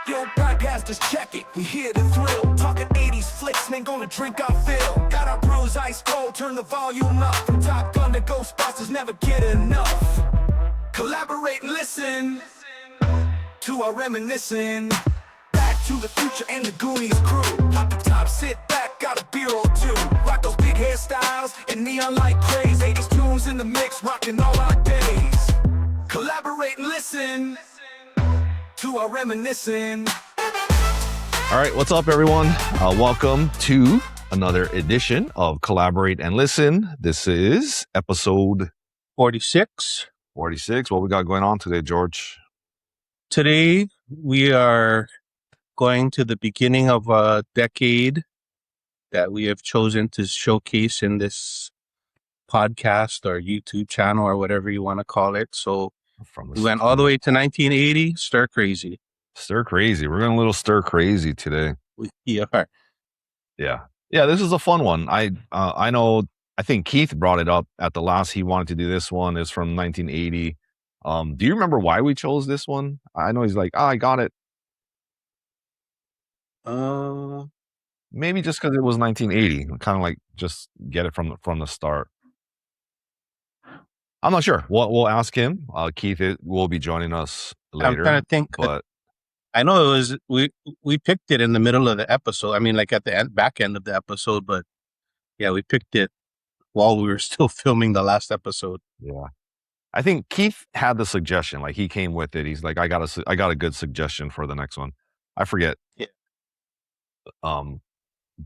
Yo, podcasters, check it. We here to thrill. Talking 80s flicks, ain't gonna drink our fill. Got our brews ice cold, turn the volume up. From Top Gun to Ghostbusters, never get enough. Collaborate and listen to our reminiscing. Back to the Future and the Goonies crew. Pop the top, sit back, got a beer or two. Rock those big hairstyles and neon light craze. 80s tunes in the mix, rocking all our days. Collaborate and listen to our reminiscing. All right, what's up, everyone? Welcome to another edition of Collaborate and Listen. This is episode 46. 46. What we got going on today, George? Today, we are going to the beginning of a decade that we have chosen to showcase in this podcast or YouTube channel or whatever you want to call it. So we went all the way to 1980, stir crazy. Stir crazy. We're going a little stir crazy today. We are. Yeah, this is a fun one. I know, I think Keith brought it up at the last. He wanted to do this one. It's from 1980. Do you remember why we chose this one? I know he's like, I got it. Maybe just because it was 1980. Kind of like just get it from the start. I'm not sure. We'll ask him. Keith will be joining us later. I'm trying to think. But I know it was we picked it in the middle of the episode. I mean, like at the back end of the episode. But yeah, we picked it while we were still filming the last episode. Yeah, I think Keith had the suggestion. Like he came with it. He's like, I got a good suggestion for the next one. I forget. Yeah.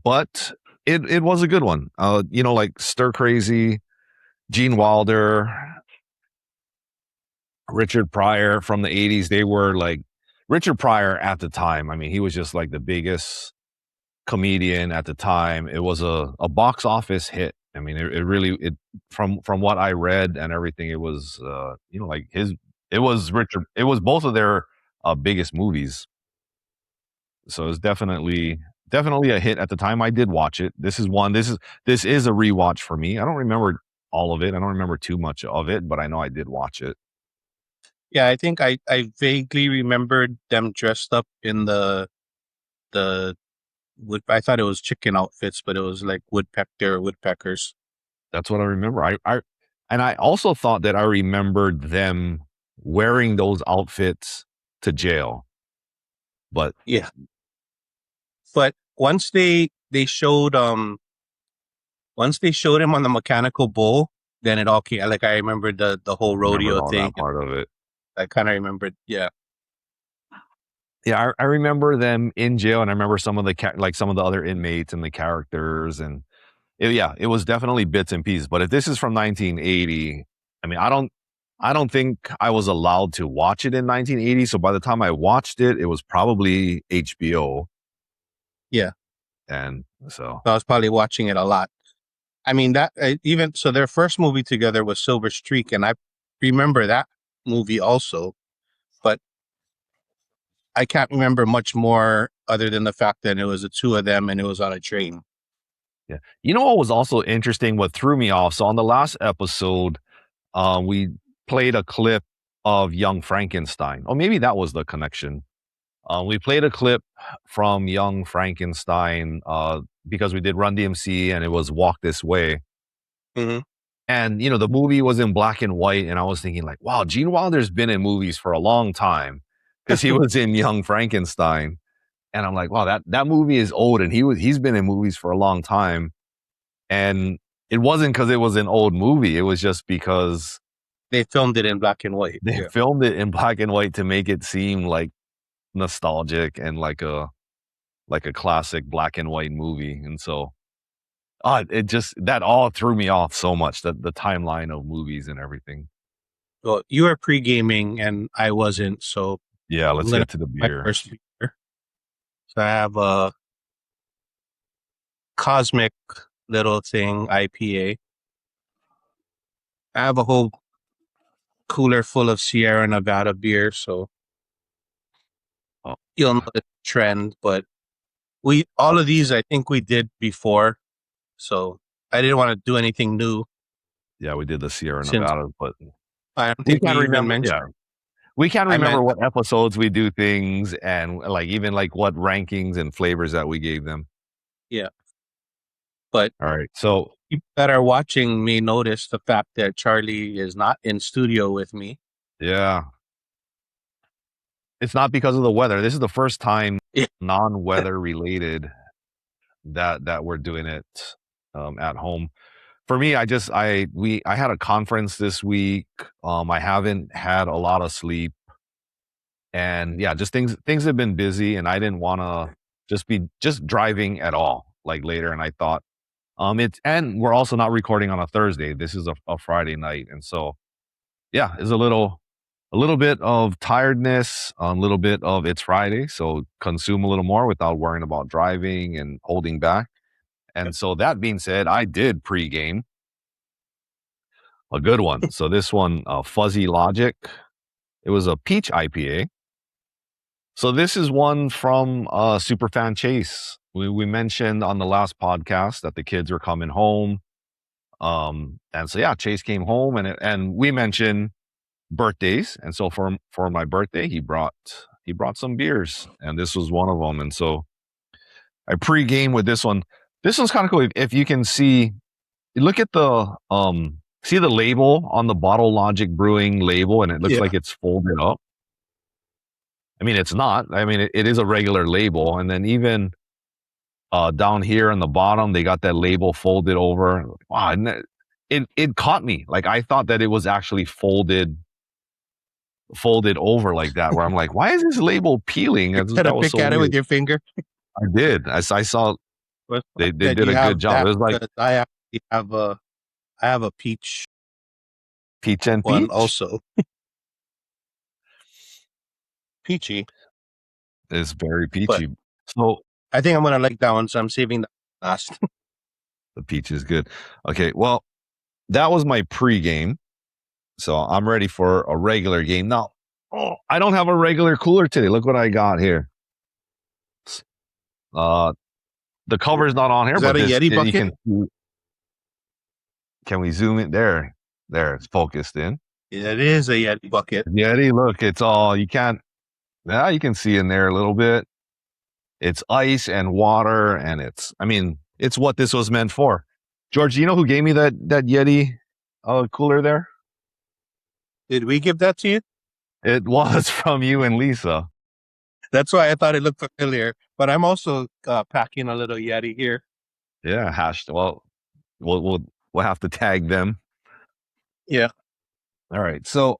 But it was a good one. Like Stir Crazy, Gene Wilder, Richard Pryor from the 80s. They were like, Richard Pryor at the time, I mean, he was just like the biggest comedian at the time. It was a box office hit. I mean, it really from what I read and everything, it was it was both of their biggest movies. So it's definitely a hit at the time. I did watch it. This is a rewatch for me. I don't remember all of it. I don't remember too much of it, but I know I did watch it. Yeah, I think I vaguely remembered them dressed up in I thought it was chicken outfits, but it was like woodpeckers. That's what I remember. I also thought that I remembered them wearing those outfits to jail. But yeah. But once they showed him on the mechanical bull, then it all came. Like I remembered the whole rodeo thing. That part of it. I kind of remembered. Yeah. Yeah, I remember them in jail, and I remember some of the other inmates and the characters, and it was definitely bits and pieces. But if this is from 1980, I mean, I don't think I was allowed to watch it in 1980. So by the time I watched it, it was probably HBO. Yeah, and so I was probably watching it a lot. I mean, so their first movie together was Silver Streak, and I remember that movie also, but I can't remember much more other than the fact that it was the two of them and it was on a train. Yeah. You know what was also interesting, what threw me off? So on the last episode, we played a clip of Young Frankenstein. Or maybe that was the connection. We played a clip from Young Frankenstein because we did Run DMC and it was Walk This Way. Mm-hmm. And, the movie was in black and white. And I was thinking like, wow, Gene Wilder's been in movies for a long time because he was in Young Frankenstein. And I'm like, wow, that movie is old. And he's been in movies for a long time. And it wasn't because it was an old movie. It was just because they filmed it in black and white. They filmed it in black and white to make it seem like nostalgic and like a classic black and white movie. And so that all threw me off so much, the timeline of movies and everything. Well, you were pre-gaming and I wasn't, so yeah, let's get to the beer. First beer. So I have a Cosmic little thing IPA. I have a whole cooler full of Sierra Nevada beer, so you'll know the trend, but all of these I think we did before, so I didn't want to do anything new. Yeah, we did the Sierra Nevada, but I don't think we even mentioned. Yeah. We can't I remember meant, what episodes we do things and like even like what rankings and flavors that we gave them. yeah. But All right. So people that are watching may notice the fact that Charlie is not in studio with me. yeah, it's not because of the weather. This is the first time Yeah. non-weather related that we're doing it at home. For me, I had a conference this week. I haven't had a lot of sleep, and yeah, just things have been busy, and I didn't want to just driving at all like later. And I thought, and we're also not recording on a Thursday. This is a Friday night, and so yeah, it's a little bit of tiredness, a little bit of it's Friday, so consume a little more without worrying about driving and holding back. And so that being said, I did pregame a good one. So this one, Fuzzy Logic, it was a peach IPA. So this is one from Superfan Chase. We mentioned on the last podcast that the kids were coming home. And so yeah, Chase came home and we mentioned birthdays. And so for my birthday, he brought some beers, and this was one of them. And so I pregame with this one. This one's kind of cool. If you can see, look at the see the label on the Bottle Logic Brewing label, and it looks Yeah. like it's folded up. I mean, it's not. I mean, it is a regular label, and then even down here on the bottom, they got that label folded over. Wow, and it caught me. Like I thought that it was actually folded over like that. Where I'm like, why is this label peeling? You had to That was pick so at it with weird. your finger. I did. I saw But they that did you a have good job. that, It was like because I actually have a peach peach and one peach. also. Peachy. It's very But peachy. So I think I'm gonna like that one, so I'm saving the last. the peach is good. Okay, well, that was my pregame. So I'm ready for a regular game. Now, I don't have a regular cooler today. Look what I got here. The cover's not on here, Is that but a Yeti you bucket? can we zoom in there? There, it's focused in. It is a Yeti bucket. Yeti, look, it's all you can. Now you can see in there a little bit. It's ice and water, and it's what this was meant for. George, do you know who gave me that Yeti cooler there? Did we give that to you? It was from you and Lisa. That's why I thought it looked familiar. But I'm also packing a little Yeti here. Yeah, well, we'll have to tag them. Yeah. All right. So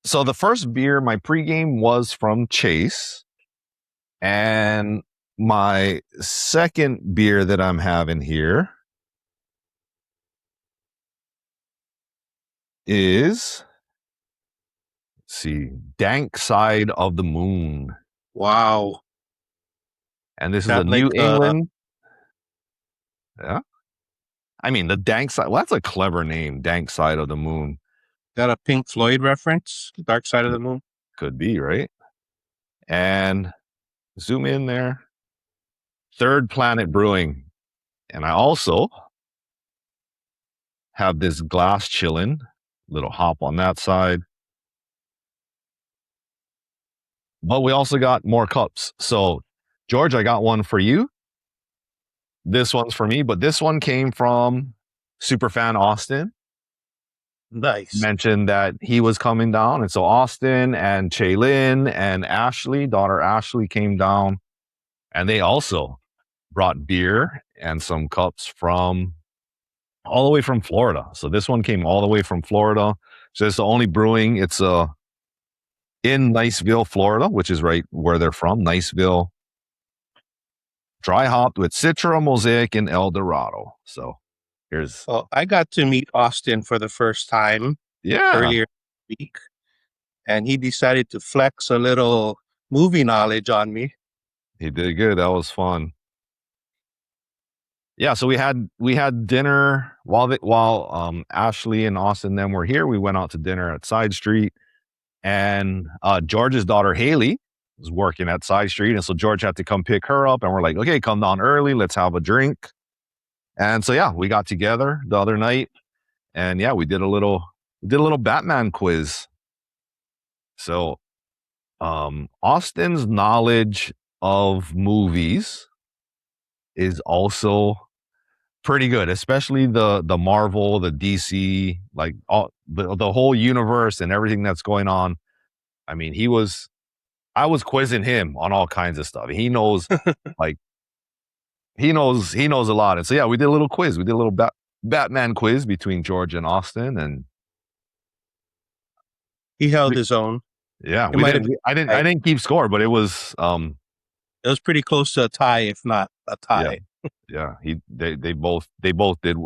so the first beer, my pregame was from Chase, and my second beer that I'm having here is, let's see, Dank Side of the Moon. Wow. And this is That a New like England. Yeah. I mean, the Dank Side. Well, that's a clever name, Dank Side of the Moon. that a Pink Floyd reference? Dark Side of the Moon? Could be, right? And zoom in there. Third Planet Brewing. And I also have this glass chillin', little hop on that side. But we also got more cups. So, George, I got one for you. This one's for me, but this one came from Superfan Austin. Nice. Mentioned that he was coming down. And so Austin and Chaylin and Ashley, daughter Ashley, came down, and they also brought beer and some cups from all the way from Florida. So this one came all the way from Florida. So it's the only brewing. It's in Niceville, Florida, which is right where they're from. Niceville, dry hopped with Citra, Mosaic, and El Dorado. So here's Well, I got to meet Austin for the first time earlier this week, and he decided to flex a little movie knowledge on me. He did good. That was fun. Yeah, so we had dinner while Ashley and Austin then were here. We went out to dinner at Side Street, and George's daughter Haley was working at Side Street, and so George had to come pick her up, and we're like, okay, come down early, let's have a drink. And so yeah, we got together the other night, and yeah, we did a little Batman quiz. So, Austin's knowledge of movies is also pretty good, especially the Marvel, the DC, like all the whole universe and everything that's going on. I mean, I was quizzing him on all kinds of stuff. He knows, like, he knows a lot. And so yeah, we did a little quiz. We did a little Batman quiz between George and Austin, and He held his own. yeah, It might have been I didn't keep score, but it was It was pretty close to a tie, if not a tie. yeah. They both did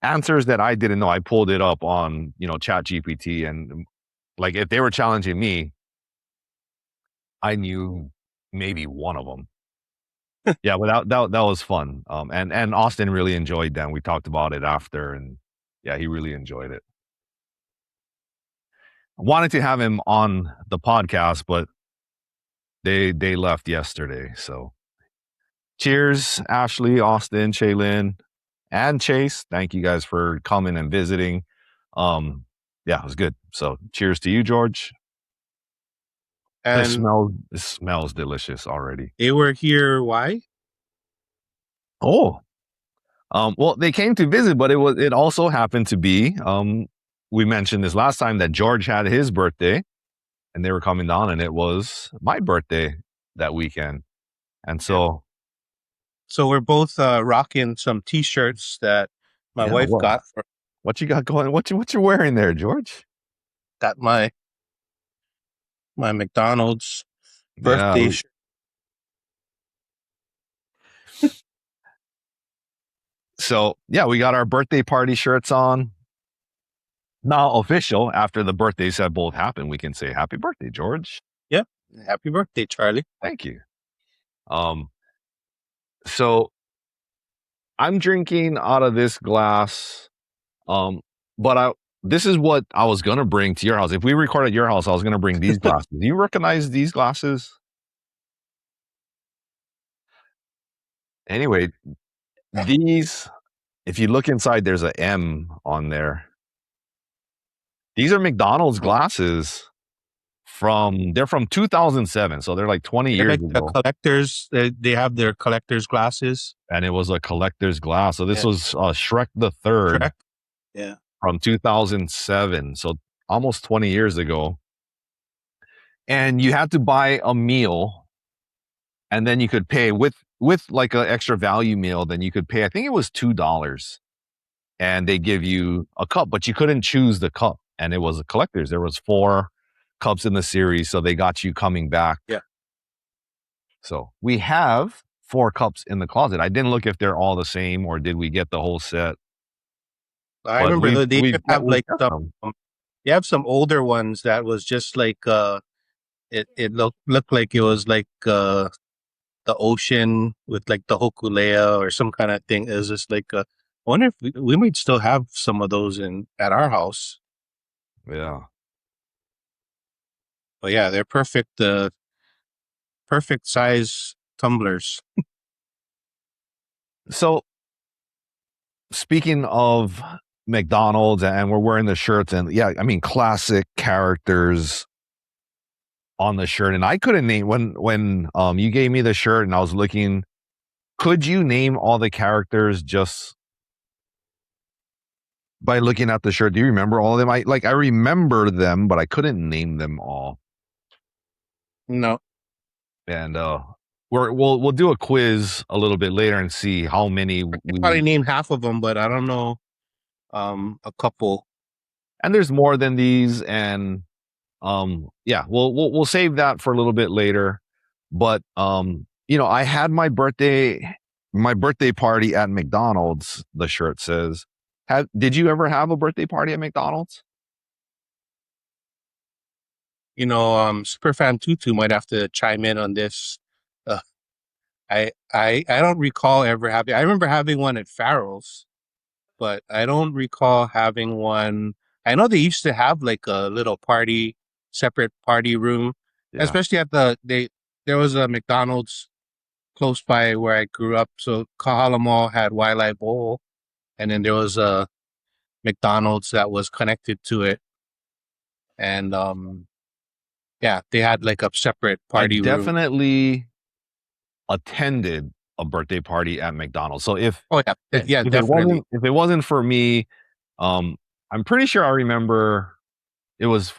answers that I didn't know. I pulled it up on Chat GPT, and like if they were challenging me, I knew maybe one of them. Yeah, but that was fun. And Austin really enjoyed them. We talked about it after, and yeah, he really enjoyed it. I wanted to have him on the podcast, but they left yesterday. So cheers, Ashley, Austin, Shaylin, and Chase. Thank you guys for coming and visiting. Yeah, it was good. So cheers to you, George. And it smells delicious already. they were here. Why? Oh, well, they came to visit, but it also happened to be, we mentioned this last time that George had his birthday and they were coming down, and it was my birthday that weekend. And so we're both rocking some t-shirts that my wife got. What you got going? What you wearing there, George? Got my McDonald's birthday shirt. So yeah, we got our birthday party shirts on. Now official, after the birthdays have both happened, we can say happy birthday, George. Yeah, happy birthday, Charlie. Thank you. So I'm drinking out of this glass, but this is what I was gonna bring to your house. If we record at your house, I was gonna bring these glasses. Do you recognize these glasses? Anyway, these, if you look inside, there's a M on there. These are McDonald's glasses they're from 2007, so they're like 20 years ago. The collectors, they have their collector's glasses, and it was a collector's glass. So this was Shrek the Third, from 2007, so almost 20 years ago. And you had to buy a meal, and then you could pay with like an extra value meal. Then you could pay, I think it was $2, and they give you a cup, but you couldn't choose the cup. And it was a collector's. There was 4 cups in the series, so they got you coming back. Yeah. So we have 4 cups in the closet. I didn't look if they're all the same or did we get the whole set. I remember they have like they have some older ones that was just like it looked like it was like the ocean with like the Hokulea or some kind of thing. It was just like I wonder if we might still have some of those at our house. Yeah. But yeah, they're perfect size tumblers. So speaking of McDonald's, and we're wearing the shirts, and yeah, I mean, classic characters on the shirt. And I couldn't name, when you gave me the shirt and I was looking, could you name all the characters just by looking at the shirt? Do you remember all of them? I remember them, but I couldn't name them all. No. And we'll do a quiz a little bit later and see how many. We probably name half of them, but I don't know a couple. And there's more than these, and yeah, we'll save that for a little bit later. But I had my birthday party at McDonald's, the shirt says. Did you ever have a birthday party at McDonald's? Superfan Tutu might have to chime in on this. I don't recall ever having. I remember having one at Farrell's, but I don't recall having one. I know they used to have like a little separate party room, especially at there was a McDonald's close by where I grew up. So Kahala Mall had Waialae Bowl, and then there was McDonald's that was connected to it, and yeah, they had like a separate I party room. definitely attended a birthday party at McDonald's. So if Oh yeah, yeah, if definitely. it wasn't for me, I'm pretty sure I remember it was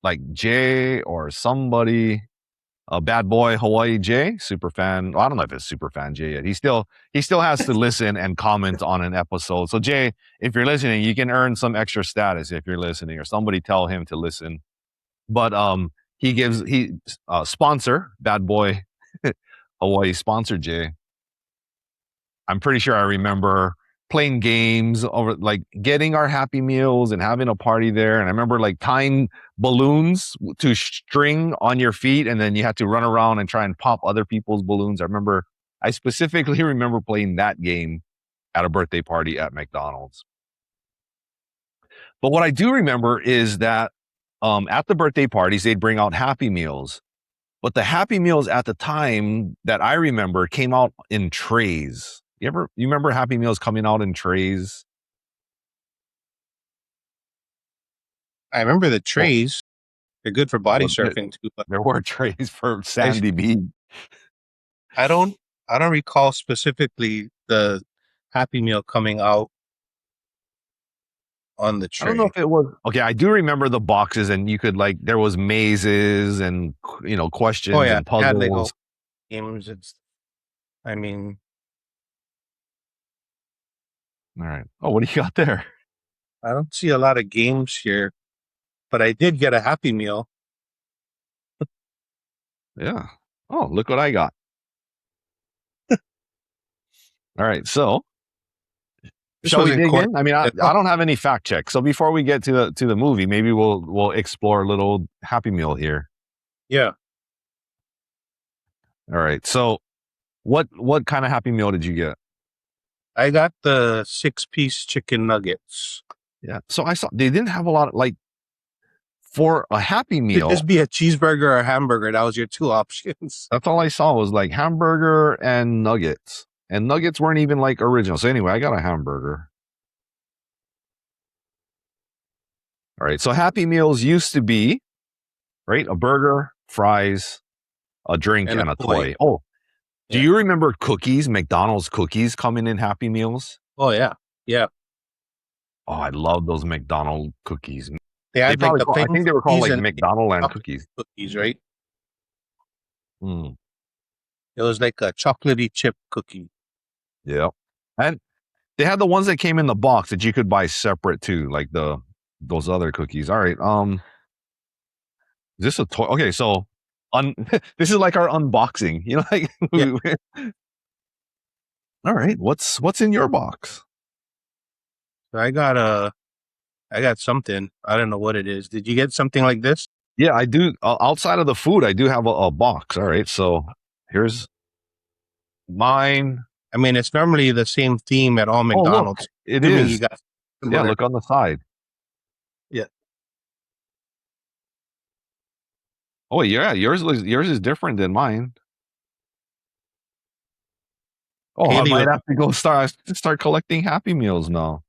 like Jay or somebody, a bad boy Hawaii Jay, super fan. Well, I don't know if it's super fan Jay yet. He still has to listen and comment on an episode. So Jay, if you're listening, you can earn some extra status if you're listening, or somebody tell him to listen. But he sponsor bad boy Hawaii sponsor Jay. I'm pretty sure I remember playing games over, like getting our Happy Meals and having a party there. And I remember like tying balloons to string on your feet, and then you had to run around and try and pop other people's balloons. I specifically remember playing that game at a birthday party at McDonald's. But what I do remember is that at the birthday parties, they'd bring out Happy Meals. But the Happy Meals at the time that I remember came out in trays. You remember Happy Meals coming out in trays? I remember the trays. They're good for body Well, surfing too. But there were trays for Sandy Beach. I don't recall specifically the Happy Meal coming out on the tray. I don't know if it was okay. I do remember the boxes, and you could there was mazes and questions and puzzles. Yeah, Lego games. I mean, all right. Oh, what do you got there? I don't see a lot of games here, but I did get a Happy Meal. Yeah. Oh, look what I got. All right. So, shall we dig in? I mean, I don't have any fact checks. So before we get to the movie, maybe we'll explore a little Happy Meal here. Yeah. All right. So, what kind of Happy Meal did you get? I got the 6-piece chicken nuggets. Yeah. So I saw they didn't have a lot of for a Happy Meal. It'd just be a cheeseburger or a hamburger. That was your two options. That's all I saw was like hamburger and nuggets. And nuggets weren't even like original. So anyway, I got a hamburger. All right. So Happy Meals used to be, right, a burger, fries, a drink, and a toy. Oh, do you remember cookies, McDonald's cookies coming in Happy Meals? Oh, yeah. Yeah. Oh, I love those McDonald cookies. I think they were called like McDonaldland cookies. Cookies, right? Mm. It was like a chocolatey chip cookie. Yeah. And they had the ones that came in the box that you could buy separate too, like those other cookies. All right. Is this a toy? Okay, so this is like our unboxing. All right. What's in your box? I got something. I don't know what it is. Did you get something like this? Yeah, I do. Outside of the food, I do have a box. All right. So here's mine. I mean, it's normally the same theme at all McDonald's. Look, it is. Yeah, look on the side. Yeah. Oh yeah, yours is different than mine. Oh, I might have to go start collecting Happy Meals now.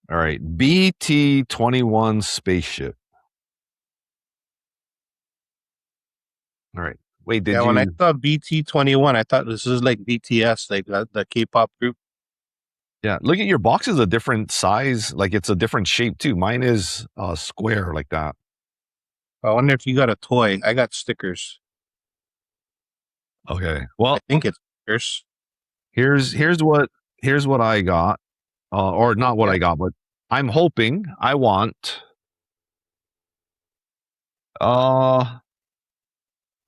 All right, BT-21 spaceship. All right. Wait, when I saw BT-21, I thought this is like BTS, like the K-pop group. Yeah, look at your box is a different size. Like it's a different shape too. Mine is square like that. I wonder if you got a toy. I got stickers. Okay. Well, I think it's stickers. Here's what I got. Or not what I got, but I'm hoping I want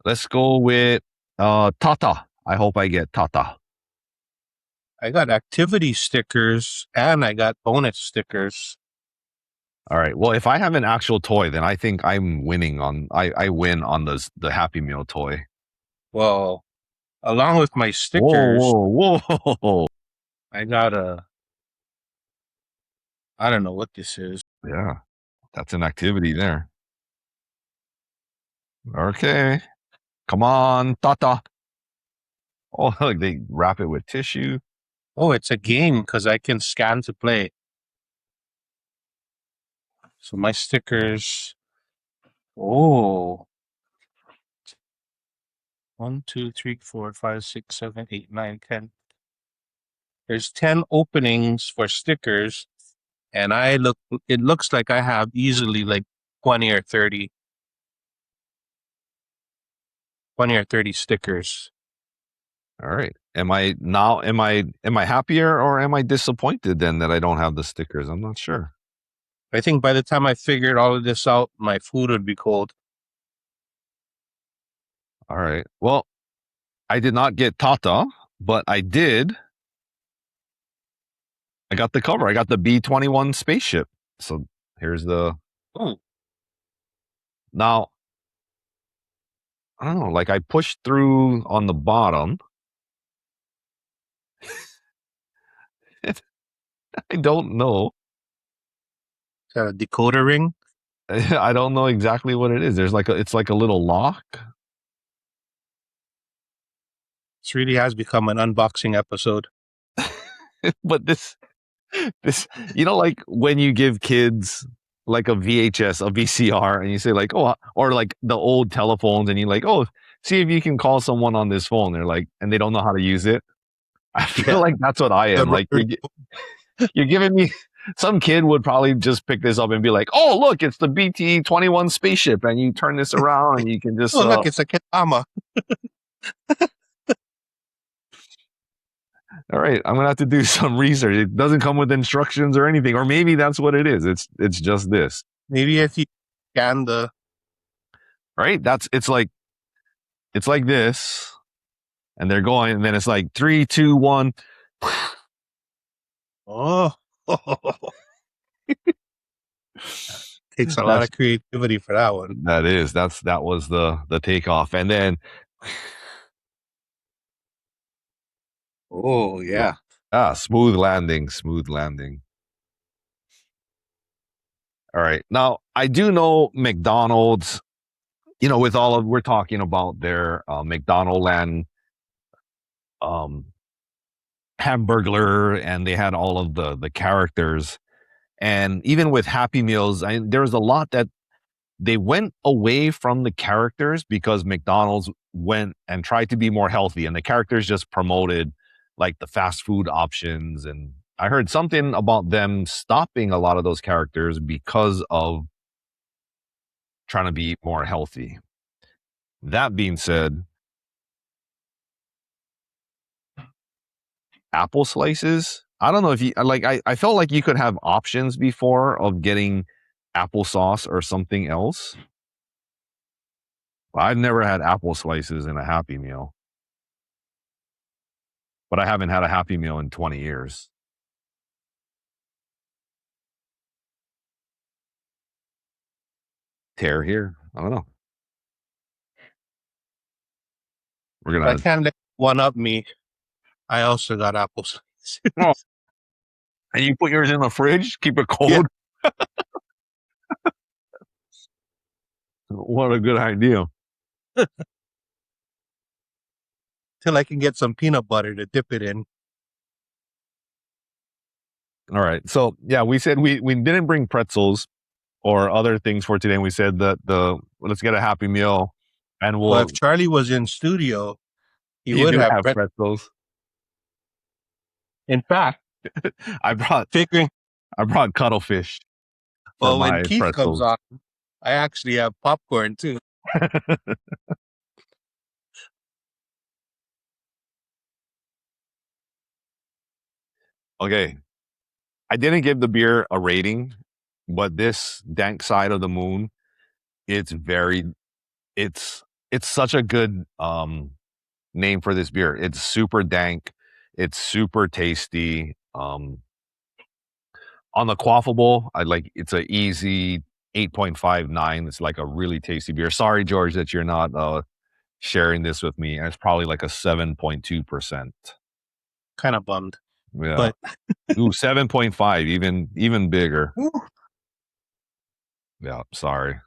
let's go with Tata. I hope I get Tata. I got activity stickers and I got bonus stickers. All right. Well, if I have an actual toy, then I think I'm winning I win on the Happy Meal toy. Well, along with my stickers, whoa. I got I don't know what this is. Yeah, that's an activity there. Okay. Come on, Tata. Oh, look, they wrap it with tissue. Oh, it's a game because I can scan to play. So my stickers. Oh, 1, 2, 3, 4, 5, 6, 7, 8, 9, 10. There's 10 openings for stickers, and it looks like I have easily like 20 or 30 stickers. All right. Am I happier or am I disappointed then that I don't have the stickers? I'm not sure. I think by the time I figured all of this out, my food would be cold. All right. Well, I did not get Tata, but I got the cover. I got the B-21 spaceship. So here's the. Oh, Now, I don't know, like I pushed through on the bottom. I don't know. is that a decoder ring? I don't know exactly what it is. It's like a little lock. This really has become an unboxing episode. But this, like when you give kids like a VHS, a VCR, and you say like, oh, or like the old telephones, and you're like, oh, see if you can call someone on this phone. They're like, and they don't know how to use it. I feel like that's what I am. Like you're giving me. Some kid would probably just pick this up and be like, "Oh, look, it's the BT-21 spaceship," and you turn this around and you can just. Oh, look, it's a Kitama. All right, I'm gonna have to do some research. It doesn't come with instructions or anything, or maybe that's what it is. It's just this. Maybe if you scan the. Right? It's like this, and they're going, and then it's like 3, 2, 1. Oh. Takes a lot of creativity for that one. That was the takeoff, and then. Oh yeah. Smooth landing. All right. Now, I do know McDonald's, with we're talking about their McDonaldland Hamburglar, and they had all of the characters. And even with Happy Meals, there was a lot that they went away from the characters because McDonald's went and tried to be more healthy, and the characters just promoted like the fast food options. And I heard something about them stopping a lot of those characters because of trying to be more healthy. That being said, apple slices, I don't know if you like, I felt like you could have options before of getting applesauce or something else. I've never had apple slices in a Happy Meal, but I haven't had a Happy Meal in 20 years. Tear here. I don't know. I can't let one up me. I also got apple slices. Oh. And you put yours in the fridge, keep it cold. Yeah. What a good idea. Till I can get some peanut butter to dip it in. All right. So yeah, we said we didn't bring pretzels or other things for today. And we said that let's get a Happy Meal, and well, if Charlie was in studio, he would have pretzels. In fact, I brought cuttlefish. Well, when Keith comes on, I actually have popcorn too. Okay. I didn't give the beer a rating, but this Dank Side of the Moon, it's such a good name for this beer. It's super dank. It's super tasty. On the quaffable, it's an easy 8.59. It's like a really tasty beer. Sorry, George, that you're not sharing this with me. It's probably like a 7.2%. Kind of bummed. Yeah. But 7.5, even bigger. Ooh. Yeah, sorry.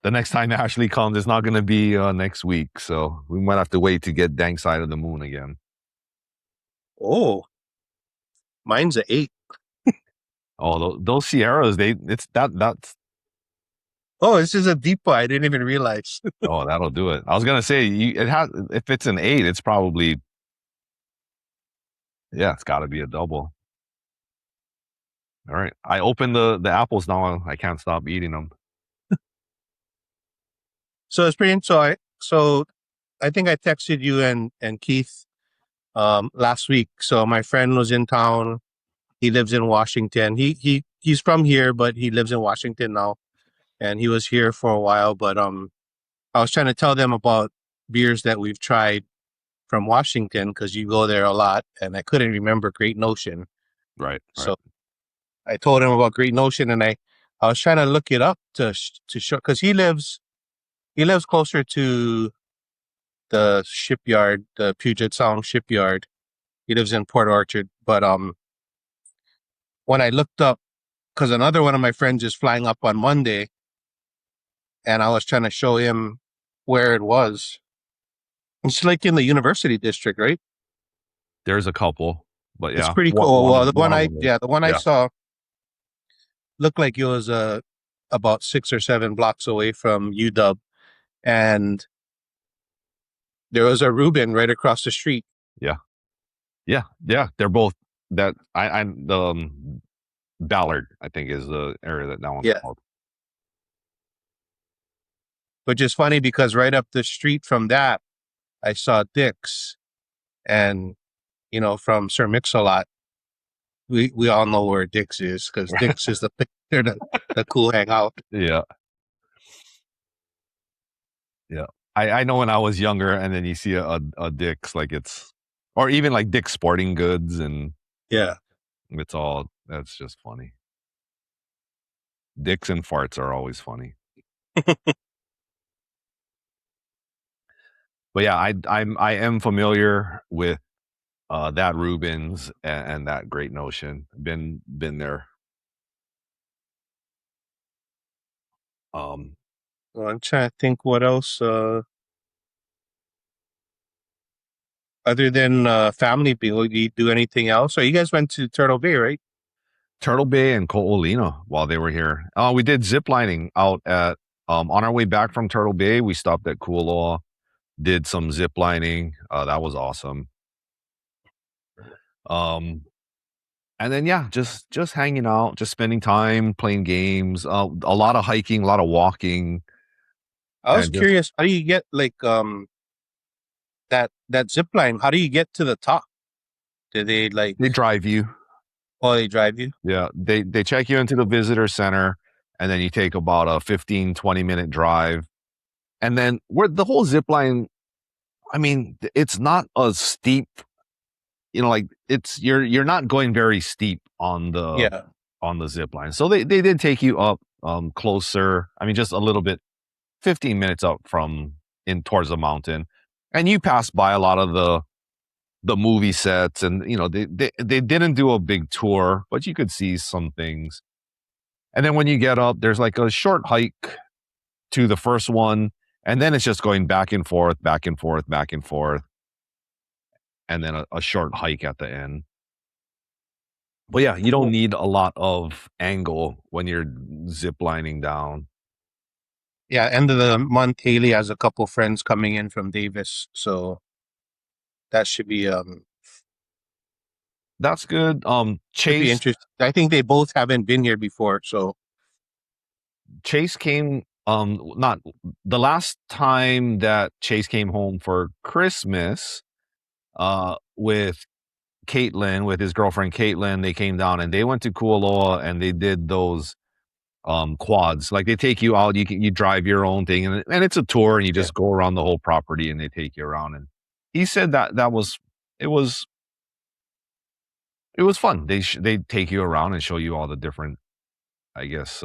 The next time Ashley comes, it's not going to be next week, so we might have to wait to get Dank Side of the Moon again. Oh, mine's a 8. Oh, those Sierras, that's Oh, this is a deep one. I didn't even realize. oh, that'll do it. I was gonna say it has if it's an 8, it's probably yeah, it's got to be a double. All right, I opened the apples now. I can't stop eating them. So it's pretty. So I think I texted you and Keith last week. So my friend was in town. He lives in Washington. He's from here, but he lives in Washington now. And he was here for a while. But I was trying to tell them about beers that we've tried from Washington because you go there a lot, and I couldn't remember Great Notion. Right. So I told him about Great Notion, and I was trying to look it up to show because he lives closer to the shipyard, the Puget Sound shipyard. He lives in Port Orchard. But when I looked up, because another one of my friends is flying up on Monday, and I was trying to show him where it was. It's like in the University District, right? There's a couple, but yeah, It's pretty cool. Well, the one I yeah. saw looked like it was about 6 or 7 blocks away from UW, and there was a Reuben right across the street. Yeah. They're both that. I the Ballard, I think, is the area that one's called. Which is funny because right up the street from that, I saw Dick's, and from Sir Mix-a-Lot, we all know where Dick's is because Dick's is they're the cool hangout. Yeah. I know when I was younger, and then you see a Dick's, like or even like Dick's Sporting Goods, and Yeah. That's just funny. Dicks and farts are always funny. But yeah, I am familiar with that Reuben's and that Great Notion. Been there. Well, I'm trying to think what else. Other than family meal, do you do anything else? Or you guys went to Turtle Bay, right? Turtle Bay and Ko'olina while they were here. We did zip lining out at on our way back from Turtle Bay. We stopped at Kualoa, did some zip lining. That was awesome. And then yeah, just hanging out, just spending time playing games. A lot of hiking, a lot of walking. I was curious, how do you get like that zip line? How do you get to the top? Do they they drive you? Oh, they drive you? Yeah, they check you into the visitor center, and then you take about a 15-20 minute drive. And then where the whole zip line, I mean, it's not a steep, like you're not going very steep on the zip line. So they did take you up closer. I mean, just a little bit, 15 minutes up from in towards the mountain. And you pass by a lot of the movie sets, and they didn't do a big tour, but you could see some things. And then when you get up, there's like a short hike to the first one, and then it's just going back and forth, back and forth, back and forth, and then a short hike at the end. But yeah, you don't need a lot of angle when you're zip lining down. Yeah, end of the month, Haley has a couple friends coming in from Davis, so that should be that's good. Chase, be interesting. I think they both haven't been here before, so Chase came not the last time that Chase came home for Christmas with Caitlin, with his girlfriend Caitlin. They came down and they went to Kualoa, and they did those quads. Like they take you out, you drive your own thing, and it's a tour, and you just go around the whole property, and they take you around. And he said that it was fun. They take you around and show you all the different, I guess,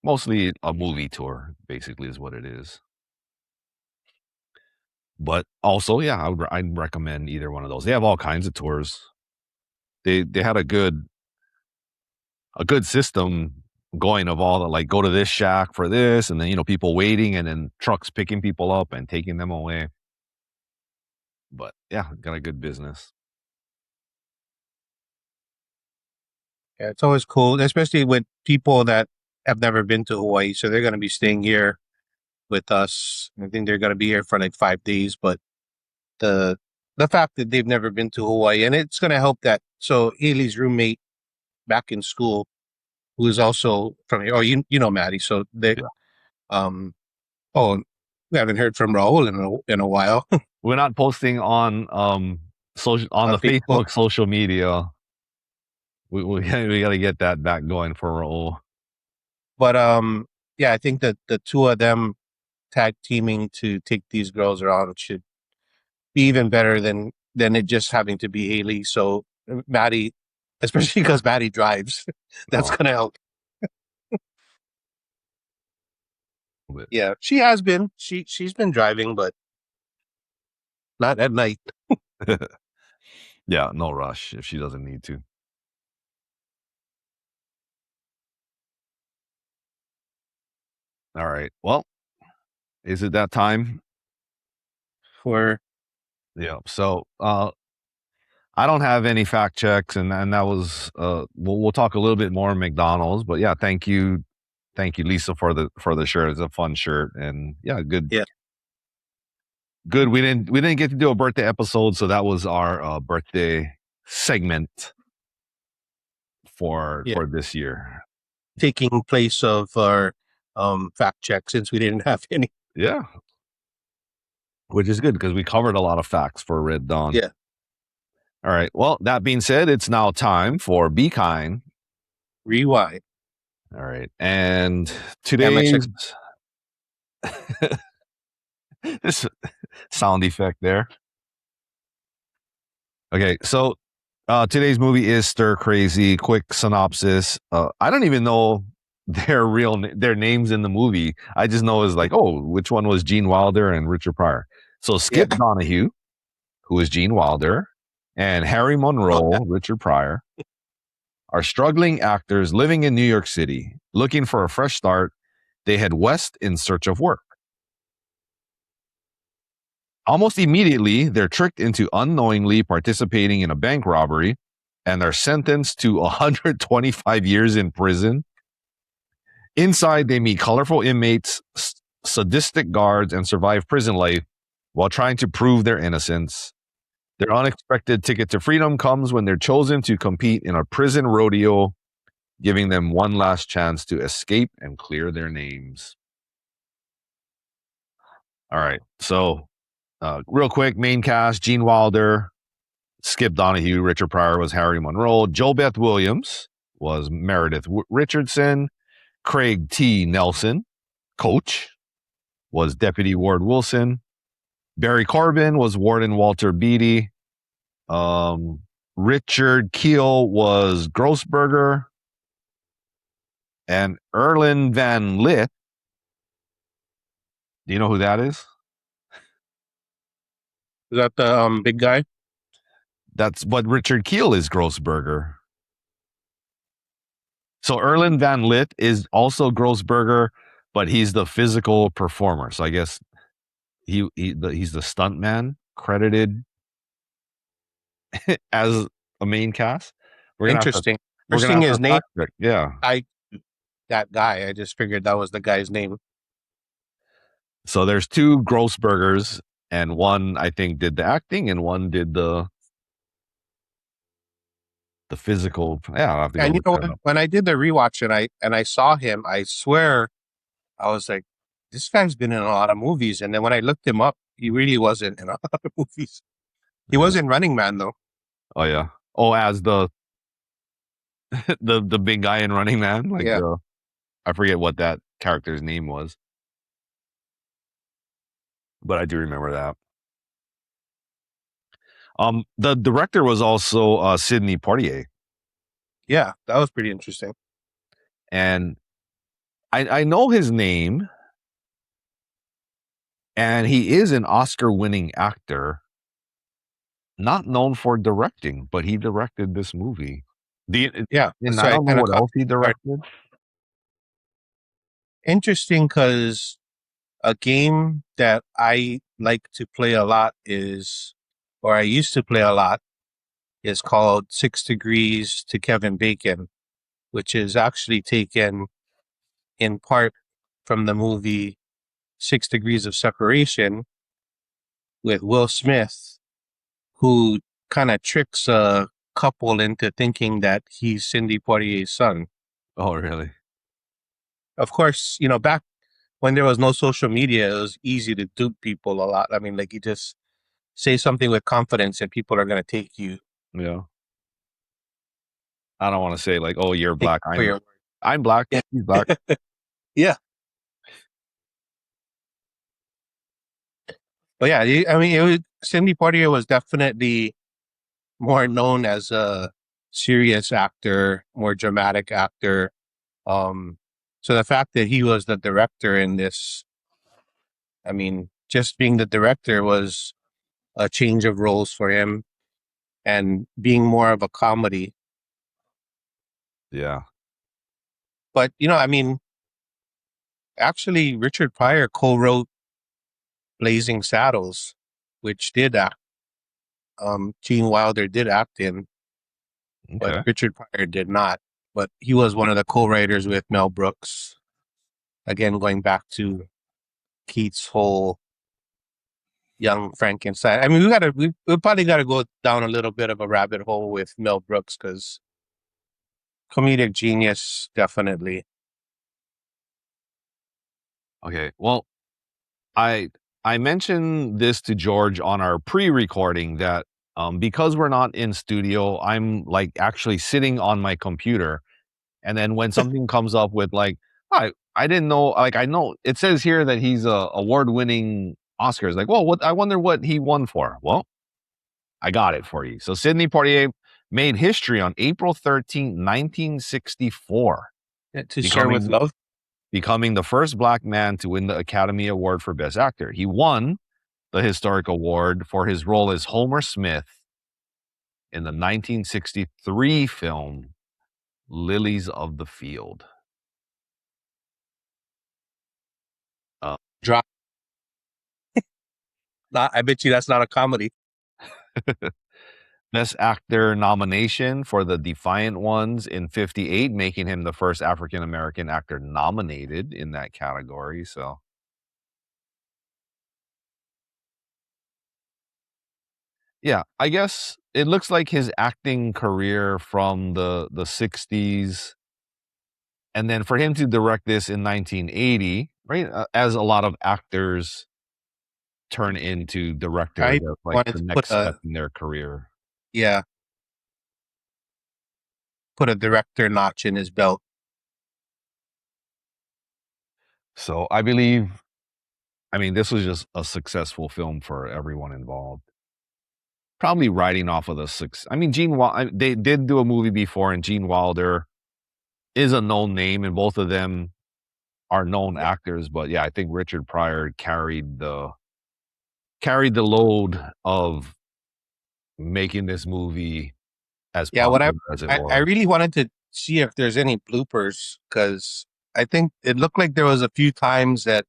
mostly a movie tour, basically, is what it is. But also, yeah, I'd recommend either one of those. They have all kinds of tours. They had a good system going of all the, like, go to this shack for this, and then people waiting, and then trucks picking people up and taking them away. But yeah, got a good business. Yeah, it's always cool, especially with people that have never been to Hawaii. So they're going to be staying here with us. I think they're going to be here for like 5 days. But the the fact that they've never been to Hawaii, and it's going to help that. So Haley's roommate back in school, who is also from here, oh, you know Maddie. So they, Yeah. um, oh, we haven't heard from Raul in a while We're not posting on social on on the Facebook. Facebook social media. We we got to get that back going for Raul. But yeah, I think that the two of them tag teaming to take these girls around should be even better than it just having to be Haley. So Maddie, especially because Maddie drives, that's Oh, gonna help. a bit. Yeah, she has been. She's been driving, but not at night. Yeah, no rush if she doesn't need to. All right. Well, is it that time? For Yeah. So I don't have any fact checks, and that was we'll talk a little bit more McDonald's, but yeah, thank you, Lisa, for the shirt. It's a fun shirt, and yeah, yeah, good. We didn't get to do a birthday episode, so that was our birthday segment yeah, for this year. taking place of our fact check since we didn't have any. Yeah, which is good because we covered a lot of facts for Red Dawn. Yeah, All right. Well, that being said, it's now time for Be Kind. rewind. All right, and Damn, today's this sound effect there. Okay, so today's movie is Stir Crazy. Quick synopsis. I don't even know their names in the movie. I just know is like, oh, which one was Gene Wilder and Richard Pryor. So Skip Yeah. Donahue, who is Gene Wilder, and Harry Monroe, Richard Pryor, are struggling actors living in New York City. Looking for a fresh start, they head west in search of work. Almost immediately, they're tricked into unknowingly participating in a bank robbery and are sentenced to 125 years in prison. Inside, they meet colorful inmates, sadistic guards, and survive prison life while trying to prove their innocence. Their unexpected ticket to freedom comes when they're chosen to compete in a prison rodeo, giving them one last chance to escape and clear their names. All right, so real quick, main cast: Gene Wilder, Skip Donahue, Richard Pryor was Harry Monroe, Jo Beth Williams was Meredith Richardson, Craig T. Nelson, Coach, was Deputy Ward Wilson, Barry Corbin was Warden Walter Beatty, Richard Keel was Grossberger, and Erlen Van Lit. Do you know who that is? Is that the big guy? That's what Richard Keel is, Grossberger. So Erlen Van Lit is also Grossberger, but he's the physical performer. So I guess he's the stunt man credited as a main cast. We're gonna have to Interesting. we're gonna Interesting. have His to name. fact check. Yeah. That guy. I just figured that was the guy's name. So there's two Grossbergers, and one I think did the acting, and one did the physical. Yeah, I'll have to go And you look know that what? up. When I did the rewatch and I saw him, I swear I was like, this guy's been in a lot of movies. And then when I looked him up, he really wasn't in a lot of movies. He was in Running Man though. Oh yeah. Oh, as the the big guy in Running Man, like Yeah. I forget what that character's name was, but I do remember that. The director was also Sidney Poitier, Yeah, that was pretty interesting. and I know his name, and he is an Oscar-winning actor, not known for directing, but he directed this movie. Yeah. And So I I don't know kind of what caught else he directed. interesting because a game that I like to play a lot or I used to play a lot, is called 6 Degrees to Kevin Bacon. which is actually taken in part from the movie 6 Degrees of Separation with Will Smith, who kind of tricks a couple into thinking that he's Cindy Poitier's son. Oh, really? Of course, you know, back when there was no social media, it was easy to dupe people a lot. I mean, like, you just say something with confidence and people are going to take you Yeah. I don't want to say like, oh, you're black. for your word. I'm black. Yeah. He's black. Yeah. But yeah, I mean, Cindy Poitier was definitely more known as a serious actor, more dramatic actor. So the fact that he was the director in this, I mean, just being the director was a change of roles for him, and being more of a comedy. Yeah. But, you know, I mean, actually, Richard Pryor co-wrote Blazing Saddles, which did act, Gene Wilder did act in, but Okay. Richard Pryor did not. But he was one of the co-writers with Mel Brooks. Again, going back to Keats' whole Young Frankenstein. I mean, we probably gotta go down a little bit of a rabbit hole with Mel Brooks, because comedic genius, definitely. Okay. Well, I I mentioned this to George on our pre-recording that because we're not in studio, I'm like actually sitting on my computer, and then when something comes up with like, I didn't know, like I know it says here that he's a award-winning Oscars. Like, well, what I wonder what he won for. Well, I got it for you. So Sidney Poitier made history on April 13th, 1964, To share with becoming love. becoming the first black man to win the Academy Award for Best Actor. He won the historic award for his role as Homer Smith in the 1963 film Lilies of the Field. Drop. I bet you that's not a comedy. Best Actor nomination for The Defiant Ones in 58, making him the first African American actor nominated in that category. So, yeah, I guess it looks like his acting career from the 60s, and then for him to direct this in 1980, right? As a lot of actors turn into directors, I that's like wanted the to put next step in their career. yeah, put a director notch in his belt. So I believe, I mean, this was just a successful film for everyone involved. Probably riding off of the six. I mean, they did do a movie before, and Gene Wilder is a known name, and both of them are known Yeah. actors. But yeah, I think Richard Pryor carried the load of making this movie as Yeah, what popular as it I was. really wanted to see if there's any bloopers, because I think it looked like there was a few times that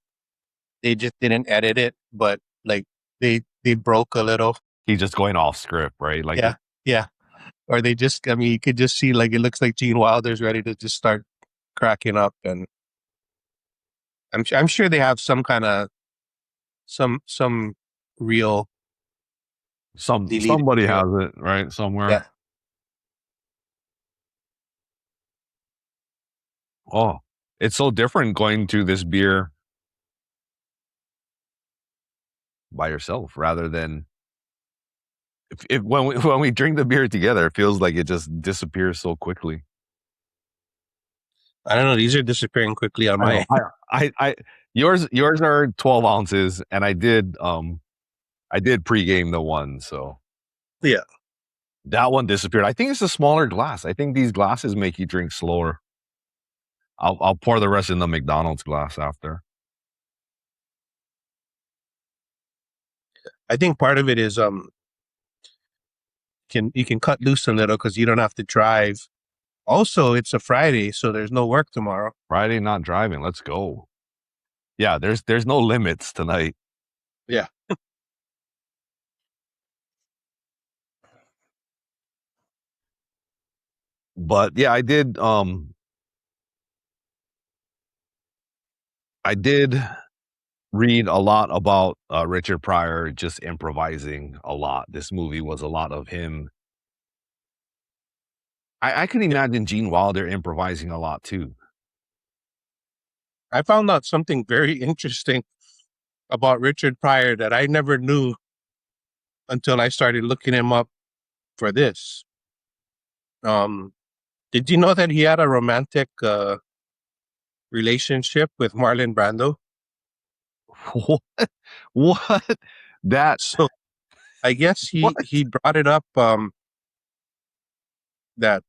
they just didn't edit it, but like they broke a little. He's just going off script, right? Like, Yeah, yeah. Or they just, I mean, you could just see, like, it looks like Gene Wilder's ready to just start cracking up, and I'm sure they have some kind of some real deleted somebody material. has it right somewhere. Yeah. Oh, it's so different going to this beer by yourself rather than if when we drink the beer together, it feels like it just disappears so quickly. I don't know. These are disappearing quickly on I my know. end. I yours are 12 ounces, and I did pregame the one, so Yeah. that one disappeared. I think it's a smaller glass. I think these glasses make you drink slower. I'll pour the rest in the McDonald's glass after. I think part of it is you can cut loose a little because you don't have to drive. Also, it's a Friday, so there's no work tomorrow. Friday not driving. Let's go. Yeah, there's no limits tonight. Yeah. But yeah, I did I did read a lot about Richard Pryor just improvising a lot. This movie was a lot of him. I can imagine Gene Wilder improvising a lot too. I found out something very interesting about Richard Pryor that I never knew until I started looking him up for this. Did you know that he had a romantic relationship with Marlon Brando? What? What? That So I guess what? he brought it up that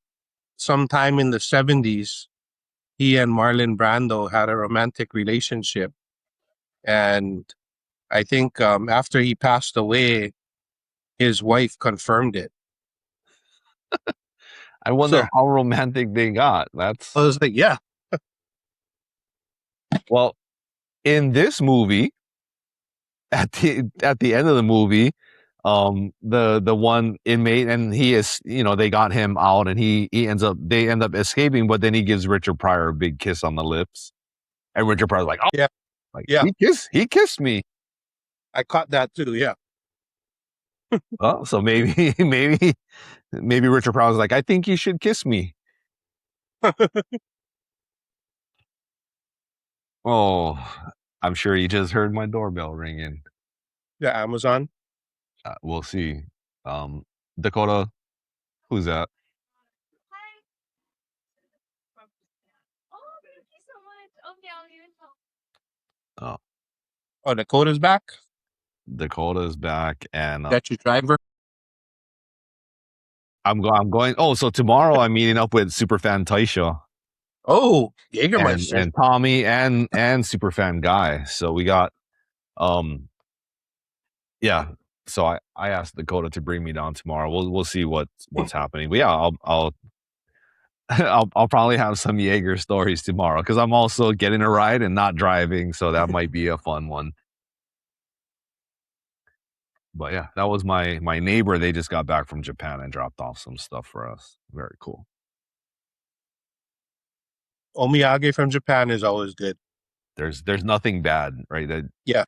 sometime in the 70s he and Marlon Brando had a romantic relationship, and I think after he passed away, his wife confirmed it. I wonder So how romantic they got. I That's was like, yeah, well, in this movie, at the end of the movie, the one inmate, and he is, they got him out, and they end up escaping, but then he gives Richard Pryor a big kiss on the lips, and Richard Pryor's like, oh, yeah, like yeah. he kissed me. I caught that too. Yeah, Oh, so maybe maybe Richard Pryor's like, I think you should kiss me. Oh, I'm sure you just heard my doorbell ringing. yeah. Amazon. We'll see. Um, Dakota, who's that? Oh, thank you so much. Okay, I'll give it to Oh, Oh, Dakota's back. Dakota's back, and That's your driver. I'm going. Oh, so tomorrow I'm meeting up with Superfan Taisha Oh, and Jägermeister. Tommy and Superfan Guy. So we got yeah. So I asked Dakota to bring me down tomorrow. We'll see what's happening. But yeah, I'll I'll probably have some Jaeger stories tomorrow because I'm also getting a ride and not driving, so that might be a fun one. But yeah, that was my neighbor. They just got back from Japan and dropped off some stuff for us. Very cool. Omiyage from Japan is always good. There's nothing bad, right? Yeah.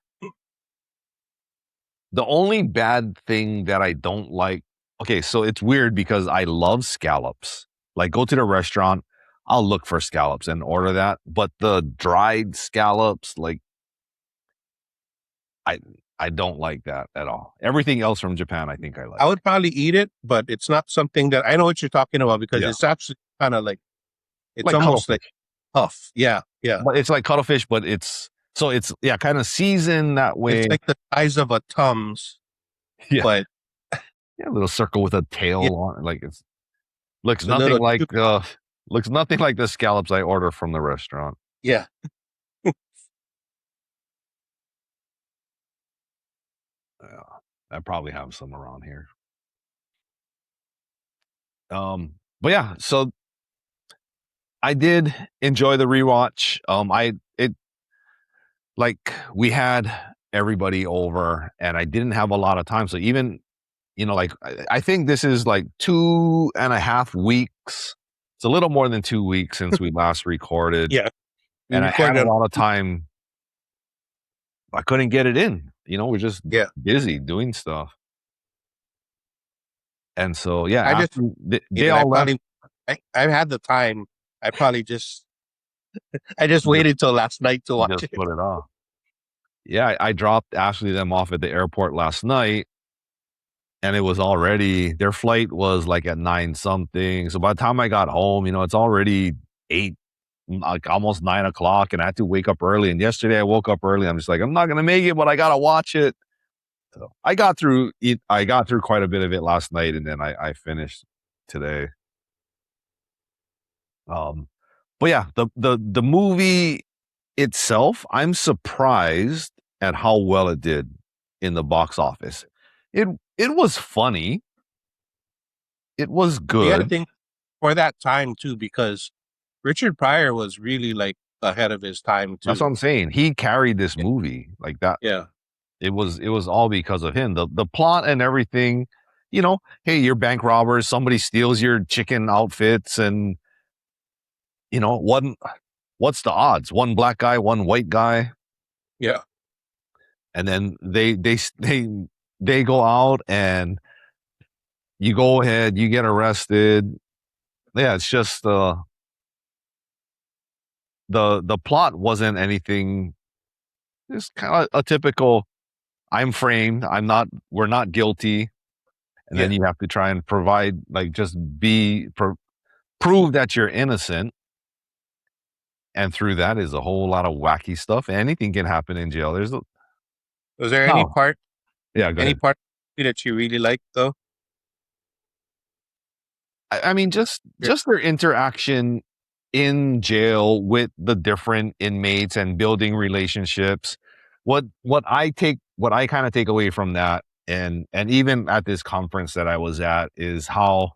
The only bad thing that I don't like, okay, so it's weird because I love scallops. Like, go to the restaurant, I'll look for scallops and order that. But the dried scallops, like, I don't like that at all. Everything else from Japan, I think I like. I would probably eat it, but it's not something that I know what you're talking about because Yeah. it's actually kind of like it's Like almost like cuttlefish. tough. Yeah, yeah. But it's like cuttlefish, but it's kind of seasoned that way. It's like the size of a Tums, Yeah. but Yeah, a little circle with a tail Yeah. on it. Like looks it's a nothing little like too- looks nothing like the scallops I order from the restaurant. yeah. Yeah, I probably have some around here. But yeah, so I did enjoy the rewatch. We had everybody over, and I didn't have a lot of time. So even, like I think this is like 2.5 weeks. It's a little more than 2 weeks since we last recorded. Yeah. We And I had recorded a lot of time. I couldn't get it in. We're just Yeah. busy doing stuff. And so, yeah, I just- after they I all left. probably I had the time. I probably just I just waited till last night to watch Just it. put it off. Yeah, I dropped Ashley them off at the airport last night, and it was already their flight was like at 9 something. So by the time I got home, it's already 8, like almost 9 o'clock, and I had to wake up early. And yesterday I woke up early. I'm just like, I'm not gonna make it, but I gotta watch it. So I got through it. I got through quite a bit of it last night, and then I finished today. But yeah, the movie itself, I'm surprised at how well it did in the box office. It was funny. It was You gotta good. think for that time too, because Richard Pryor was really like ahead of his time too. That's what I'm saying. He carried this movie like that. Yeah. It was all because of him. The plot and everything, hey, you're bank robbers, somebody steals your chicken outfits, and wasn't what's the odds? One black guy, one white guy, Yeah. and then they go out and you go ahead, you get arrested. Yeah, it's just the plot wasn't anything. It's kind of a typical. I'm framed. We're not guilty, and then Yeah. you have to try and provide, like, just prove that you're innocent. And through that is a whole lot of wacky stuff. Anything can happen in jail. Was there any Oh, part yeah, go ahead. that you really liked though? I mean, just their interaction in jail with the different inmates and building relationships. What I kind of take away from that, and even at this conference that I was at, is how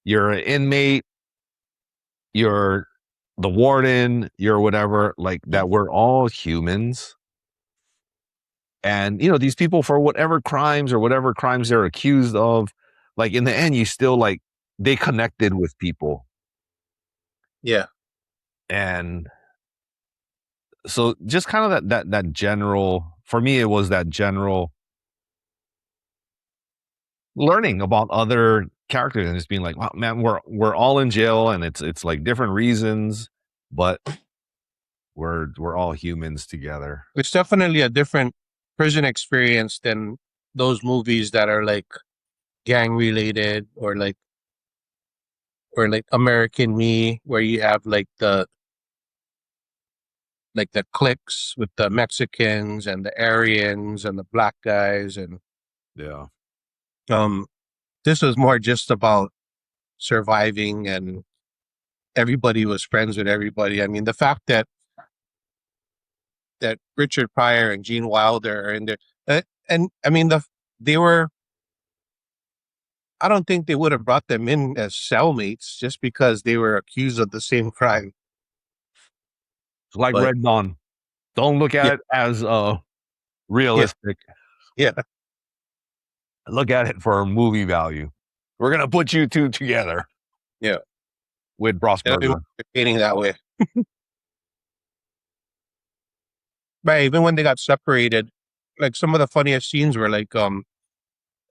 you're an inmate, you're the warden, you're whatever, like that. We're all humans. And these people, for whatever crimes they're accused of, like, in the end, you still, like, they connected with people. Yeah. And so just kind of that general, for me, it was that general learning about other characters and just being like, wow, man, we're all in jail, and it's like different reasons, but we're all humans together. It's definitely a different prison experience than those movies that are like gang related or like American Me, where you have like the cliques with the Mexicans and the Aryans and the black guys, and Yeah. this was more just about surviving, and everybody was friends with everybody. I mean, the fact that Richard Pryor and Gene Wilder are in there, and I mean they were. I don't think they would have brought them in as cellmates just because they were accused of the same crime. It's like But- Red Dawn. Don't look at Yeah. it as realistic. Yeah, Look at it for movie value. We're gonna put you two together. Yeah. With Brosberger. entertaining that way. But even when they got separated, like some of the funniest scenes were like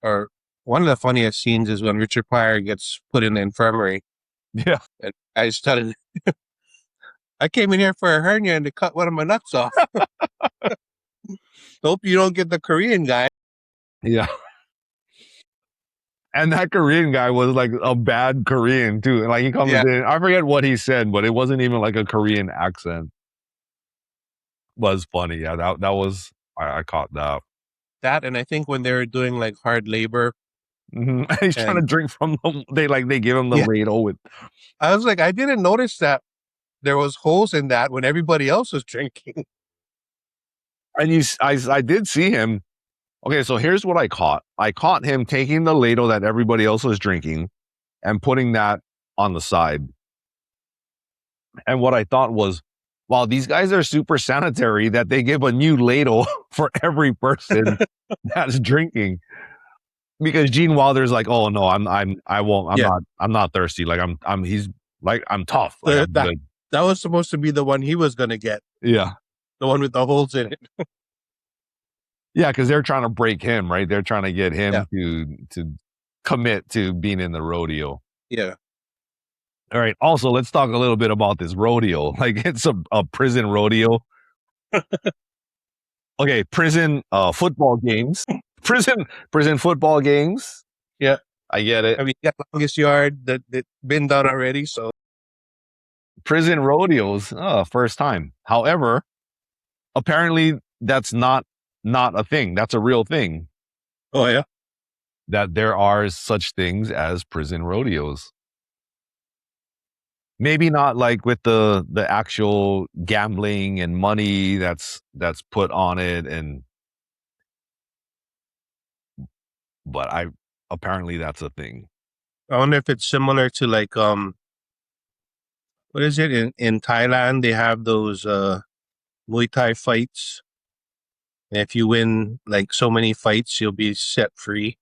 or one of the funniest scenes is when Richard Pryor gets put in the infirmary. Yeah. And I started I came in here for a hernia and they cut one of my nuts off. Hope you don't get the Korean guy. Yeah. And that Korean guy was like a bad Korean too. Like, he comes in, I forget what he said, but it wasn't even like a Korean accent. Was funny. Yeah, that was, I caught that. That, and I think when they were doing like hard labor, He's trying to drink from them. They give him the ladle with. I was like, I didn't notice that there was holes in that when everybody else was drinking. And I did see him. Okay, so here's what I caught. I caught him taking the ladle that everybody else was drinking and putting that on the side. And what I thought was, wow, these guys are super sanitary that they give a new ladle for every person that's drinking. Because Gene Wilder's like, oh no, I'm not thirsty. Like he's like, I'm tough. Like, I'm good. That was supposed to be the one he was gonna get. Yeah. The one with the holes in it. Yeah, because they're trying to break him, right? They're trying to get him to commit to being in the rodeo. Yeah. All right. Also, let's talk a little bit about this rodeo. Like, it's a prison rodeo. Okay, prison football games. Prison football games. Yeah. I get it. I mean, you got longest yard that been done already, so prison rodeos, first time. However, apparently that's not a thing. That's a real thing. Oh yeah. That there are such things as prison rodeos. Maybe not like with the actual gambling and money that's put on it, but apparently that's a thing. I wonder if it's similar to like what is it in Thailand? They have those Muay Thai fights. And if you win like so many fights, you'll be set free.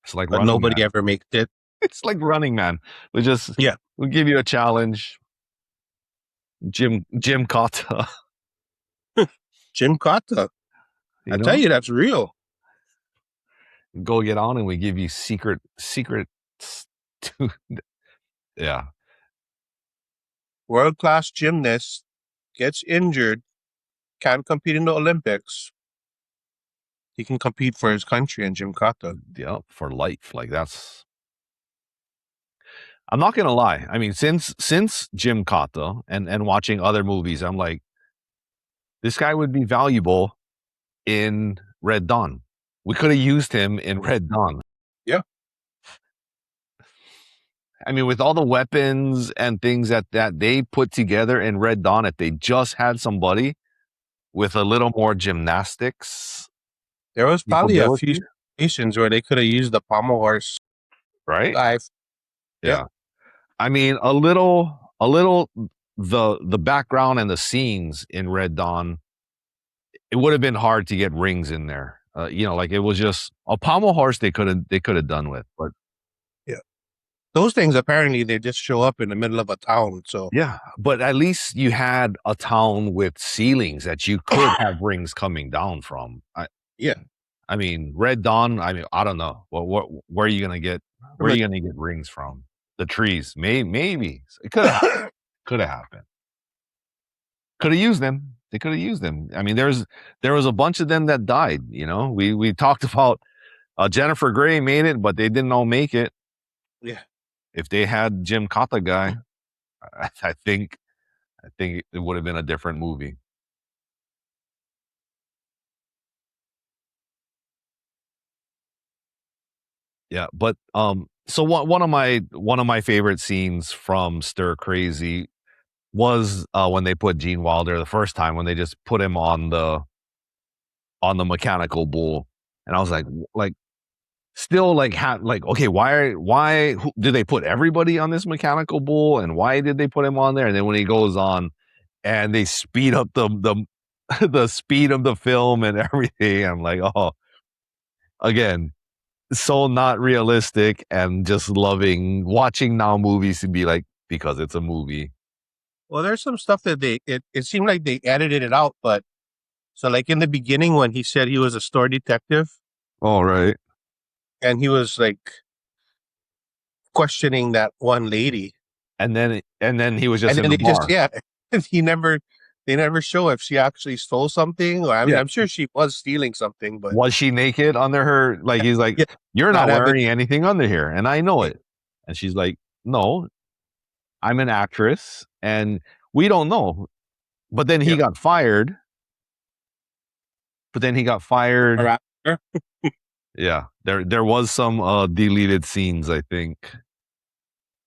It's like but nobody ever makes it. It's like Running Man. We'll give you a challenge. Jim Cotta. Jim Cotta. I tell you, that's real. Go get on, and we give you secret. Yeah. World-class gymnast gets injured, can't compete in the Olympics. He can compete for his country in Jim Cotta. Yeah, for life. Like that's. I'm not gonna lie. I mean, since Jim Cotta and watching other movies, I'm like, this guy would be valuable in Red Dawn. We could have used him in Red Dawn. Yeah. I mean, with all the weapons and things that they put together in Red Dawn, if they just had somebody with a little more gymnastics, There was probably a few capability, situations where they could have used the pommel horse right? dive. Yeah. I mean, a little the background and the scenes in Red Dawn, it would have been hard to get rings in there. Like it was just a pommel horse they could have done with, but Those things, apparently, they just show up in the middle of a town. So yeah, but at least you had a town with ceilings that you could have rings coming down from. I mean, Red Dawn. I mean, I don't know. Where are you gonna get? Where are you gonna get rings from? The trees, maybe it could have happened. Could have used them. They could have used them. I mean, there was a bunch of them that died. We talked about Jennifer Grey made it, but they didn't all make it. yeah. If they had Jim Cotta guy, I think it would have been a different movie. Yeah, but so one of my favorite scenes from Stir Crazy was when they put Gene Wilder the first time, when they just put him on the mechanical bull, and I was like still like okay, why did they put everybody on this mechanical bull, and why did they put him on there? And then when he goes on and they speed up the the speed of the film and everything, I'm like, oh, again, so not realistic, and just loving watching now movies to be like, because it's a movie. Well, there's some stuff that it seemed like they edited it out, but so like in the beginning when he said he was a store detective, All right. and he was like questioning that one lady, And then he was just and in then the bar. and they never show if she actually stole something, or I mean, Yeah. I'm sure she was stealing something, but Was she naked under her? Like, he's like, Yeah, you're not not wearing anything under here, and I know Yeah. it. And she's like, no, I'm an actress, and we don't know. But then he Yeah. got fired. Or after. Yeah, there was some deleted scenes, I think.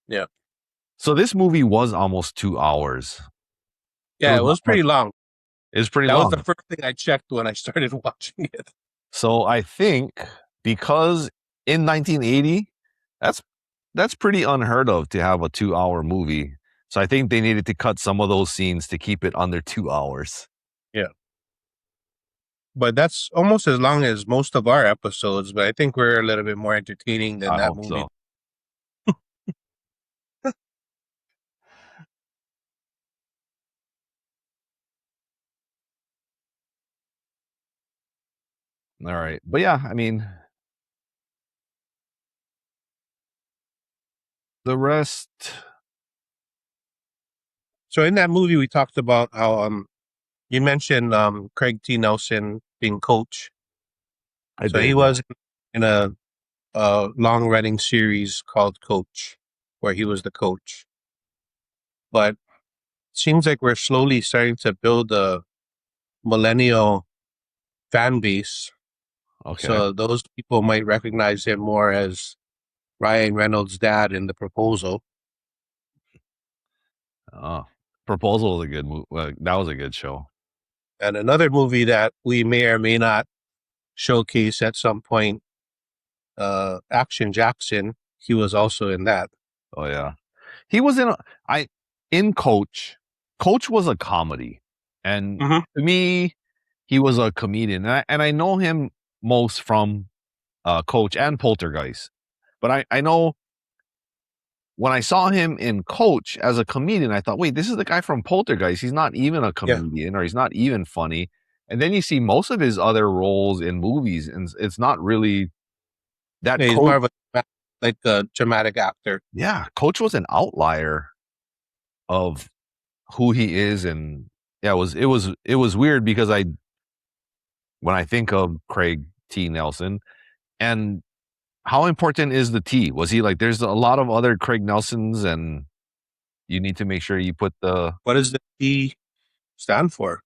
Yeah. So this movie was almost 2 hours. Yeah, it was pretty long. It's pretty That long. was the first thing I checked when I started watching it. So I think because in 1980, that's pretty unheard of to have a 2-hour movie. So I think they needed to cut some of those scenes to keep it under 2 hours. But that's almost as long as most of our episodes, but I think we're a little bit more entertaining than I that hope movie. so. All right. But yeah, I mean, the rest. So in that movie, we talked about how you mentioned Craig T. Nelson being coach. He was in a long running series called Coach, where he was the coach. But it seems like we're slowly starting to build a millennial fan base. Okay. So those people might recognize him more as Ryan Reynolds' dad in The Proposal. Proposal was a good movie. That was a good show. And another movie that we may or may not showcase at some point, Action Jackson. He was also in that. Oh yeah, he was in Coach. Coach was a comedy, and Mhm. to me, he was a comedian, and I know him most from Coach and Poltergeist. But I know when I saw him in Coach as a comedian, I thought, wait, this is the guy from Poltergeist. He's not even a comedian, or he's not even funny. And then you see most of his other roles in movies, and it's not really that. Yeah, he's more of a dramatic actor. Yeah, Coach was an outlier of who he is, and yeah, it was weird because when I think of Craig T. Nelson, and how important is the T? Was he like, there's a lot of other Craig Nelsons, and you need to make sure you put the. What does the T stand for?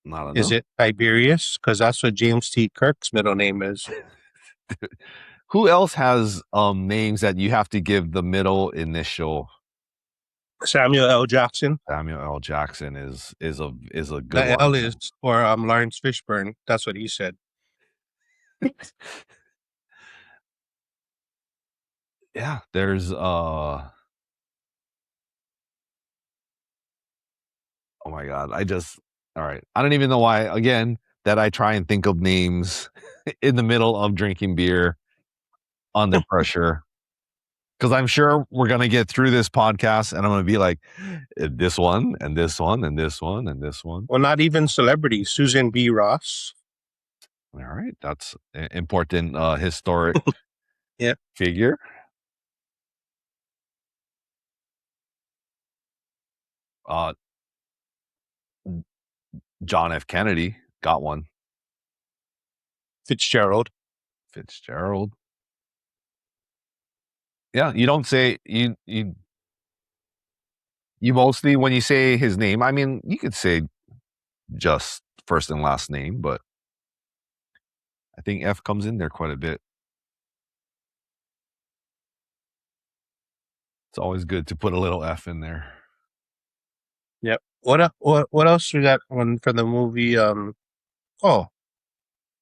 I don't Is know. it Tiberius? Because that's what James T. Kirk's middle name is. Who else has names that you have to give the middle initial? Samuel L. Jackson. Samuel L. Jackson is a good The one. L is for Lawrence Fishburne. That's what he said. Yeah, there's oh my God. All right. I don't even know why, again, that I try and think of names in the middle of drinking beer under pressure. Because I'm sure we're going to get through this podcast and I'm going to be like, this one, and this one, and this one, and this one. Well, not even celebrities. Susan B. Ross. All right. That's an important historic figure. John F. Kennedy got one. Fitzgerald. Yeah, you don't say you mostly, when you say his name, I mean, you could say just first and last name, but I think F comes in there quite a bit. It's always good to put a little F in there. Yep. What else we got one for the movie? Jo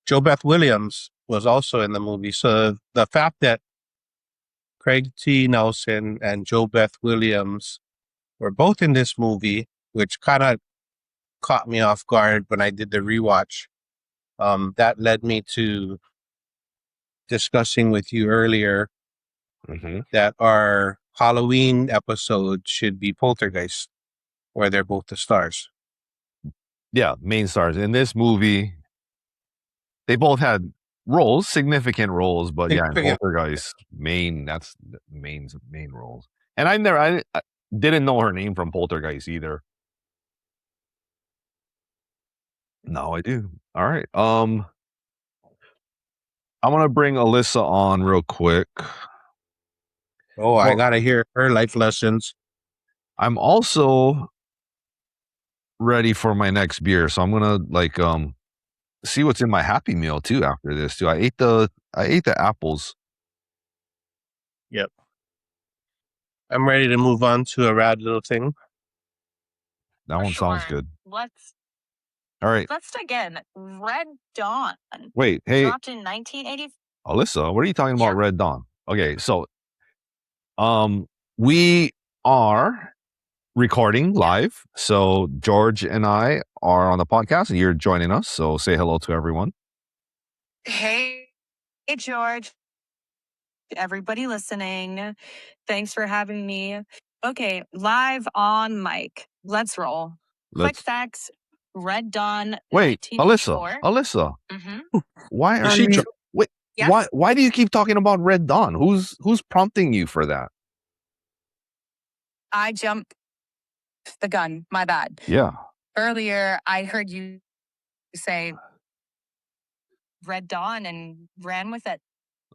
Beth Williams was also in the movie. So the fact that Craig T. Nelson and Jo Beth Williams were both in this movie, which kind of caught me off guard when I did the rewatch. That led me to discussing with you earlier that our Halloween episode should be Poltergeist, where they're both the stars. Yeah, main stars. In this movie, they both had roles, significant roles, but yeah, in Poltergeist, that's main roles. And I didn't know her name from Poltergeist either. Now I do. All right. I'm gonna bring Alyssa on real quick. Oh, I gotta hear her life lessons. I'm also ready for my next beer, so I'm gonna see what's in my Happy Meal too after this too. I ate the apples. Yep. I'm ready to move on to a rad little thing. That one sounds good. All right. Let's again. Red Dawn. Wait, hey, Dropped in 1980. Alyssa, what are you talking about? Red Dawn. Okay, so we are recording live. So George and I are on the podcast, and you're joining us. So say hello to everyone. Hey, George. Everybody listening. Thanks for having me. Okay, live on mic. Let's roll. Quick facts. Red Dawn. Wait, Alyssa. Why are you? Wait, yes? Why do you keep talking about Red Dawn? Who's prompting you for that? I jumped the gun. My bad. Yeah. Earlier, I heard you say Red Dawn and ran with it.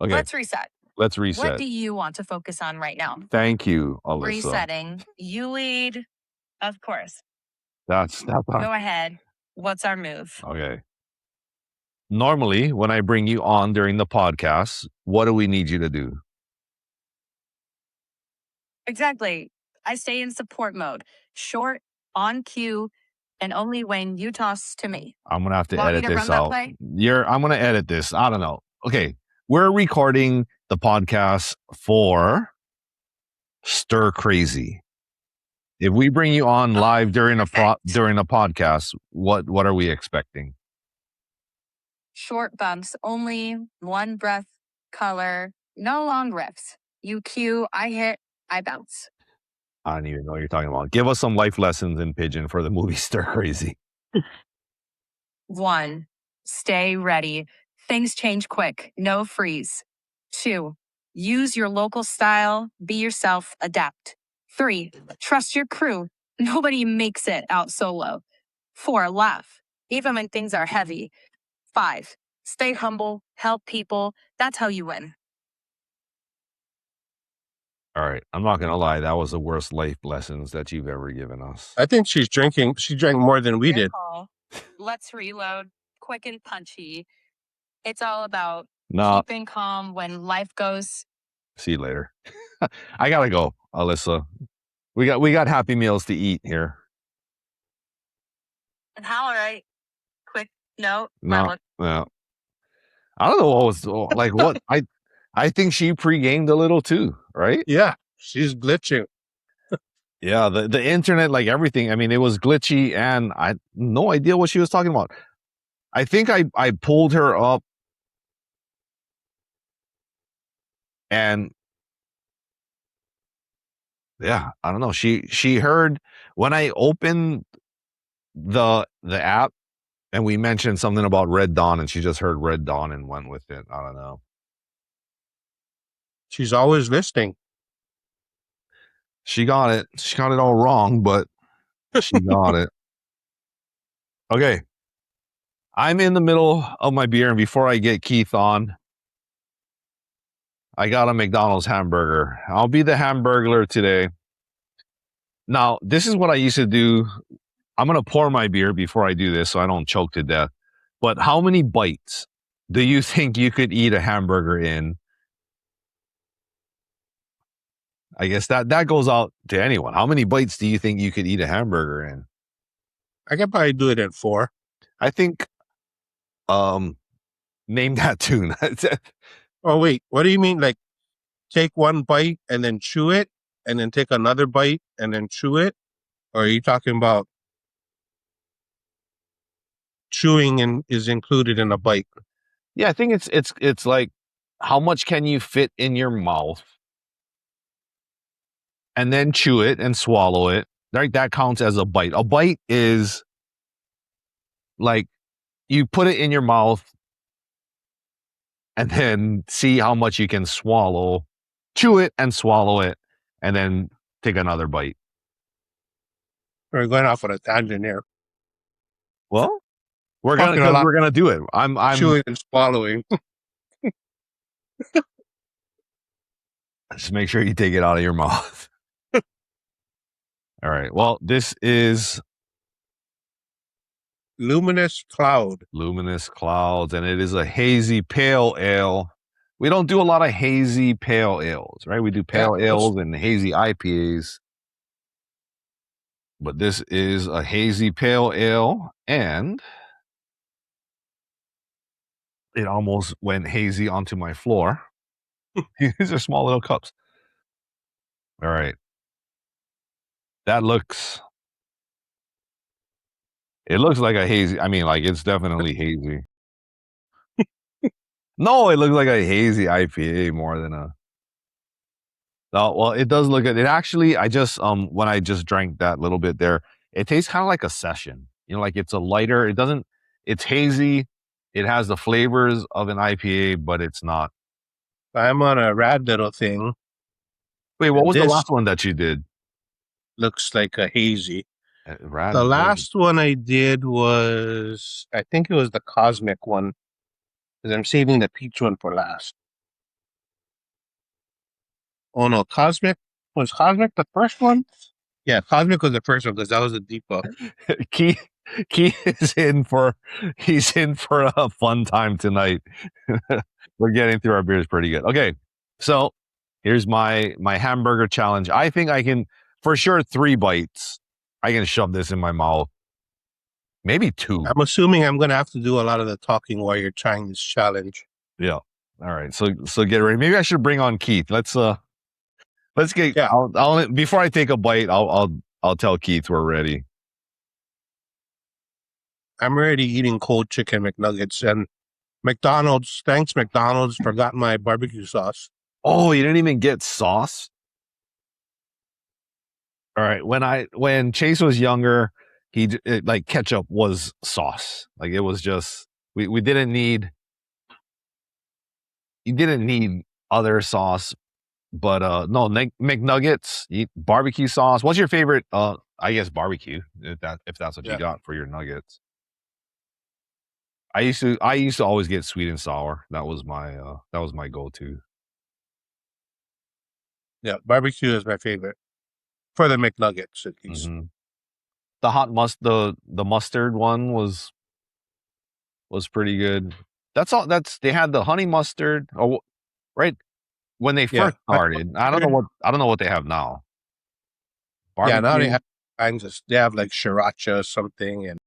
Okay. Let's reset. What do you want to focus on right now? Thank you, Alyssa. Resetting. You lead. Of course. That's Go ahead. What's our move? Okay. Normally, when I bring you on during the podcast, what do we need you to do? Exactly. I stay in support mode. Short, on cue, and only when you toss to me. I'm going to have to Want me edit to this run that out. play? I'm going to edit this. I don't know. Okay. We're recording the podcast for Stir Crazy. If we bring you on live during a podcast, what are we expecting? Short bumps, only one breath, color, no long riffs. You cue, I hit, I bounce. I don't even know what you're talking about. Give us some life lessons in Pigeon for the movie Stir Crazy. 1, stay ready. Things change quick. No freeze. 2, use your local style. Be yourself. Adapt. 3, trust your crew. Nobody makes it out solo. 4, laugh, even when things are heavy. 5, stay humble. Help people. That's how you win. All right. I'm not going to lie. That was the worst life lessons that you've ever given us. I think she's drinking. She drank more than we Fair did. call. Let's reload. Quick and punchy. It's all about No, keeping calm when life goes. see you later. I got to go, Alyssa. We got Happy Meals to eat here. And how, all right? Quick note. No. I don't know what was like what I think she pre-gamed a little too, right? Yeah, she's glitching. Yeah, the internet, like everything. I mean, it was glitchy, and I had no idea what she was talking about. I think I pulled her up, and yeah, I don't know. She heard when I opened the app, and we mentioned something about Red Dawn, and she just heard Red Dawn and went with it. I don't know. She's always listening. She got it. She got it all wrong, but she got it. Okay. I'm in the middle of my beer, and before I get Keith on, I got a McDonald's hamburger. I'll be the hamburglar today. Now, this is what I used to do. I'm going to pour my beer before I do this so I don't choke to death. But how many bites do you think you could eat a hamburger in? I guess that goes out to anyone. How many bites do you think you could eat a hamburger in? I could probably do it in 4. I think, name that tune. Oh, wait. What do you mean? Like, take one bite and then chew it, and then take another bite and then chew it? Or are you talking about chewing is included in a bite? Yeah, I think it's like how much can you fit in your mouth and then chew it and swallow it. Right? That counts as a bite. A bite is like you put it in your mouth and then see how much you can swallow, chew it and swallow it, and then take another bite. We're going off on a tangent here. Well, we're Talking a lot. gonna do it. I'm Chewing and swallowing. just make sure you take it out of your mouth. All right. Well, this is Luminous Cloud. Luminous Clouds, and it is a hazy pale ale. We don't do a lot of hazy pale ales, right? We do pale ales and hazy IPAs. But this is a hazy pale ale, and it almost went hazy onto my floor. These are small little cups. All right. It looks like a hazy. I mean, like it's definitely hazy. No, it looks like a hazy IPA more than a. No, well, it does look good. It actually, I just when I just drank that little bit there, it tastes kind of like a session. You know, like it's a lighter. It doesn't. It's hazy. It has the flavors of an IPA, but it's not. I'm on a rad little thing. Wait, what And was the this last one that you did? Looks like a hazy. Rad The Bull. last one I did was, I think it was the Cosmic one, because I'm saving the peach one for last. Oh no, was Cosmic the first one? Yeah, Cosmic was the first one because that was a deeper. Keith is he's in for a fun time tonight. We're getting through our beers pretty good. Okay, so here's my hamburger challenge. I think I can, for sure, 3 bites. I can shove this in my mouth. Maybe 2. I'm assuming I'm going to have to do a lot of the talking while you're trying this challenge. Yeah. All right. So get ready. Maybe I should bring on Keith. Let's get. Yeah. I'll before I take a bite, I'll tell Keith we're ready. I'm already eating cold chicken McNuggets, and McDonald's. Thanks, McDonald's. Forgot my barbecue sauce. Oh, you didn't even get sauce? All right. When Chase was younger, like ketchup was sauce. Like it was just we didn't need other sauce, but no McNuggets, barbecue sauce. What's your favorite? I guess barbecue if that's what you got for your nuggets. I used to always get sweet and sour. That was my go-to. Yeah, barbecue is my favorite for the McNuggets at least. Mm-hmm. The mustard one was pretty good. That's all. They had the honey mustard. Oh, right when they first started. I don't know what they have now. Barbecue. Yeah, now they have kinds of. They have like sriracha or something, and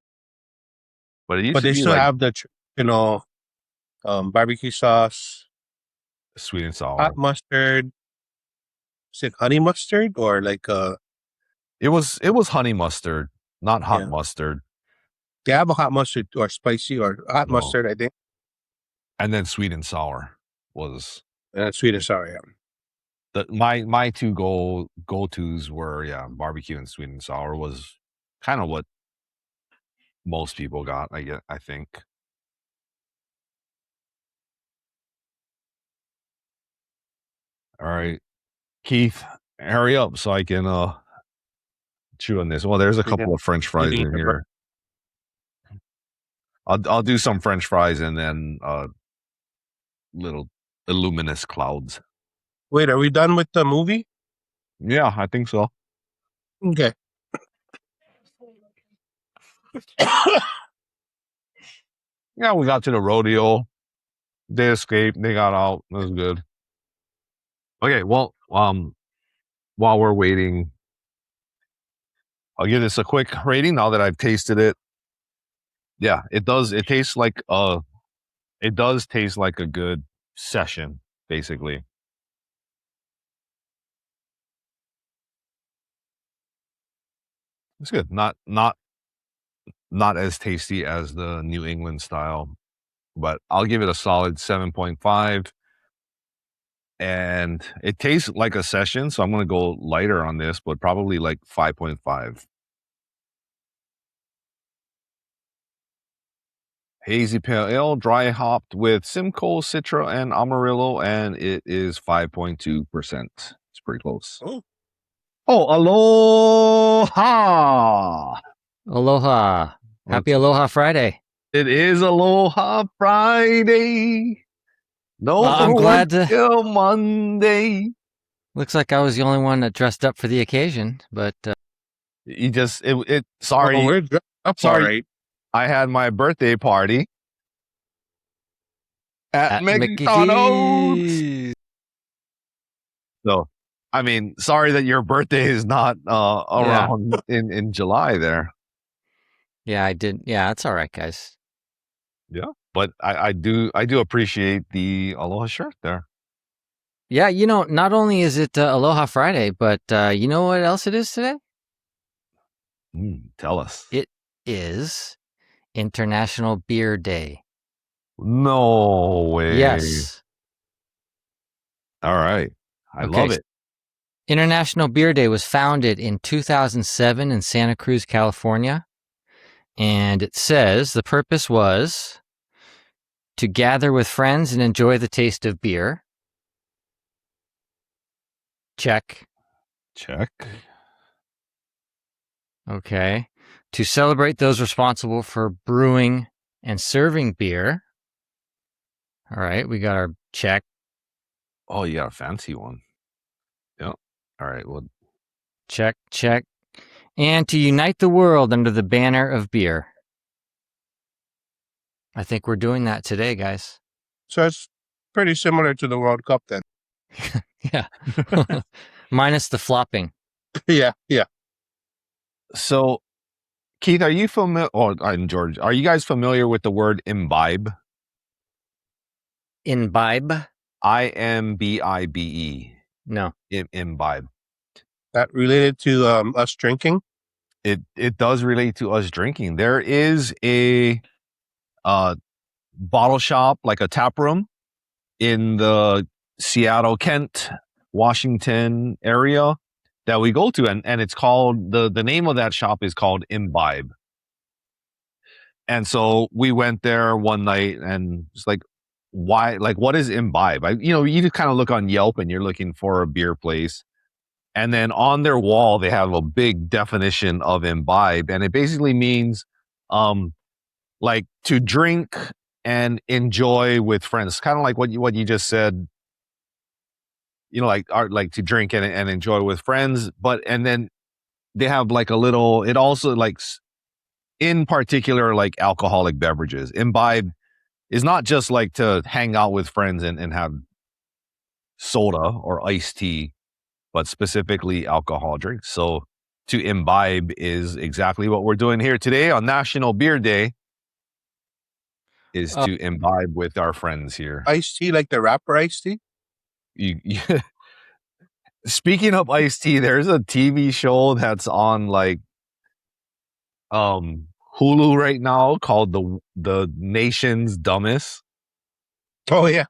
but they still have the barbecue sauce, sweet and sour, hot mustard. Is it honey mustard or like It was honey mustard, not hot mustard. They have a hot mustard or spicy or hot mustard, I think. And then sweet and sour was. Sweet and sour, yeah. My two go-tos were barbecue and sweet and sour was kind of what most people got. I think. All right, Keith, hurry up so I can chew on this. Well, there's a couple of French fries in here. I'll do some French fries and then little luminous clouds. Wait, are we done with the movie? Yeah, I think so. Okay. Yeah, we got to the rodeo. They escaped. They got out. That was good. Okay, well, while we're waiting, I'll give this a quick rating now that I've tasted it. Yeah, it does. It tastes like it does taste like a good session, basically. It's good. Not as tasty as the New England style, but I'll give it a solid 7.5. And it tastes like a session, so I'm going to go lighter on this, but probably like 5.5. Hazy Pale Ale, dry hopped with Simcoe, Citra, and Amarillo, and it is 5.2%. It's pretty close. Oh, aloha! Aloha. Happy Aloha Friday. It is Aloha Friday. No, I'm glad till Monday. Looks like I was the only one that dressed up for the occasion, but you just sorry. Oh, we're dressed up. Sorry. Right. I had my birthday party at McDonald. So, I mean, sorry that your birthday is not around in July there. Yeah, I did. Yeah, it's all right, guys. Yeah, but I do appreciate the Aloha shirt there. Yeah, not only is it Aloha Friday, but you know what else it is today? Tell us. It is International Beer Day. No way. Yes. All right. I love it. International Beer Day was founded in 2007 in Santa Cruz, California. And it says the purpose was to gather with friends and enjoy the taste of beer. Check. Okay. To celebrate those responsible for brewing and serving beer. All right, we got our check. Oh, you got a fancy one. Yep. All right, well. Check. And to unite the world under the banner of beer. I think we're doing that today, guys. So it's pretty similar to the World Cup then. Yeah. Minus the flopping. Yeah. So, Keith, are you familiar, and George, are you guys familiar with the word imbibe? Imbibe? IMBIBE. No. Imbibe. That related to us drinking? It does relate to us drinking. There is a bottle shop, like a tap room in the Seattle, Kent, Washington area that we go to, and it's called the name of that shop is called Imbibe. And so we went there one night, and it's like, why? Like, what is Imbibe? You just kind of look on Yelp, and you're looking for a beer place, and then on their wall they have a big definition of imbibe, and it basically means, like to drink and enjoy with friends. Kind of like what you just said. Like to drink and enjoy with friends, and then they have like a little. It also like in particular like alcoholic beverages. Imbibe is not just like to hang out with friends and have soda or iced tea, but specifically alcohol drinks. So to imbibe is exactly what we're doing here today on National Beer Day, is to imbibe with our friends here. Iced tea, like the rapper iced tea? Speaking of iced tea, there's a TV show that's on like Hulu right now called the Nation's Dumbest. Oh yeah.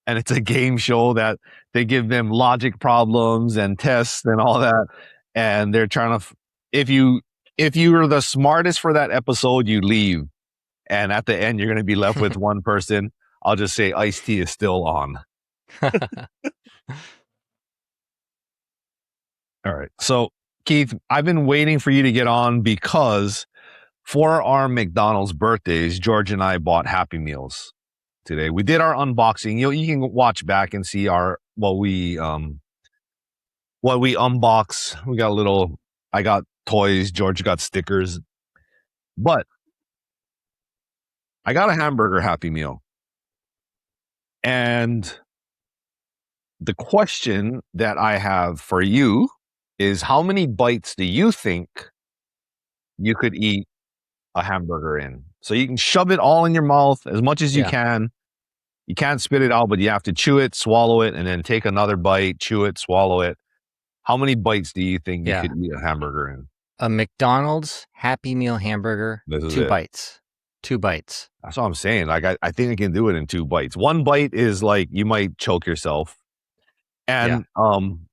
And it's a game show that they give them logic problems and tests and all that, and they're trying to if you were the smartest for that episode, you leave, and at the end you're going to be left with one person. I'll just say iced tea is still on. All right. So, Keith, I've been waiting for you to get on because for our McDonald's birthdays, George and I bought Happy Meals today. We did our unboxing. You can watch back and see what we unbox. We got I got toys, George got stickers. But I got a hamburger Happy Meal. And the question that I have for you is, how many bites do you think you could eat a hamburger in? So you can shove it all in your mouth as much as you can. You can't spit it out, but you have to chew it, swallow it, and then take another bite, chew it, swallow it. How many bites do you think you could eat a hamburger in? A McDonald's Happy Meal hamburger, 2 bites. 2 bites. That's what I'm saying. Like, I think I can do it in 2 bites. 1 bite is like, you might choke yourself. And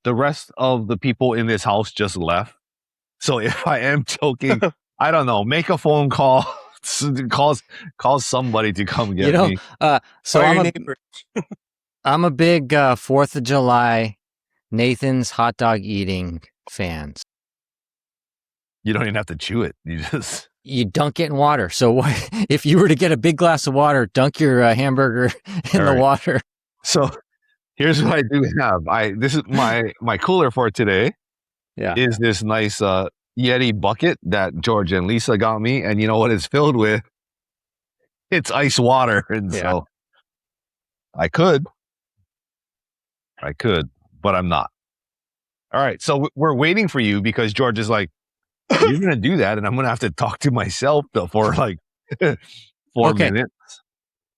the rest of the people in this house just left. So if I am choking, I don't know, make a phone call, call somebody to come get me. So I'm a big 4th of July Nathan's hot dog eating fan. You don't even have to chew it. You dunk it in water. So if you were to get a big glass of water, dunk your hamburger in the water. So here's what I do have. This is my cooler for today. Yeah. Is this nice Yeti bucket that George and Lisa got me, and you know what it's filled with? It's ice water, and so I could, but I'm not. All right, so we're waiting for you because George is like, you're gonna do that, and I'm gonna have to talk to myself for like 4 minutes.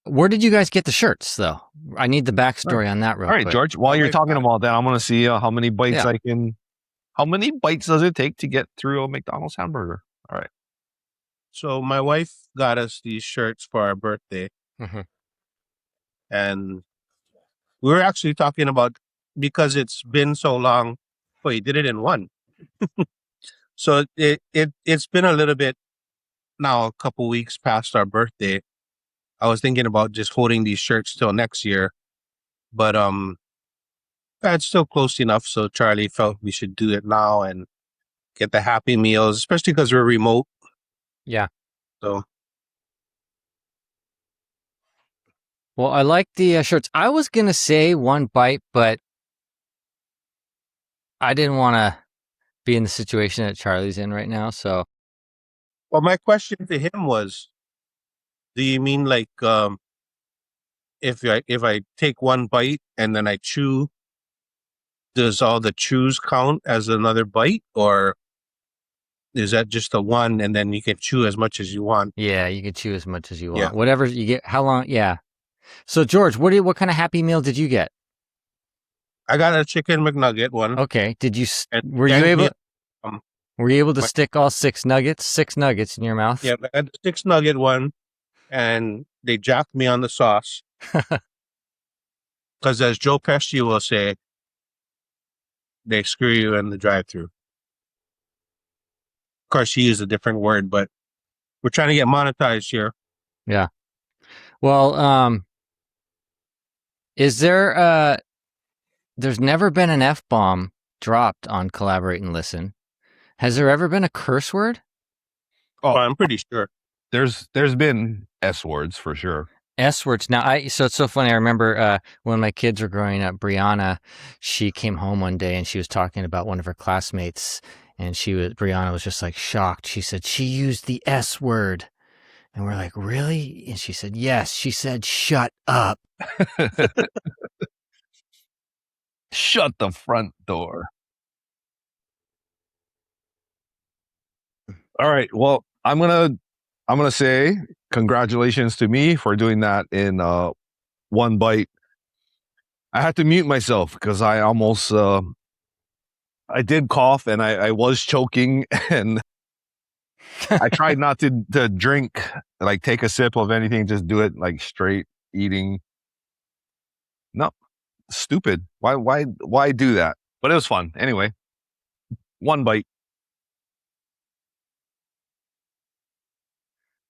Where did you guys get the shirts, though? I need the backstory on that real quick. All right, George, while you're talking about that, I'm going to see how many bites I can... How many bites does it take to get through a McDonald's hamburger? All right. So my wife got us these shirts for our birthday. Mm-hmm. And we were actually talking about, because it's been so long, you did it in one. So it's been a little bit now, a couple weeks past our birthday. I was thinking about just holding these shirts till next year, but it's still close enough. So Charlie felt we should do it now and get the Happy Meals, especially because we're remote. Yeah. So. Well, I like the shirts. I was gonna say 1 bite, but I didn't want to be in the situation that Charlie's in right now. So. Well, my question to him was, do you mean like if I take 1 bite and then I chew, does all the chews count as another bite, or is that just a one and then you can chew as much as you want? Yeah, you can chew as much as you want. Yeah. Whatever you get. How long? Yeah. So George, what kind of Happy Meal did you get? I got a chicken McNugget one. Okay. Did you? Were you able to stick all 6 nuggets in your mouth? Yeah, I had the 6 nugget one. And they jacked me on the sauce. Because as Joe Pesci will say, they screw you in the drive-thru. Of course, he used a different word, but we're trying to get monetized here. Yeah. Well, is there there's never been an F-bomb dropped on Collaborate and Listen. Has there ever been a curse word? Oh, I'm pretty sure. There's been S words for sure. S words. Now, so it's so funny. I remember when my kids were growing up, Brianna, she came home one day and she was talking about one of her classmates, and Brianna was just like shocked. She said she used the S word, and we're like, really? And she said, yes. She said, shut up. Shut the front door. All right. Well, I'm gonna say congratulations to me for doing that in one bite. I had to mute myself because I almost I did cough and I was choking, and I tried not to drink, like take a sip of anything, just do it like straight eating. No, stupid. Why do that? But it was fun. Anyway, one bite.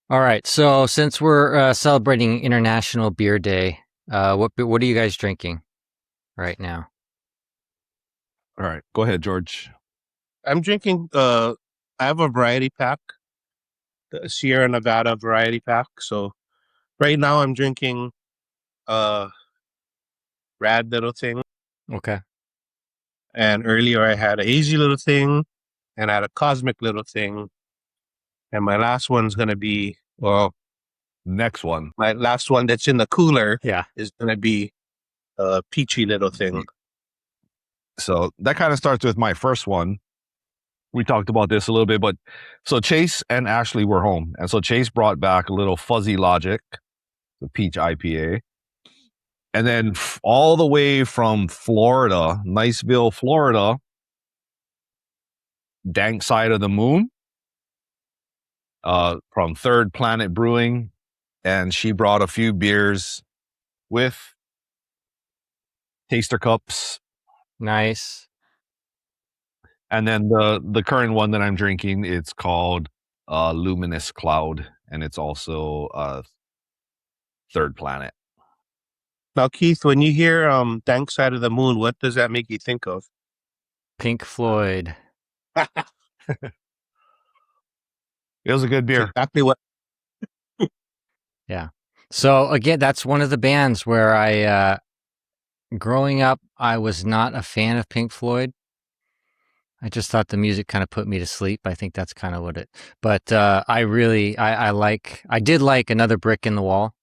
All right. So since we're celebrating International Beer Day, what are you guys drinking right now? All right, go ahead, George. I'm drinking, I have a variety pack, the Sierra Nevada variety pack. So right now I'm drinking Rad Little Thing. Okay. And earlier I had a Hazy Little Thing and I had a Cosmic Little Thing. And my last one's going to be, Next one. my last one that's in the cooler Yeah. is going to be a Peachy Little Thing. So that kind of starts with my first one. We talked about this a little bit, but so Chase and Ashley were home. And so Chase brought back a little Fuzzy Logic, the peach IPA. And then all the way from Florida, Niceville, Florida, Dank Side of the Moon, from Third Planet Brewing. And she brought a few beers with taster cups. Nice. And then the current one that I'm drinking, it's called Luminous Cloud, and it's also Third Planet. Now, Keith, when you hear Dank Side of the Moon, what does that make you think of? Pink Floyd. It was a good beer. Exactly what. Yeah. So again, that's one of the bands where I, growing up, I was not a fan of Pink Floyd. I just thought the music kind of put me to sleep. I think that's kind of what it, but I did like Another Brick in the Wall.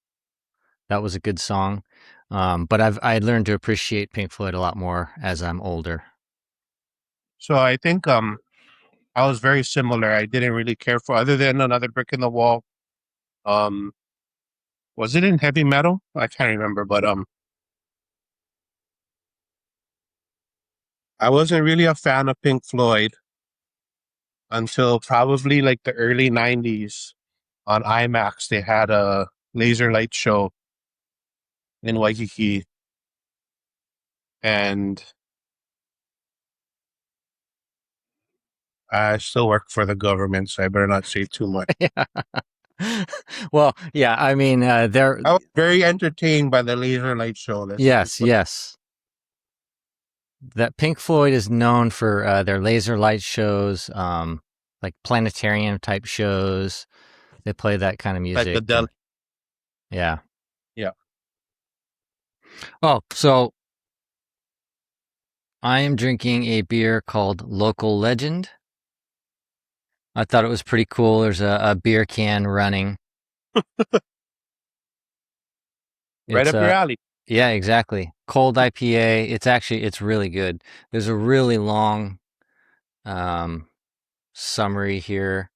That was a good song. But I learned to appreciate Pink Floyd a lot more as I'm older. So I think I was very similar. I didn't really care for, other than Another Brick in the Wall. Was it in heavy metal? I can't remember, but I wasn't really a fan of Pink Floyd until probably like the early 90s on IMAX. They had a laser light show in Waikiki. And I still work for the government, so I better not say too much. Well, yeah, I mean, I was very entertained by the laser light show. Yes. That Pink Floyd is known for their laser light shows, like planetarium type shows. They play that kind of music. Yeah. Oh, so I am drinking a beer called Local Legend. I thought it was pretty cool. There's a beer can running. Right up your alley. Yeah, exactly. Cold IPA. It's really good. There's a really long summary here.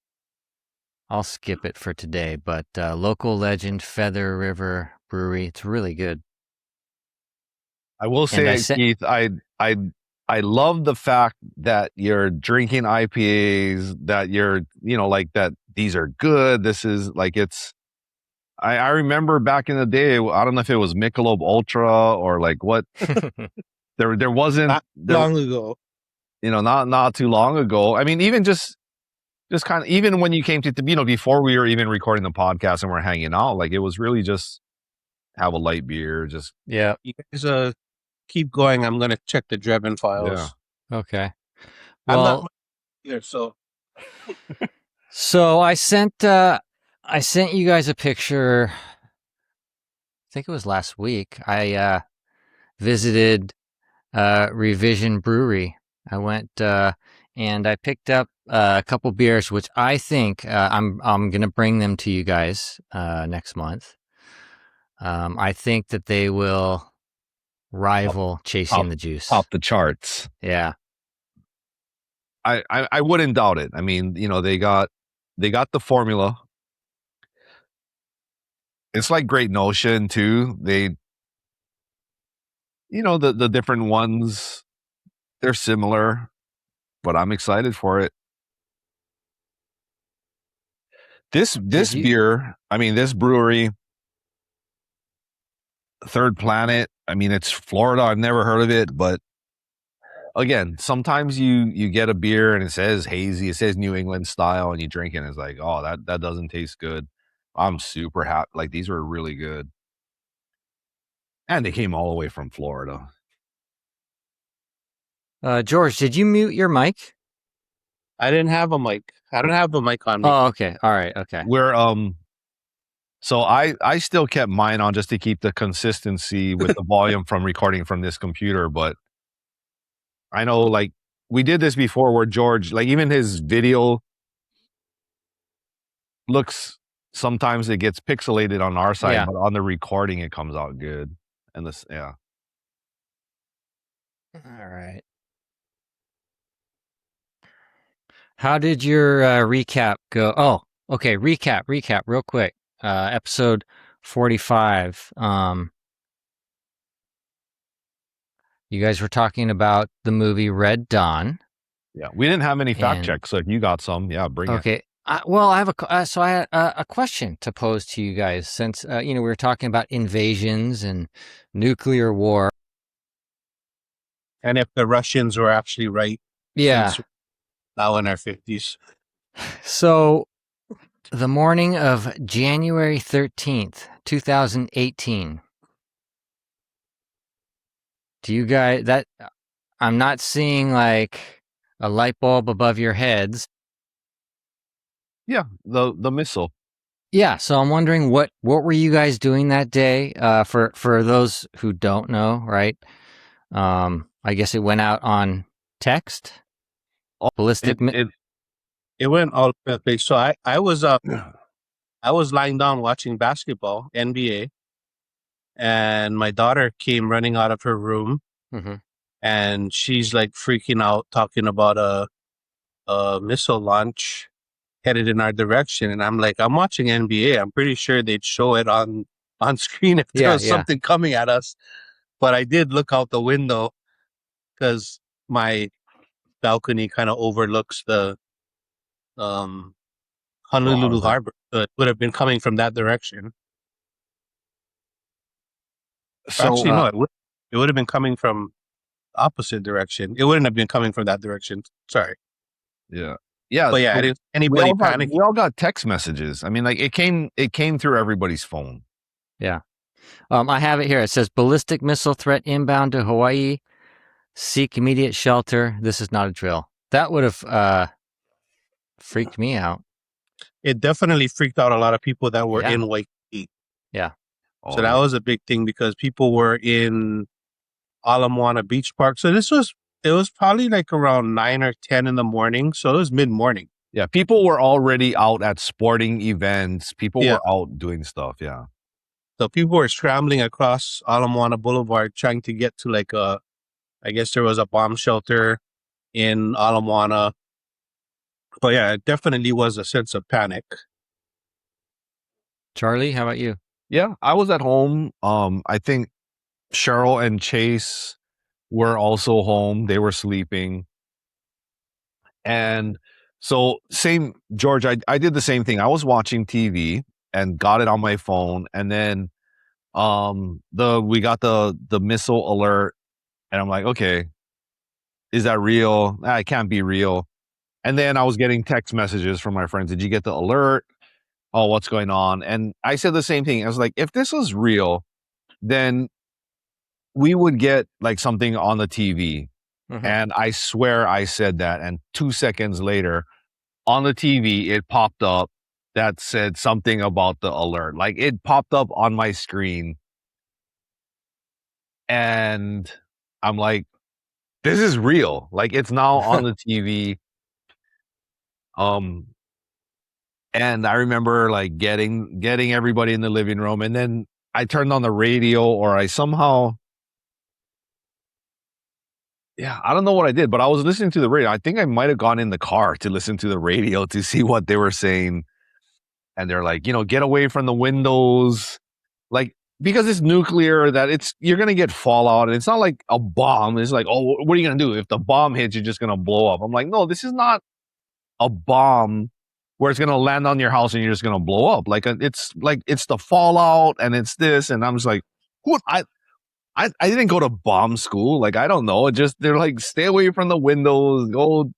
I'll skip it for today, but Local Legend, Feather River Brewery. It's really good. I will say, Keith, I love the fact that you're drinking IPAs, that you're, like that these are good. This is like, it's I remember back in the day, I don't know if it was Michelob Ultra or like what. There wasn't Not there, long ago. not too long ago. I mean, even just kind of, even when you came to, before we were even recording the podcast and we're hanging out, like it was really just have a light beer, just Yeah. You guys keep going. I'm gonna check the Drebin files. Yeah. Okay. I'm Well, not either, so so I sent you guys a picture. I think it was last week. I visited Revision Brewery. I went and I picked up a couple beers, which I think I'm gonna bring them to you guys next month. I think that they will rival Chasing the Juice. Top the charts. Yeah. I wouldn't doubt it. I mean, they got the formula. It's like Great Notion too. They, the different ones, they're similar, but I'm excited for it. This beer, I mean, this brewery, Third Planet, I mean, it's Florida. I've never heard of it, but again, sometimes you get a beer and it says hazy, it says New England style, and you drink it and it's like, oh, that doesn't taste good. I'm super happy. Like, these are really good. And they came all the way from Florida. George, did you mute your mic? I didn't have a mic. I don't have the mic on me. Oh, okay. All right. Okay. We're so I still kept mine on just to keep the consistency with the volume from recording from this computer, but I know, like, we did this before where George, like, even his video looks, sometimes it gets pixelated on our side, Yeah. but on the recording it comes out good. And this, yeah. All right. How did your recap go? Oh, okay. Recap real quick. Episode 45. You guys were talking about the movie Red Dawn. Yeah. We didn't have any fact And- checks, so if you got some, yeah, bring it. Okay. Well, I have I had a question to pose to you guys, since we were talking about invasions and nuclear war. And if the Russians were actually right, Yeah. since we're now in our 50s. So, the morning of January 13th, 2018. Do you guys, I'm not seeing like a light bulb above your heads. Yeah, the missile. Yeah, so I'm wondering what were you guys doing that day? For those who don't know, right? I guess it went out on text. Ballistic. It went all over the place. So I was lying down watching basketball, NBA, and my daughter came running out of her room, Mhm. and she's like freaking out, talking about a missile launch headed in our direction. And I'm like, I'm watching NBA. I'm pretty sure they'd show it on screen if there was something coming at us. But I did look out the window because my balcony kind of overlooks the Honolulu Harbor. So it would have been coming from that direction. So, Actually, no, it would have been coming from the opposite direction. It wouldn't have been coming from that direction. Sorry. yeah. Yeah. But yeah, so I didn't anybody panic. we all got text messages. I mean, like, it came through everybody's phone. Yeah. I have it here. It says ballistic missile threat inbound to Hawaii. Seek immediate shelter. This is not a drill. That would have freaked me out. It definitely freaked out a lot of people that were in Waikiki. Yeah. So that was a big thing because people were in Ala Moana Beach Park. So it was probably like around 9 or 10 in the morning. So it was mid-morning. Yeah, people were already out at sporting events. People were out doing stuff, yeah. So people were scrambling across Ala Moana Boulevard trying to get to like I guess there was a bomb shelter in Ala Moana. But yeah, it definitely was a sense of panic. Charlie, how about you? Yeah, I was at home. I think Cheryl and Chase were also home. They were sleeping. And so George, I did the same thing. I was watching TV and got it on my phone. And then we got the missile alert, and I'm like, okay, is that real? It can't be real. And then I was getting text messages from my friends. Did you get the alert? Oh, what's going on? And I said the same thing. I was like, if this was real, then we would get like something on the TV. And I swear I said that. And 2 seconds later, on the TV, it popped up that said something about the alert. Like it popped up on my screen. And I'm like, this is real. Like it's now on the TV. And I remember like getting everybody in the living room, and then I turned on the radio, or I somehow, I don't know what I did, but I was listening to the radio. I think I might have gone in the car to listen to the radio to see what they were saying. And they're like, get away from the windows. Like, because it's nuclear, that you're going to get fallout, and it's not like a bomb. It's like, oh, what are you going to do? If the bomb hits, you're just going to blow up. I'm like, no, this is not a bomb where it's going to land on your house and you're just going to blow up. It's the fallout, and it's this. And I'm just like, what? I didn't go to bomb school. Like, I don't know. They're like, stay away from the windows, go.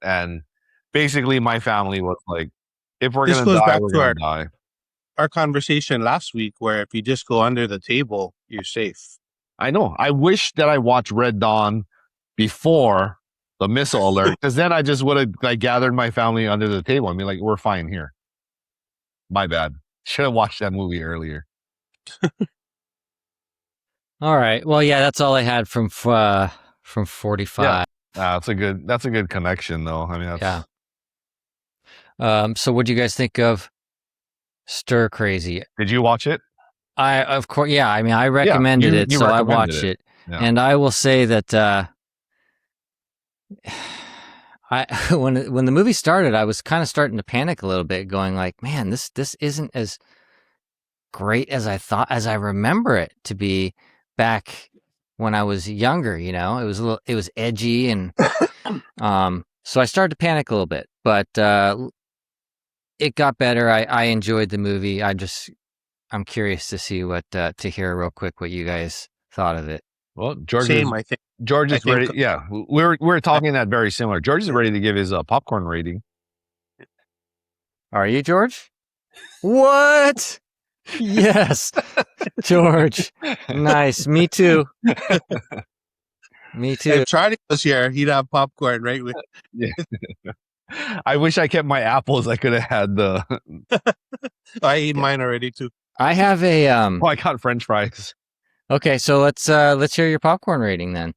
And basically my family was like, if we're going to die, we're going to die. Our conversation last week, where if you just go under the table, you're safe. I know. I wish that I watched Red Dawn before the missile alert, because then I just would have like gathered my family under the table and be like, we're fine here. My bad. Should have watched that movie earlier. All right. Well, yeah, that's all I had from 45. Yeah. That's a good connection, though. I mean, that's... So what do you guys think of Stir Crazy? Did you watch it? Of course, yeah. I mean, I recommended it, so I watched it. Yeah. And I will say that when the movie started, I was kind of starting to panic a little bit, going like, man, this isn't as great as I remember it to be back when I was younger. It was edgy, and so I started to panic a little bit, but it got better. I enjoyed the movie. I'm curious to see to hear real quick what you guys thought of it. Well, George is ready. Yeah, we're talking that very similar. George is ready to give his popcorn rating. Are you, George? What? Yes, George. Nice. Me too. Me too. If Charlie was here, he'd have popcorn right with. Yeah. I wish I kept my apples. I could have had the. I ate mine already too. I have a. Oh, I got French fries. Okay, so let's hear your popcorn rating then.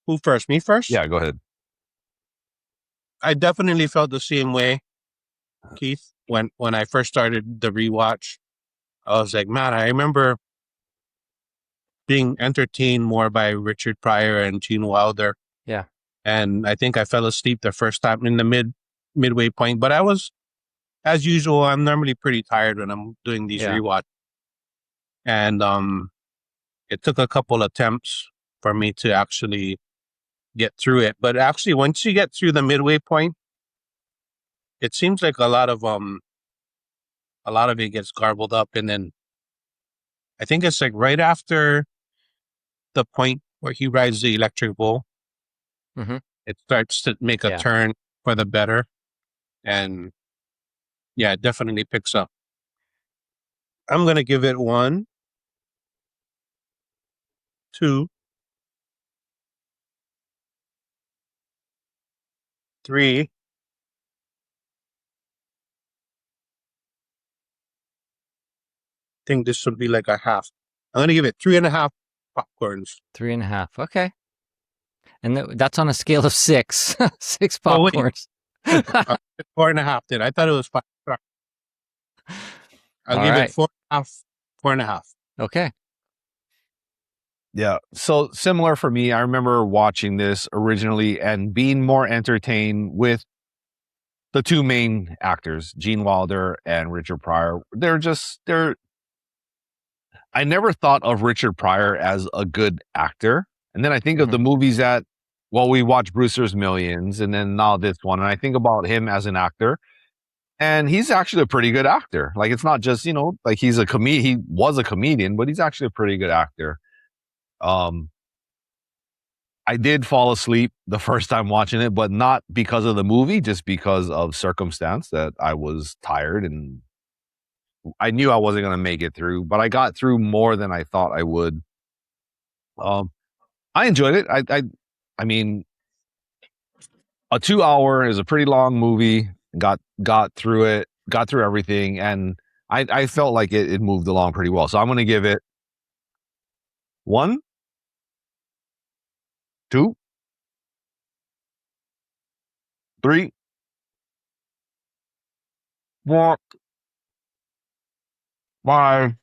Who first? Me first? Yeah, go ahead. I definitely felt the same way, Keith. When I first started the rewatch, I was like, man, I remember being entertained more by Richard Pryor and Gene Wilder. Yeah. And I think I fell asleep the first time in the midway point. But I was, as usual, I'm normally pretty tired when I'm doing these rewatch. And it took a couple attempts for me to actually get through it. But actually, once you get through the midway point, it seems like a lot of it gets garbled up. And then I think it's like right after the point where he rides the electric bull, it starts to make a turn for the better. And it definitely picks up. I'm going to give it 1, 2, 3. I think this would be like a half. I'm going to give it 3.5 popcorns. 3.5. Okay. And that's on a scale of 6. 6 popcorns. 4.5 then. I thought it was 5. I'll give it 4.5. 4.5. Okay. Yeah. So similar for me, I remember watching this originally and being more entertained with the two main actors, Gene Wilder and Richard Pryor. I never thought of Richard Pryor as a good actor. And then I think of the movies we watched Brewster's Millions, and then now this one. And I think about him as an actor. And he's actually a pretty good actor. Like, it's not just, like he was a comedian, but he's actually a pretty good actor. I did fall asleep the first time watching it, but not because of the movie, just because of circumstance that I was tired and I knew I wasn't going to make it through, but I got through more than I thought I would. I enjoyed it. I mean, a 2 hour is a pretty long movie. Got through it, got through everything, and I felt like it moved along pretty well. So I'm going to give it 1, 2, 3, 4, 5,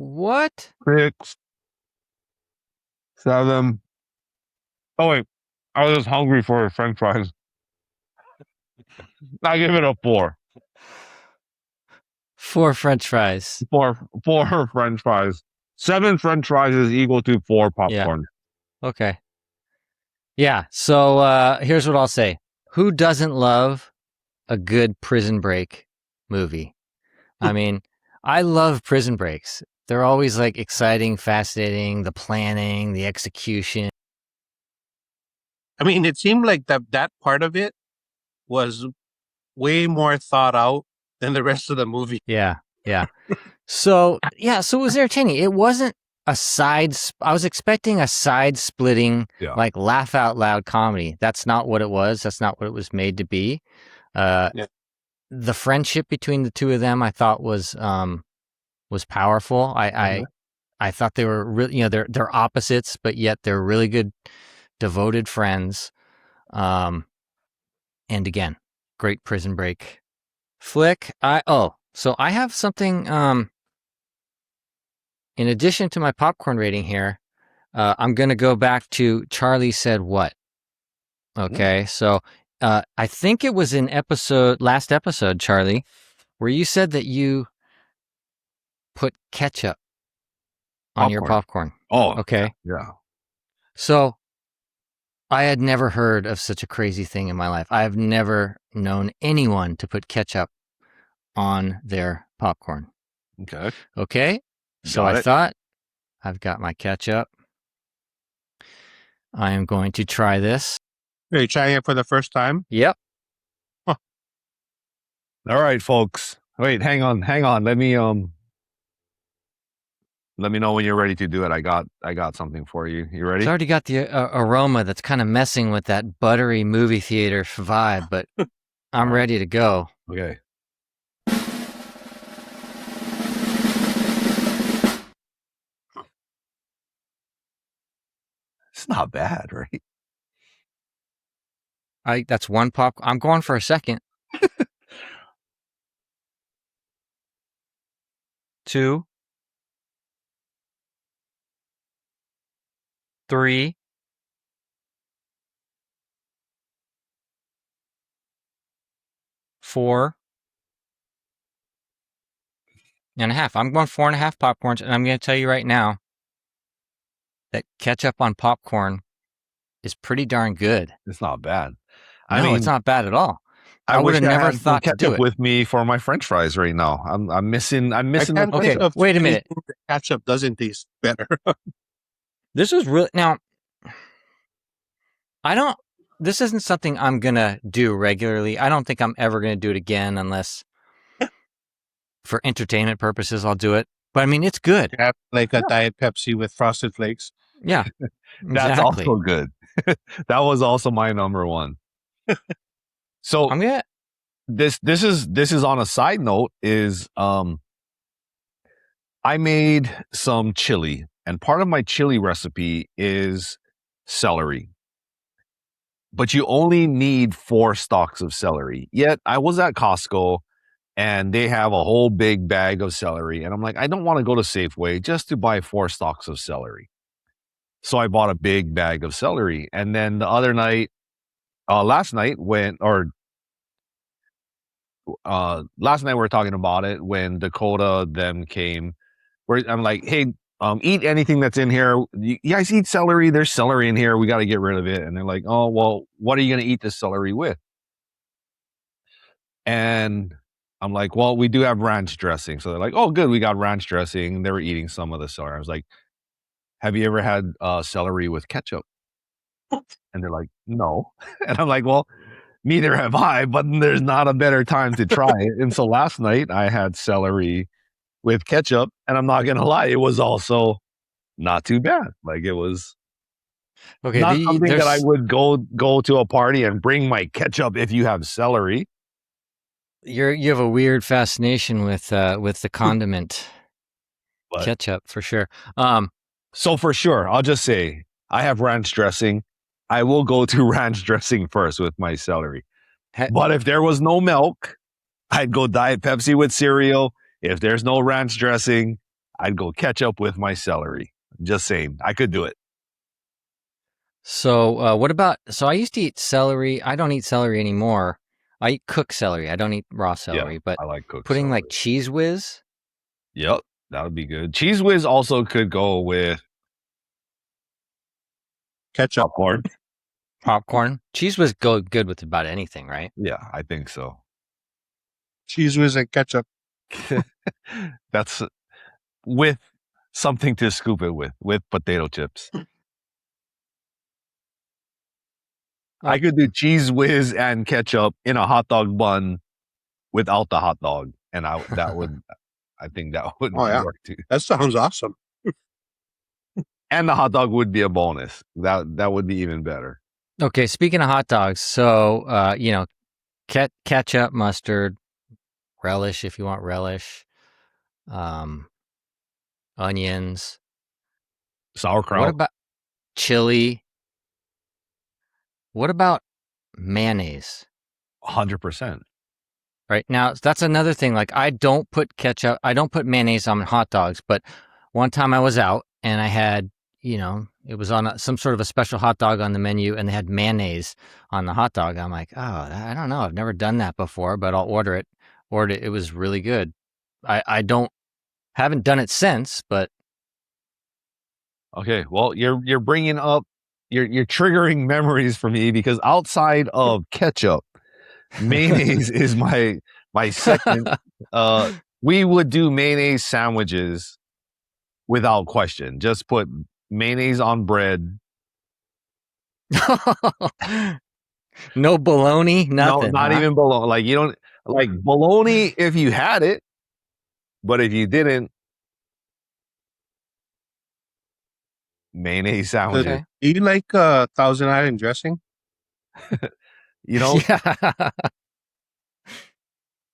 What? 6, 7. Oh wait, I was just hungry for French fries. I give it a 4. 4 French fries. 4 French fries. 7 French fries is equal to 4 popcorn. Okay. Yeah. So here's what I'll say. Who doesn't love a good Prison Break movie? I mean, I love Prison Breaks. They're always like exciting, fascinating, the planning, the execution. I mean, it seemed like that part of it was way more thought out than the rest of the movie. Yeah. So it was entertaining. It wasn't a I was expecting a side-splitting, like laugh out loud comedy. That's not what it was. That's not what it was made to be. The friendship between the two of them, I thought was powerful. I thought they were really, they're opposites, but yet they're really good, devoted friends. And again, great Prison Break flick. So I have something. In addition to my popcorn rating here, I'm going to go back to Charlie Said What. Okay, so I think it was in last episode, Charlie, where you said that you put ketchup on your popcorn. Oh, okay. Yeah. So I had never heard of such a crazy thing in my life. I have never known anyone to put ketchup on their popcorn. Okay. So I thought, I've got my ketchup. I am going to try this. Are you trying it for the first time? Yep. All right, folks. Wait, hang on. Let me know when you're ready to do it. I got something for you. You ready? It's already got the aroma that's kind of messing with that buttery movie theater vibe, but I'm ready to go. Okay. It's not bad, right? That's one pop. I'm going for a second. 2, 3, 4 and a half. I'm going 4.5 popcorns, and I'm going to tell you right now that ketchup on popcorn is pretty darn good. It's not bad. It's not bad at all. I would have never thought to do it with me for my French fries right now. I'm missing. Okay, wait a minute. Ketchup doesn't taste better. This is really now. This isn't something I'm gonna do regularly. I don't think I'm ever gonna do it again unless for entertainment purposes I'll do it. But I mean, it's good. Have like a Diet Pepsi with Frosted Flakes. Yeah, that's also good. That was also my number one. So this is on a side note is I made some chili, and part of my chili recipe is celery. But you only need 4 stalks of celery. Yet I was at Costco and they have a whole big bag of celery, and I'm like, I don't want to go to Safeway just to buy 4 stalks of celery. So I bought a big bag of celery, and then the other night, last night we were talking about it when Dakota them came. Where I'm like, hey, eat anything that's in here. You guys eat celery? There's celery in here. We got to get rid of it. And they're like, oh well, what are you going to eat this celery with? And I'm like, well, we do have ranch dressing. So they're like, oh, good, we got ranch dressing. They were eating some of the celery. I was like, have you ever had celery with ketchup? And they're like, no. And I'm like, well, neither have I, but there's not a better time to try it. And so last night I had celery with ketchup, and I'm not gonna lie, it was also not too bad. Like, it was Okay, not something that I there's would go to a party and bring my ketchup if you have celery. you have a weird fascination with the condiment But ketchup for sure. so for sure, I'll just say I have ranch dressing. I will go to ranch dressing first with my celery. Ha- But if there was no milk, I'd go Diet Pepsi with cereal. If there's no ranch dressing, I'd go ketchup with my celery. Just saying, I could do it. So what about? So I used to eat celery. I don't eat celery anymore. I eat cooked celery. I don't eat raw celery. But I like cooked putting celery. like Cheese Whiz. Yep, that would be good. Cheese Whiz also could go with Ketchup. Popcorn. Cheese Whiz go good with about anything, right? Yeah, I think so. Cheese Whiz and ketchup. That's with something to scoop it with potato chips. I could do Cheese Whiz and ketchup in a hot dog bun without the hot dog, and I think that would Oh, yeah. work too. That sounds awesome. And the hot dog would be a bonus. That would be even better. Okay, speaking of hot dogs, so ketchup, mustard, relish if you want relish, onions. Sauerkraut. What about chili? What about mayonnaise? 100%. Right now, that's another thing. Like, I don't put mayonnaise on hot dogs. But one time I was out and I had, it was on some sort of a special hot dog on the menu, and they had mayonnaise on the hot dog. I'm like, oh, I don't know, I've never done that before, but I'll order it. Ordered it. It was really good. Haven't done it since, but Okay, well, you're bringing up, you're triggering memories for me, because outside of ketchup, mayonnaise is my second. We would do mayonnaise sandwiches without question. Just put mayonnaise on bread. no bologna, No, nothing. not even bologna. Like, you don't like bologna if you had it, but if you didn't, mayonnaise sandwiches. Okay. Do you like Thousand Island dressing? Yeah.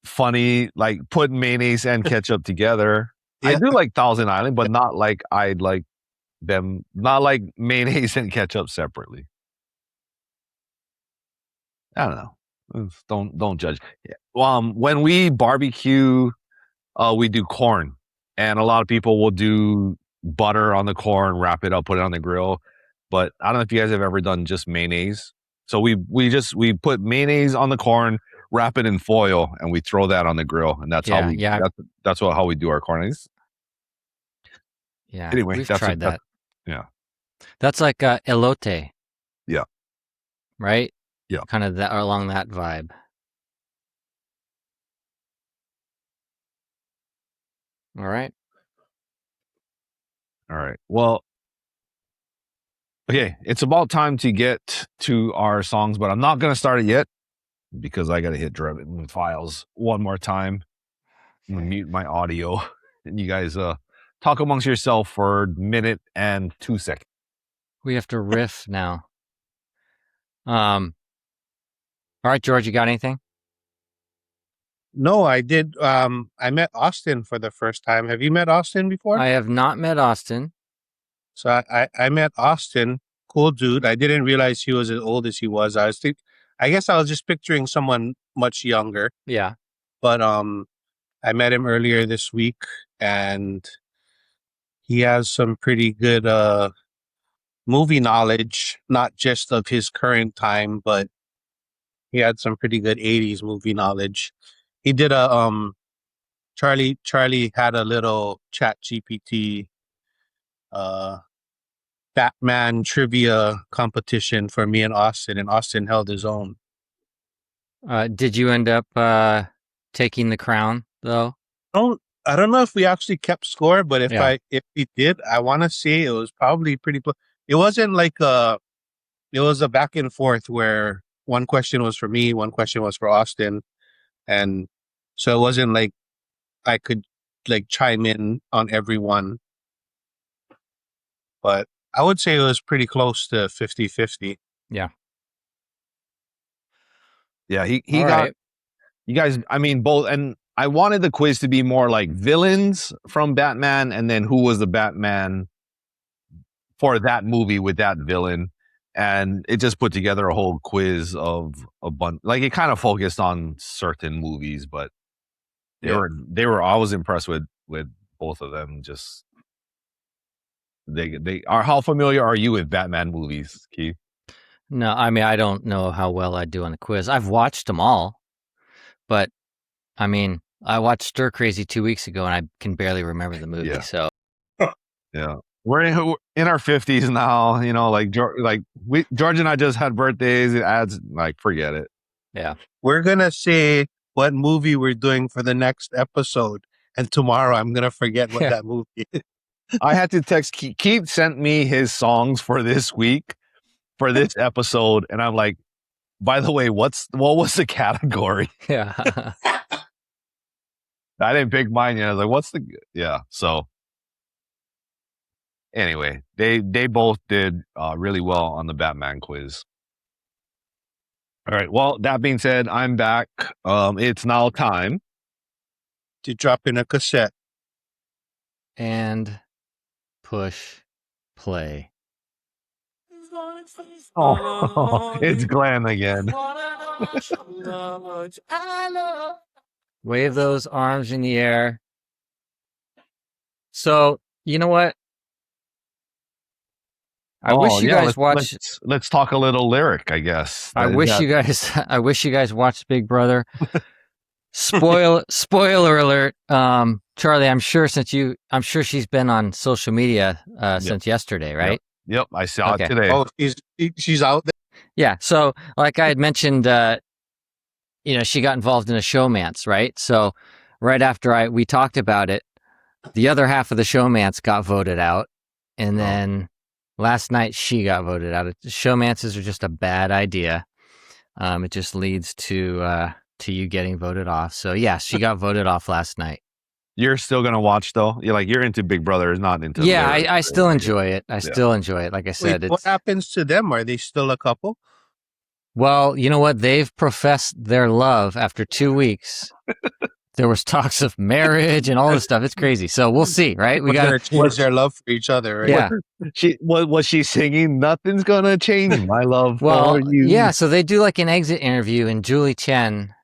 Funny, like putting mayonnaise and ketchup together. I Yeah. do like Thousand Island, but not like I'd like them, not like mayonnaise and ketchup separately. I don't know. Don't judge. When we barbecue, we do corn, and a lot of people will do butter on the corn, wrap it up, put it on the grill. But I don't know if you guys have ever done just mayonnaise. So we put mayonnaise on the corn, wrap it in foil, and we throw that on the grill, and that's how how we do our corn. Yeah. Anyway, we've tried that. Yeah. That's like elote. Yeah. Right? Yeah. Kind of that along that vibe. All right. Well, okay, it's about time to get to our songs, but I'm not going to start it yet because I got to hit Driven Files one more time. I'm going to mute my audio, and you guys talk amongst yourself for a minute and 2 seconds. We have to riff now. All right, George, you got anything? No, I did. I met Austin for the first time. Have you met Austin before? I have not met Austin. So I met Austin, cool dude. I didn't realize he was as old as he was. I guess I was just picturing someone much younger. Yeah. But I met him earlier this week, and he has some pretty good movie knowledge, not just of his current time, but he had some pretty good 80s movie knowledge. He did a Charlie had a little chat GPT Batman trivia competition for me and Austin held his own. Did you end up taking the crown though? I don't know if we actually kept score, but if Yeah. we did, I want to say it was probably pretty close. It wasn't like it was a back and forth where one question was for me, one question was for Austin, and so it wasn't like I could like chime in on every one. But I would say it was pretty close to 50-50. Yeah, he All got right. you guys. I mean, both, and I wanted the quiz to be more like villains from Batman, and then who was the Batman for that movie with that villain, and it just put together a whole quiz of a bunch. Like it kind of focused on certain movies, but they were. I was impressed with both of them. Just they are. How familiar are you with Batman movies, Keith? No, I mean, I don't know how well I do on the quiz. I've watched them all, but I mean, I watched Stir Crazy 2 weeks ago and I can barely remember the movie. Yeah. So Yeah, we're in our 50s now. You know, like George and I just had birthdays. It adds like forget it. yeah. We're gonna say what movie we're doing for the next episode, and tomorrow I'm gonna forget what that movie is. I had to text Keith sent me his songs for this week for this episode, and I'm like, by the way, what was the category? Yeah. I didn't pick mine yet. I was like, so anyway, they both did really well on the Batman quiz. All right, well, that being said, I'm back. It's now time To drop in a cassette. And push play. Oh, it's Glenn again. Wave those arms in the air. So, you know what? I wish you guys watch. Let's talk a little lyric, I guess. I wish you guys watched Big Brother. Spoiler alert. Charlie, I'm sure she's been on social media since yesterday, right? Yep, I saw it today. Oh, she's out there. Yeah. So, like I had mentioned, she got involved in a showmance, right? So, right after we talked about it, the other half of the showmance got voted out, and then last night she got voted out. Showmances are just a bad idea. It just leads to you getting voted off. So, yeah, she got voted off last night. You're still gonna watch though. You're into Big Brother, not into. Yeah, I still enjoy it. I still enjoy it. Like I said, what happens to them? Are they still a couple? Well, you know what? They've professed their love after 2 weeks. There was talks of marriage and all this stuff. It's crazy. So we'll see, right? We got to change their love for each other, right? Yeah. Was she singing? Nothing's gonna change my love for you. Yeah. So they do like an exit interview, and Julie Chen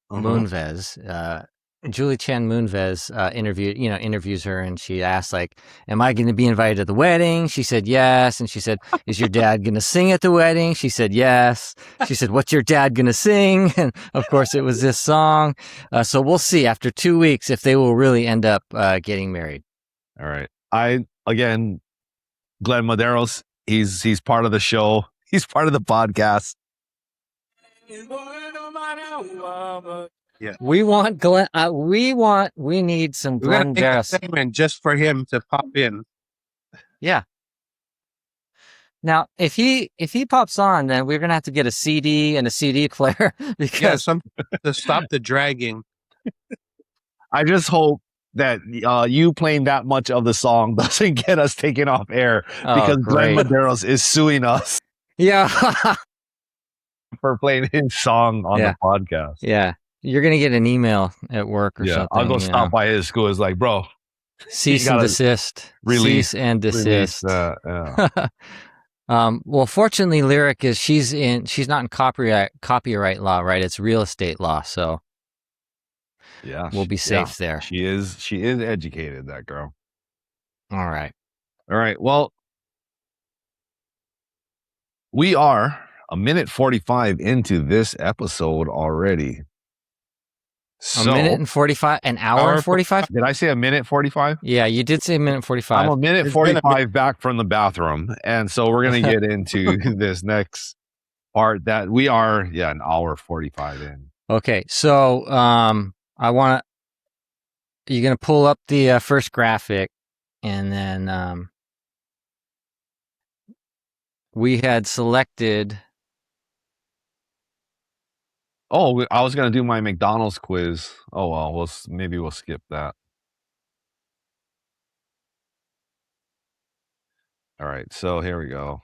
Moonves. Julie Chen Moonves interviews her, and she asked, like, am I going to be invited to the wedding? She said yes. And she said, is your dad going to sing at the wedding? She said yes. She said, what's your dad going to sing? And of course it was this song. So we'll see after 2 weeks if they will really end up getting married. All right. Glenn Maderos, he's part of the show. He's part of the podcast. Yeah. We want Glenn. We need some Glenn Maderos segment just for him to pop in. Yeah. Now, if he pops on, then we're gonna have to get a CD and a CD player because to stop the dragging. I just hope that you playing that much of the song doesn't get us taken off air because Glenn Maderos is suing us. Yeah. For playing his song on the podcast. Yeah. You're going to get an email at work or something. I'll go stop by his school. It's like, bro. Cease and desist. Cease and desist. Well, fortunately, Lyric is she's not in copyright law, right? It's real estate law. So yeah, we'll be safe there. She is educated, that girl. All right. Well, we are a minute 45 into this episode already. So, a minute and 45, an hour and 45? Did I say a minute 45? Yeah, you did say a minute 45. I'm a minute 45 back from the bathroom. And so we're going to get into this next part that we are, an hour 45 in. Okay, so you're going to pull up the first graphic, and then we had selected. Oh, I was going to do my McDonald's quiz. Oh, well, maybe we'll skip that. All right, so here we go.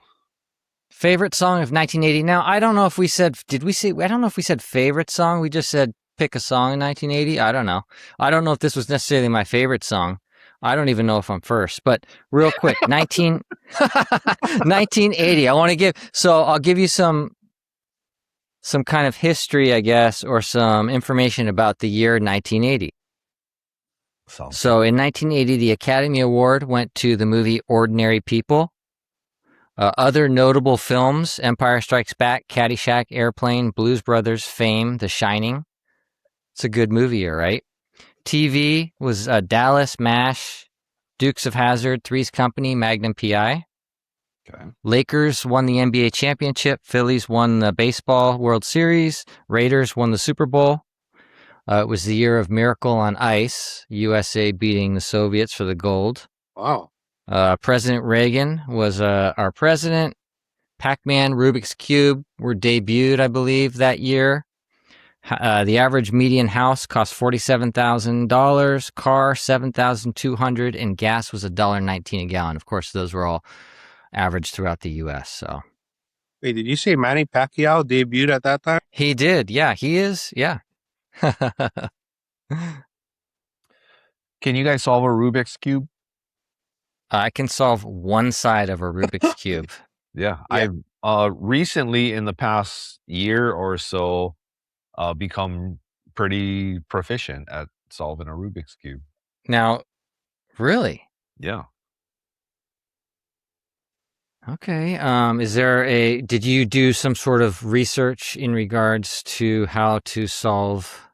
Favorite song of 1980. Now, I don't know if we said, I don't know if we said favorite song. We just said pick a song in 1980. I don't know. I don't know if this was necessarily my favorite song. I don't even know if I'm first, but real quick, 1980. I'll give you some kind of history, I guess, or some information about the year 1980. So in 1980, the Academy Award went to the movie Ordinary People. Other notable films: Empire Strikes Back, Caddyshack, Airplane, Blues Brothers, Fame, The Shining. It's a good movie year, right? TV was Dallas, MASH, Dukes of Hazzard, Three's Company, Magnum PI. Okay. Lakers won the NBA championship. Phillies won the baseball World Series. Raiders won the Super Bowl. It was the year of Miracle on Ice, USA beating the Soviets for the gold. Wow. President Reagan was our president. Pac-Man, Rubik's Cube were debuted, I believe, that year. The average median house cost $47,000, car $7,200, and gas was $1.19 a gallon. Of course, those were all averaged throughout the U.S. So, Wait, did you say Manny Pacquiao debuted at that time? he did. Yeah, he is. Yeah. Can you guys solve a Rubik's Cube? I can solve one side of a Rubik's Cube. Yeah. I've recently, in the past year or so, become pretty proficient at solving a Rubik's Cube. Now, really? Yeah. Okay. Did you do some sort of research in regards to how to solve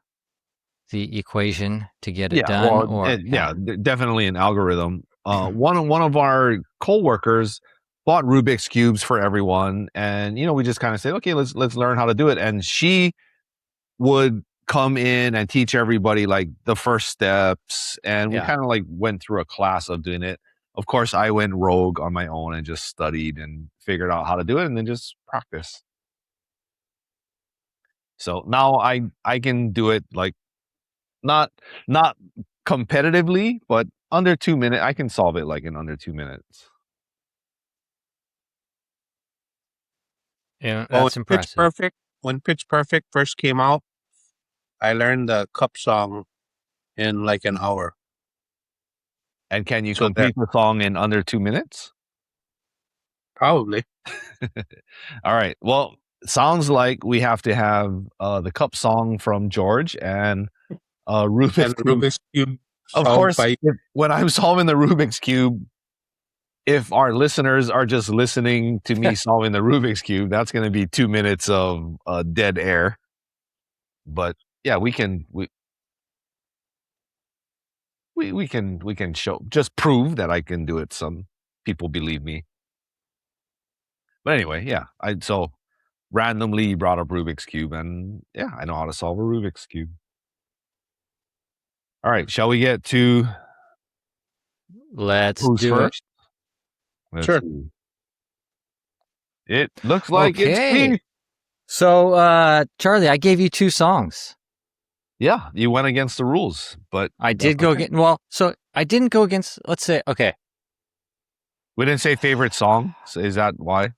the equation to get it done? Definitely an algorithm. One of our coworkers bought Rubik's Cubes for everyone, and we just kind of said, okay, let's learn how to do it. And she would come in and teach everybody like the first steps, and we kind of like went through a class of doing it. Of course, I went rogue on my own and just studied and figured out how to do it, and then just practice. So now I can do it like not competitively, but under 2 minutes. I can solve it like in under 2 minutes. Yeah, that's impressive. When Pitch Perfect first came out, I learned the Cup song in like an hour. And can you complete the song in under 2 minutes? Probably. All right. Well, sounds like we have to have the Cup song from George and Rubik's Cube. Of course, when I'm solving the Rubik's Cube, if our listeners are just listening to me solving the Rubik's Cube, that's going to be 2 minutes of dead air. But yeah, we can just prove that I can do it. Some people believe me. But anyway, yeah, I randomly brought up Rubik's Cube, and yeah, I know how to solve a Rubik's Cube. All right, shall we get to Let's who's do first? Sure. See. It looks like it's me. So, Charlie, I gave you 2 songs. Yeah, you went against the rules, but I did go against. Well, so I didn't go against. Let's say, okay. We didn't say favorite song. So is that why?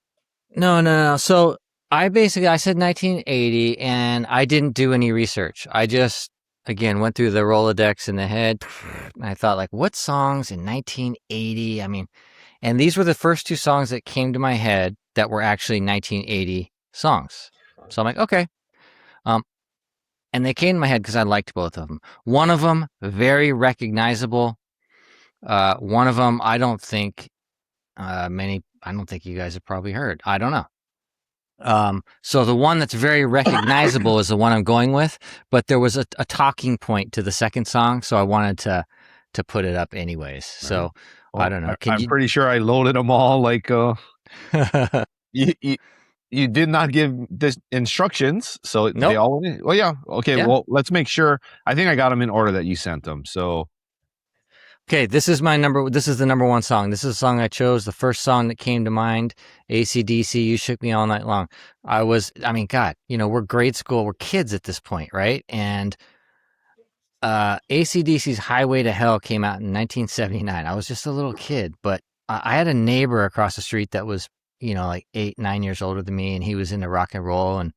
No. So I said 1980, and I didn't do any research. I just, again, went through the Rolodex in the head. And I thought, like, what songs in 1980? I mean, and these were the first 2 songs that came to my head that were actually 1980 songs. So I'm like, okay. And they came to my head because I liked both of them. One of them, very recognizable. One of them, I don't think you guys have probably heard. I don't know. So the one that's very recognizable is the one I'm going with, but there was a talking point to the second song, so I wanted to put it up anyways. So I don't know. I'm pretty sure I loaded them all like you did not give this instructions, so Nope. they all. Well, yeah. Okay. Yeah. Well, let's make sure. I think I got them in order that you sent them. So Okay, this is the number one song. This is the song I chose. The first song that came to mind, AC/DC, You Shook Me All Night Long. God, we're grade school, we're kids at this point, right? And AC/DC's Highway to Hell came out in 1979. I was just a little kid, but I had a neighbor across the street that was, like 8, 9 years older than me, and he was into rock and roll. And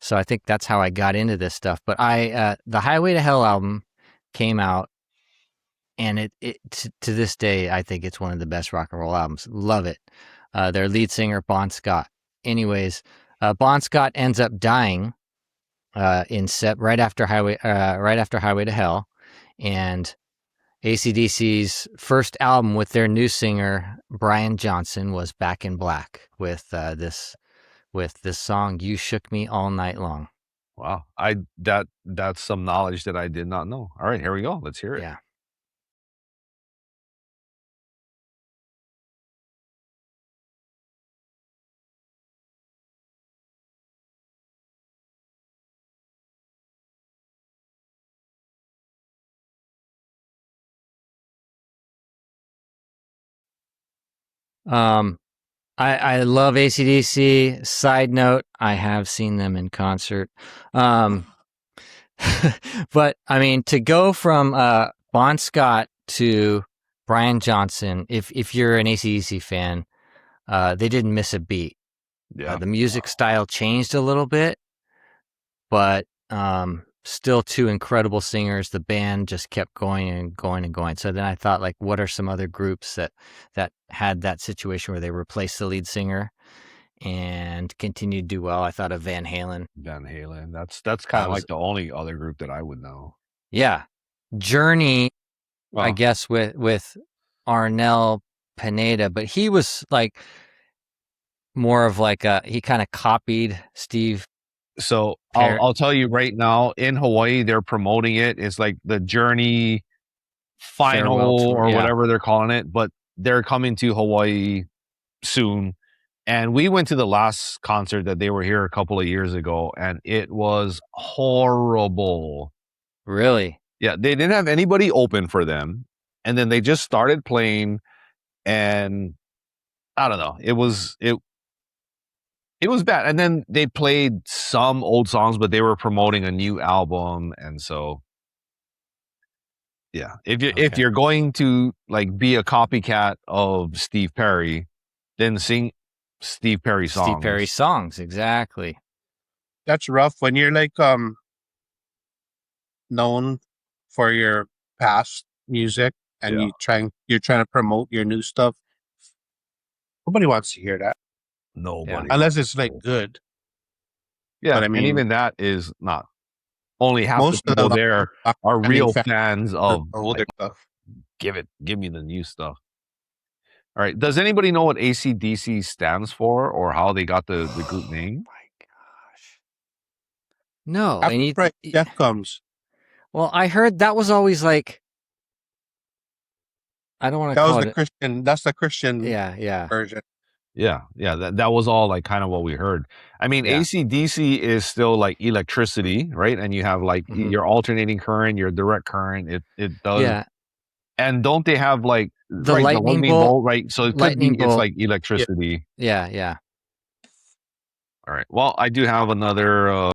so I think that's how I got into this stuff. But the Highway to Hell album came out, and to this day, I think it's one of the best rock and roll albums. Love it. Their lead singer, Bon Scott. Anyways, Bon Scott ends up dying right after Highway to Hell, and AC/DC's first album with their new singer Brian Johnson was Back in Black with this song "You Shook Me All Night Long." wow, that's some knowledge that I did not know. All right, here we go. Let's hear it. Yeah. I love AC/DC. Side note, I have seen them in concert. But I mean, to go from Bon Scott to Brian Johnson, if you're an AC/DC fan, they didn't miss a beat. Yeah. The music style changed a little bit, but still two incredible singers. The band just kept going and going and going. So then I thought, like, what are some other groups that had that situation where they replaced the lead singer and continued to do well? I thought of Van Halen. Van Halen. That's kind of like the only other group that I would know. Yeah. Journey, Well, I guess, with Arnel Pineda, but he was like more of like he kind of copied Steve. So Fair. I'll tell you right now, in Hawaii, they're promoting it. It's like the Journey final Farewell tour, or yeah. whatever they're calling it, but they're coming to Hawaii soon. And we went to the last concert that they were here a couple of years ago, and it was horrible. Really? Yeah, they didn't have anybody open for them, and then they just started playing, and I don't know. It was bad. And then they played some old songs, but they were promoting a new album, and so yeah. If you're going to like be a copycat of Steve Perry, then sing Steve Perry songs. Steve Perry songs, exactly. That's rough when you're like known for your past music and Yeah. you're trying to promote your new stuff. Nobody wants to hear that Nobody. unless it's like good. Yeah, But I and mean, even that is not. Only half most the of people them there are real fans of older like, stuff. give me the new stuff. All right. Does anybody know what AC/DC stands for or how they got the group name? My gosh. No, After death comes. Well, I heard that was always like, I don't want to call it. Christian. That's the Christian Yeah. version. Yeah. That was all like kind of what we heard. I mean, Yeah. AC/DC is still like electricity, right? And you have like your alternating current, your direct current. It does. Yeah. And don't they have like The lightning bolt, right? So it could be lightning bolt. it's like electricity. Yeah. All right. Well, I do have another.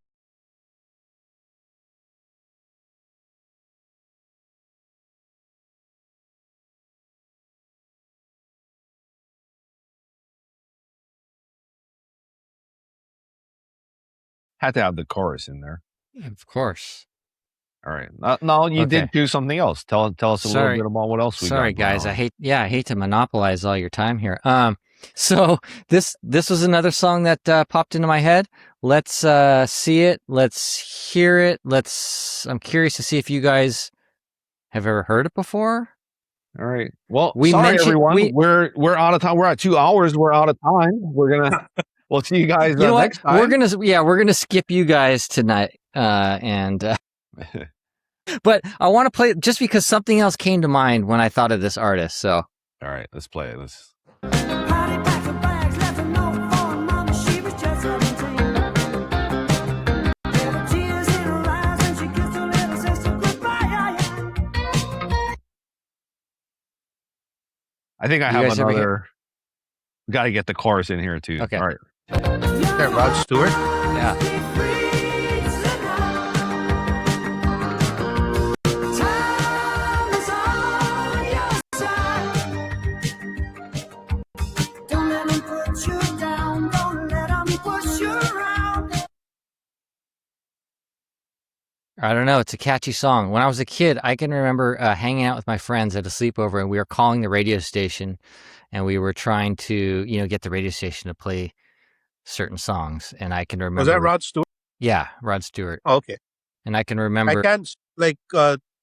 Had to have the chorus in there. Of course. All right. Now you Okay. did do something else. Tell us a little bit about what else we got. Sorry, guys. I hate to monopolize all your time here. So this was another song that popped into my head. Let's see it. Let's hear it. I'm curious to see if you guys have ever heard it before. All right. Well, We sorry mentioned- everyone. We're out of time. We're at 2 hours. We're out of time. We'll see you guys You know what? next time. We're gonna skip you guys tonight. But I want to play just because something else came to mind when I thought of this artist. So All right, let's play it. think I You have guys ever hear- another. Got to get the chorus in here too. Okay. All right. Yeah, Rod Stewart. Yeah. I don't know. It's a catchy song. When I was a kid, I can remember hanging out with my friends at a sleepover, and we were calling the radio station, and we were trying to, get the radio station to play certain songs. And I can remember. Was that Rod Stewart? Yeah, Rod Stewart. Oh, okay. And I can remember. I can't, like,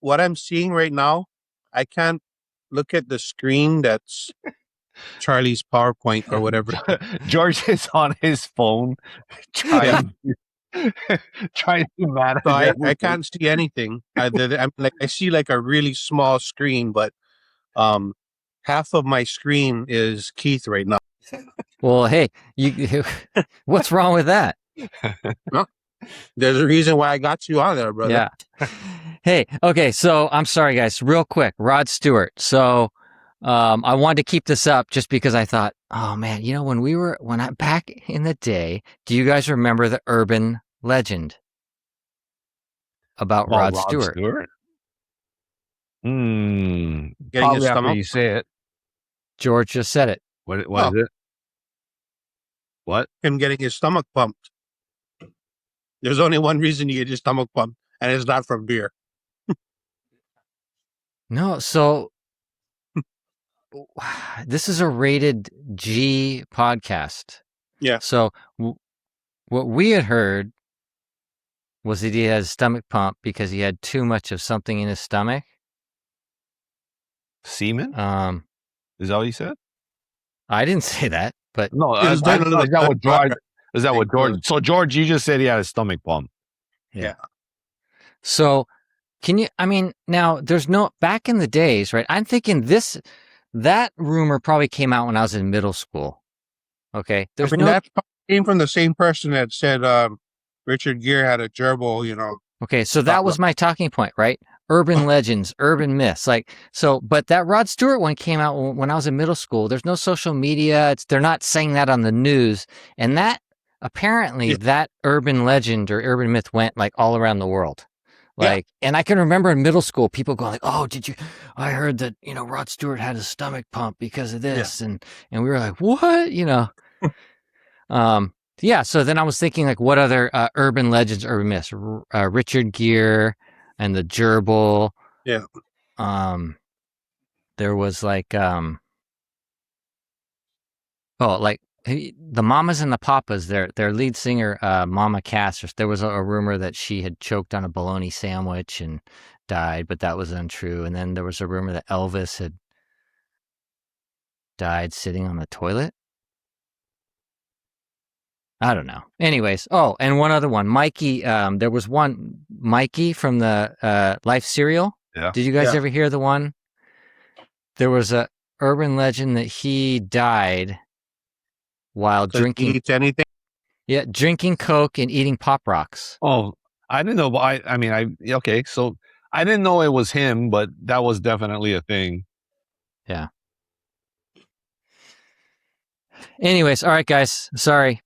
what I'm seeing right now, I can't look at the screen that's Charlie's PowerPoint or whatever. George is on his phone trying to manage. So I everything. can't see anything. I see like a really small screen, but half of my screen is Keith right now. Well, hey, what's wrong with that? There's a reason why I got you on there, brother. Yeah. Hey, okay. So I'm sorry, guys. Real quick, Rod Stewart. So I wanted to keep this up just because I thought, oh man, back in the day, do you guys remember the urban legend about Rod Stewart? Getting Probably his after stomach. you say it. George just said it. What is it? What? Him getting his stomach pumped. There's only one reason you get your stomach pumped, and it's not from beer. No, so this is a rated G podcast. Yeah. So what we had heard was that he had his stomach pump because he had too much of something in his stomach. Semen? Is that what you said? I didn't say that, but No, It was done a little is that what George? Is that what Thank George? So George, you just said he had a stomach pump. Yeah. So now there's back in the days, right? I'm thinking that rumor probably came out when I was in middle school. Okay. That came from the same person that said Richard Gere had a gerbil, Okay. So that was my talking point, right? Urban legends, urban myths. But that Rod Stewart one came out when I was in middle school. There's no social media. They're not saying that on the news. And that apparently that urban legend or urban myth went like all around the world. And I can remember in middle school, people going like, oh, I heard that, Rod Stewart had a stomach pump because of this. Yeah. And we were like, what, so then I was thinking like, what other urban legends, urban myths, Richard Gere and the gerbil. Yeah. There was like, the Mamas and the Papas, their lead singer, Mama Cass, there was a rumor that she had choked on a bologna sandwich and died, but that was untrue. And then there was a rumor that Elvis had died sitting on the toilet. I don't know. Anyways, and one other one, Mikey. There was one, Mikey from the Life cereal. Yeah. Did you guys ever hear the one? There was a urban legend that he died while drinking. He eats anything? Yeah, drinking Coke and eating Pop Rocks. Oh, I didn't know. Okay. So I didn't know it was him, but that was definitely a thing. Yeah. Anyways, all right, guys. Sorry. Is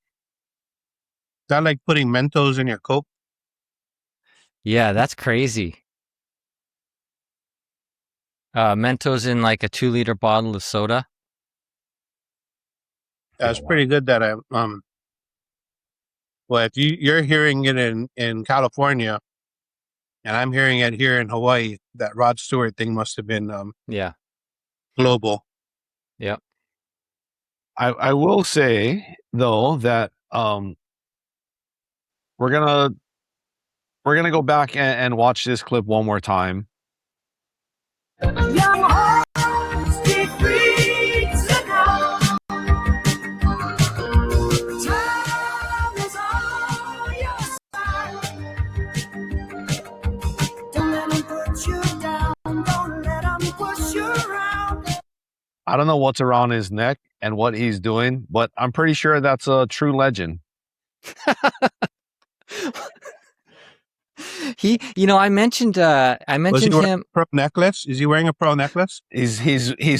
that like putting Mentos in your Coke? Yeah, that's crazy. Mentos in like a 2-liter bottle of soda. That's pretty good that well, if you're hearing it in California and I'm hearing it here in Hawaii, that Rod Stewart thing must have been global. Yep. I will say though that we're gonna go back and watch this clip one more time. I don't know what's around his neck and what he's doing, but I'm pretty sure that's a true legend. I mentioned Was he wearing him. a pearl necklace? Is he wearing a pearl necklace? He's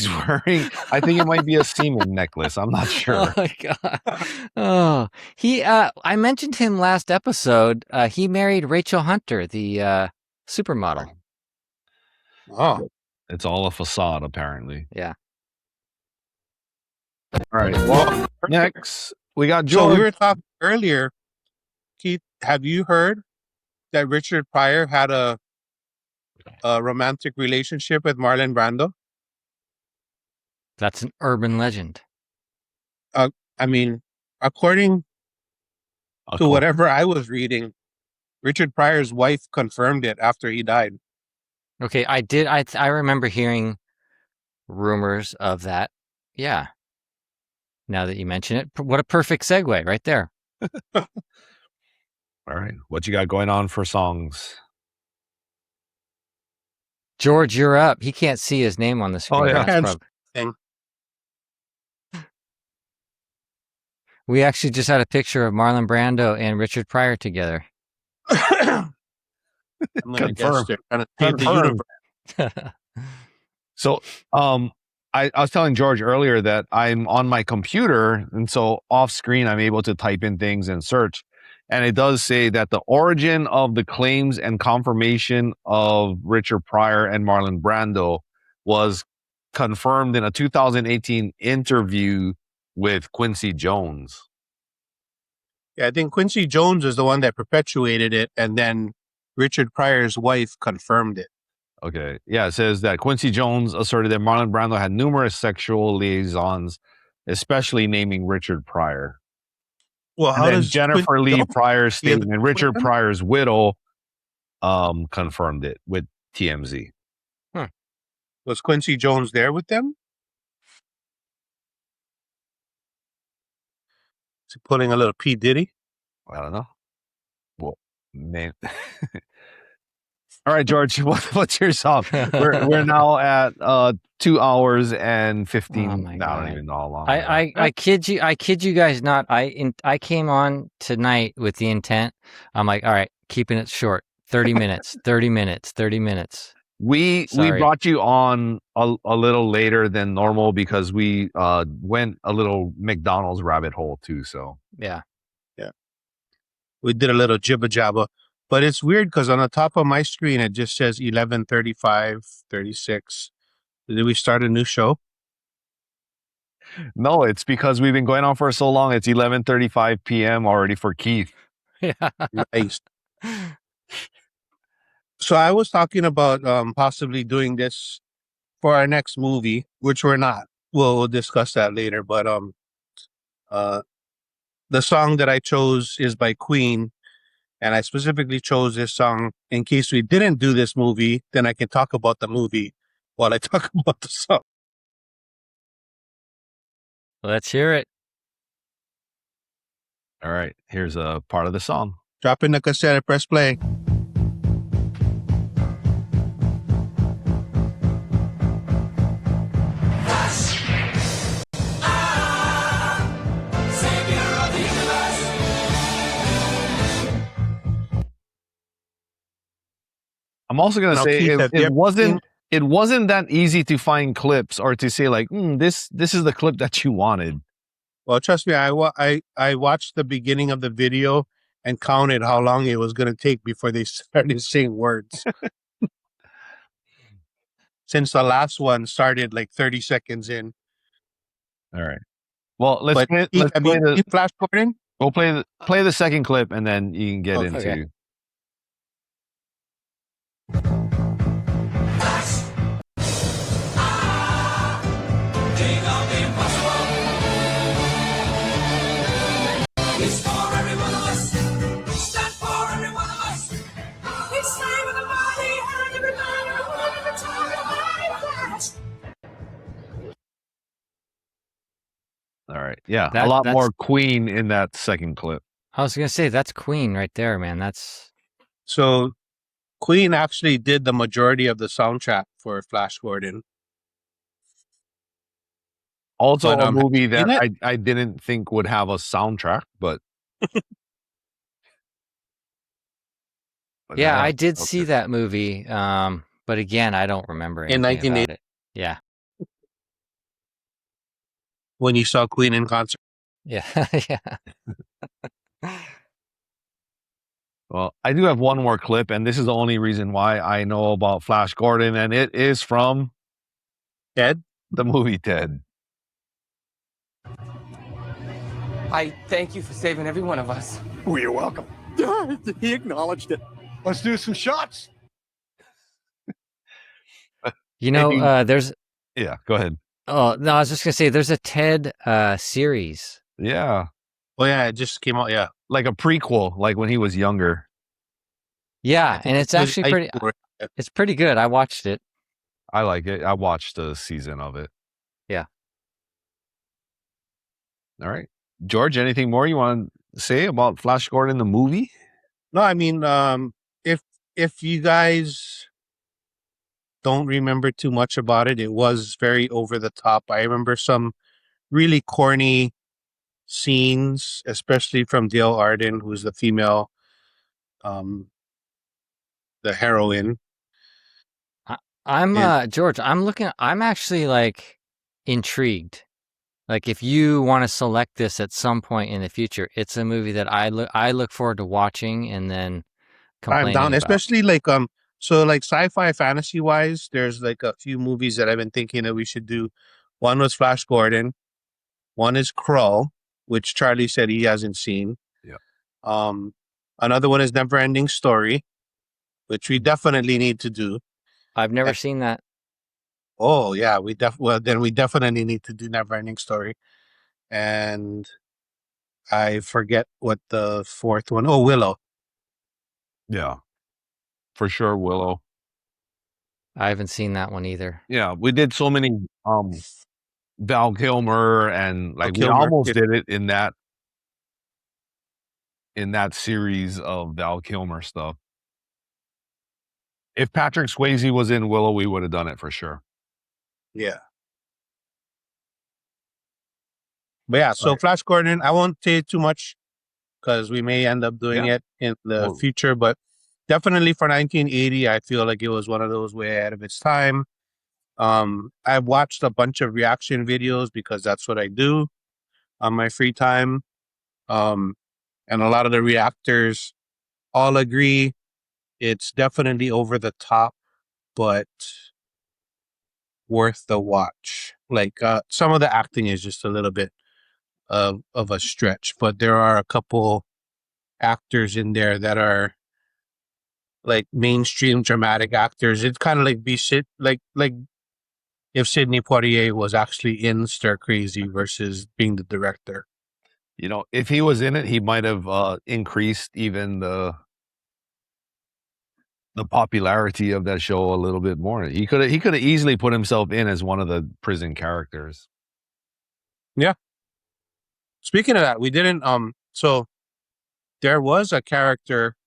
wearing. I think it might be a semen necklace. I'm not Oh sure. my god. Oh, I mentioned him last episode. He married Rachel Hunter, the supermodel. Oh, It's all a facade, apparently. Yeah. All right. Well, next we got so George. we were talking earlier. Keith, have you heard that Richard Pryor had a romantic relationship with Marlon Brando? That's an urban legend. I mean, according to whatever I was reading, Richard Pryor's wife confirmed it after he died. Okay, I remember hearing rumors of that. Yeah. Now that you mention it, what a perfect segue right there. All right. What you got going on for songs? George, you're up. He can't see his name on the screen. Oh, yeah. That's Thing. We actually just had a picture of Marlon Brando and Richard Pryor together. I'm gonna guess they're trying to save the universe. So, I was telling George earlier that I'm on my computer, and so off screen I'm able to type in things and search, and it does say that the origin of the claims and confirmation of Richard Pryor and Marlon Brando was confirmed in a 2018 interview with Quincy Jones. Yeah, I think Quincy Jones is the one that perpetuated it, and then Richard Pryor's wife confirmed it. Okay. Yeah, it says that Quincy Jones asserted that Marlon Brando had numerous sexual liaisons, especially naming Richard Pryor. Well, And how then does Jennifer Lee Pryor's statement, with Richard him? Pryor's widow, confirmed it with TMZ. Was Quincy Jones there with them? Is he pulling a little P. Diddy? I don't know. Well, man. All right, George, what's your song? We're now at 2 hours and 15. Oh my I God. don't even know how long. I kid you guys not. I came on tonight with the intent. I'm like, all right, keeping it short. 30 minutes, 30 minutes, 30 minutes. We Sorry. brought you on a little later than normal because we went a little McDonald's rabbit hole too. So Yeah. We did a little jibba jabba, but it's weird because on the top of my screen it just says 11:35, 36. Did we start a new show? no, it's because we've been going on for so long. It's 11:35 p.m. already for Keith. Yeah. Nice. So I was talking about possibly doing this for our next movie, which we're not. We'll discuss that later. But the song that I chose is by Queen, and I specifically chose this song in case we didn't do this movie. Then I can talk about the movie while I talk about the song. Let's hear it. All right, here's a part of the song. Drop in the cassette and press play. I'm also gonna Now, say Keith, have you it ever wasn't that easy to find clips or to say like this is the clip that you wanted. Well, trust me, I watched the beginning of the video and counted how long it was going to take before they started saying words. Since the last one started like 30 seconds in. All right. Well, let's But play Keith, have you the seen Flash Gordon? we'll play the second clip and then you can get Okay. into Okay. All right. Yeah, That- a lot that's- more Queen in that second clip. I was gonna say that's Queen right there, man. That's So Queen actually did the majority of the soundtrack for Flash Gordon. Also But, a movie in that it- I didn't think would have a soundtrack, but Yeah, I did see that movie. But again, I don't remember In anything 1980. about it. Yeah. When you saw Queen in concert. Yeah. Yeah. Well, I do have one more clip, and this is the only reason why I know about Flash Gordon, and it is from Ted? the movie Ted. I thank you for saving every one of us. Well, you're welcome. He acknowledged it. Let's do some shots. You know, there's Yeah, go ahead. Oh, no, I was just gonna say there's a Ted series. Yeah, Oh, yeah, it just came out. Yeah. like a prequel, like when he was younger. Yeah, and it's actually pretty it's pretty good. I watched it. I like it. I watched a season of it. Yeah. All right. George, anything more you want to say about Flash Gordon the movie? No, I mean, if you guys don't remember too much about it, it was very over the top. I remember some really corny scenes, especially from Dale Arden, who's the female, the heroine. I'm George, I'm actually like intrigued. Like if you want to select this at some point in the future, it's a movie that I look forward to watching and then complaining I'm down, about. especially like so like sci-fi fantasy wise, there's like a few movies that I've been thinking that we should do. One was Flash Gordon, one is Krull, which Charlie said he hasn't seen. Yeah. Another one is Never Ending Story, which we definitely need to do. I've never seen that. Oh yeah, we definitely need to do Never Ending Story. And I forget what the fourth one. Oh, Willow. Yeah. For sure, Willow. I haven't seen that one either. Yeah, we did so many Val Kilmer and like we almost did it in that series of Val Kilmer stuff. If Patrick Swayze was in Willow, we would have done it for sure. Yeah. But yeah, so right. Flash Gordon, I won't say too much because we may end up doing it in the future, but definitely for 1980, I feel like it was one of those way ahead of its time. I've watched a bunch of reaction videos because that's what I do on my free time. And a lot of the reactors all agree it's definitely over the top, but worth the watch. Like some of the acting is just a little bit of a stretch, but there are a couple actors in there that are like mainstream dramatic actors. It's kind of like like if Sidney Poitier was actually in Stir Crazy versus being the director. You know, if he was in it, he might have increased even the popularity of that show a little bit more. He could have easily put himself in as one of the prison characters. Yeah. Speaking of that, we didn't so there was a character,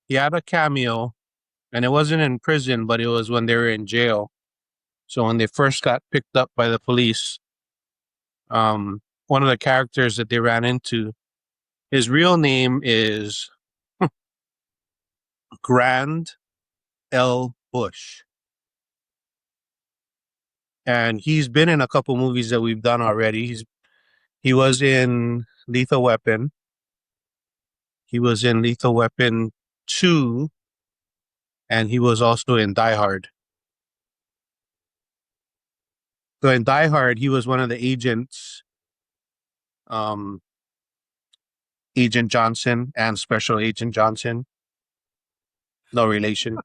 he had a cameo, and it wasn't in prison, but it was when they were in jail. So when they first got picked up by the police, one of the characters that they ran into, his real name is Grand L. Bush. And he's been in a couple movies that we've done already. He was in Lethal Weapon. He was in Lethal Weapon 2. And he was also in Die Hard. So in Die Hard, he was one of the agents, Agent Johnson and Special Agent Johnson. No relation.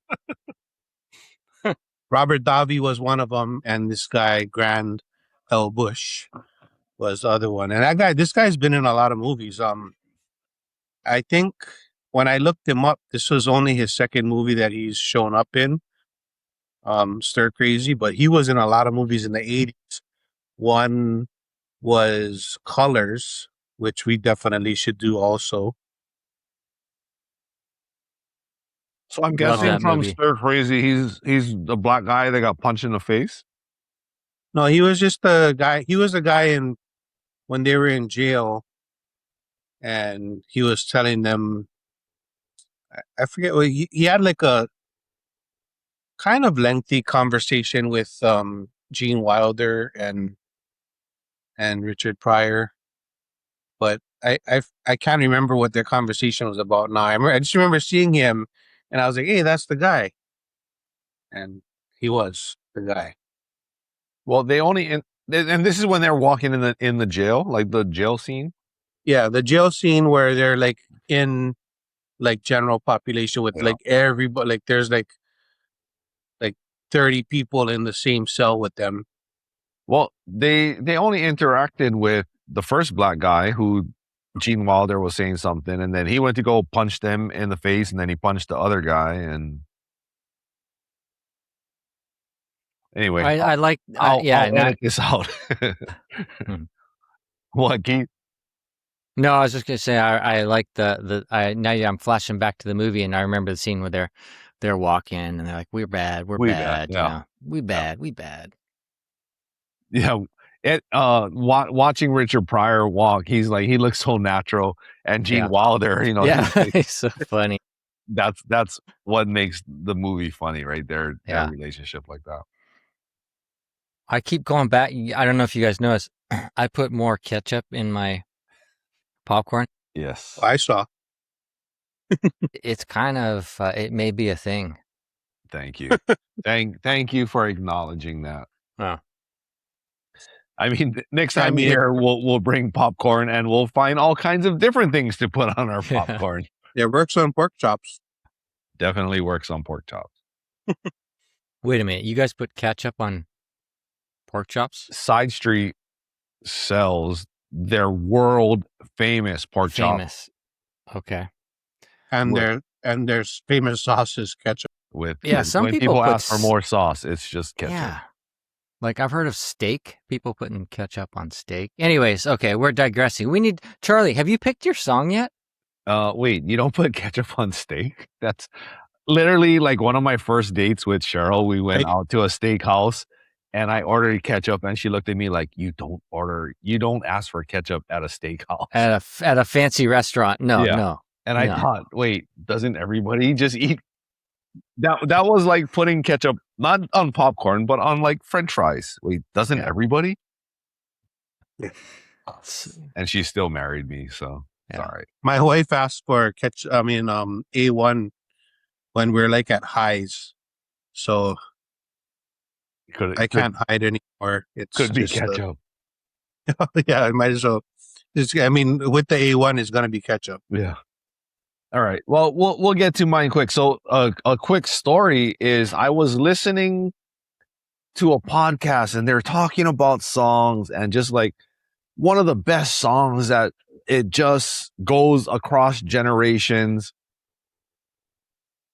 Robert Davi was one of them, and this guy, Grand L. Bush, was the other one. And this guy's been in a lot of movies. I think when I looked him up, this was only his second movie that he's shown up in, Stir Crazy, but he was in a lot of movies in the 80s. One was Colors, which we definitely should do also. So I'm guessing from Stir Crazy, he's the black guy that got punched in the face. No, he was just the guy. He was the guy when they were in jail, and he was telling them, I forget. Well, he had like a kind of lengthy conversation with Gene Wilder and Richard Pryor, but I can't remember what their conversation was about now. I just remember seeing him, and I was like, "Hey, that's the guy," and he was the guy. Well, they only and this is when they're walking in the jail, like the jail scene. Yeah, the jail scene where they're like in like general population with Yeah. like everybody, like there's like 30 people in the same cell with them. Well, they only interacted with the first black guy who Gene Wilder was saying something, and then he went to go punch them in the face, and then he punched the other guy, and anyway, I like. I'll yeah. edit this out. What, Keith? No, I was just gonna say I like now I'm flashing back to the movie, and I remember the scene where they're walking and they're like, "We're bad, we're We bad, bad, yeah. you know, we bad, we bad." Yeah, watching Richard Pryor walk, he's like, he looks so natural, and Gene Yeah. Wilder, you know, Yeah, he's like, it's so funny. that's what makes the movie funny, right there. Yeah. Their relationship like that. I keep going back. I don't know if you guys notice. I put more ketchup in my popcorn. Yes. I saw. It's kind of it may be a thing. Thank you. Thank you for acknowledging that. Oh. I mean, next time I mean, here, we'll bring popcorn, and we'll find all kinds of different things to put on our Yeah. popcorn. It works on pork chops. Definitely works on pork chops. Wait a minute, you guys put ketchup on pork chops? Side Street sells their world famous pork chops Famous. Okay. And Well- there's famous sauces ketchup. with Yeah, some when people put ask for more sauce, it's just ketchup. Yeah. Like I've heard of steak, people putting ketchup on steak. Anyways, okay, we're digressing. We need Charlie, have you picked your song yet? Wait, you don't put ketchup on steak? That's literally like one of my first dates with Cheryl. We went out to a steakhouse, and I ordered ketchup, and she looked at me like, you don't ask for ketchup at a steakhouse. At a fancy restaurant. No, Yeah. no. And I No. thought, wait, doesn't everybody just eat? That was like putting ketchup not on popcorn, but on like French fries. Wait, doesn't Yeah. everybody? And she still married me, so it's Yeah. all right. My wife asked for A1 when we're like at highs. So I can't hide anymore. It's Could be just, ketchup. yeah, I might as well. With the A1, it's gonna be ketchup. Yeah. All right. Well, we'll get to mine quick. So a quick story is I was listening to a podcast, and they're talking about songs, and just like one of the best songs that it just goes across generations.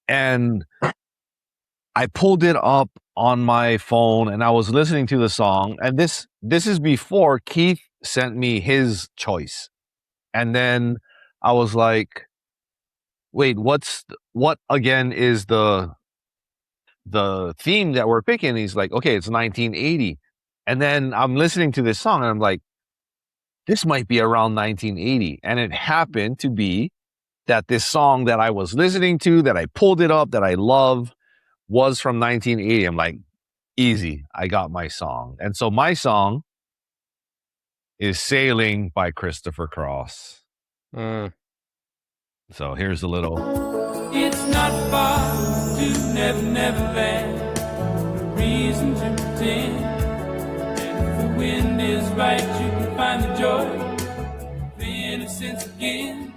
And I pulled it up on my phone, and I was listening to the song, and this is before Keith sent me his choice. And then I was like, wait, what again is the theme that we're picking? He's like, okay, it's 1980. And then I'm listening to this song, and I'm like, this might be around 1980. And it happened to be that this song that I was listening to, that I pulled it up, that I love, was from 1980. I'm like, easy, I got my song. And so my song is Sailing by Christopher Cross. Mm. So here's a little. It's not far to Neverland. No reason to pretend. And if the wind is right, you can find the joy, the innocence again.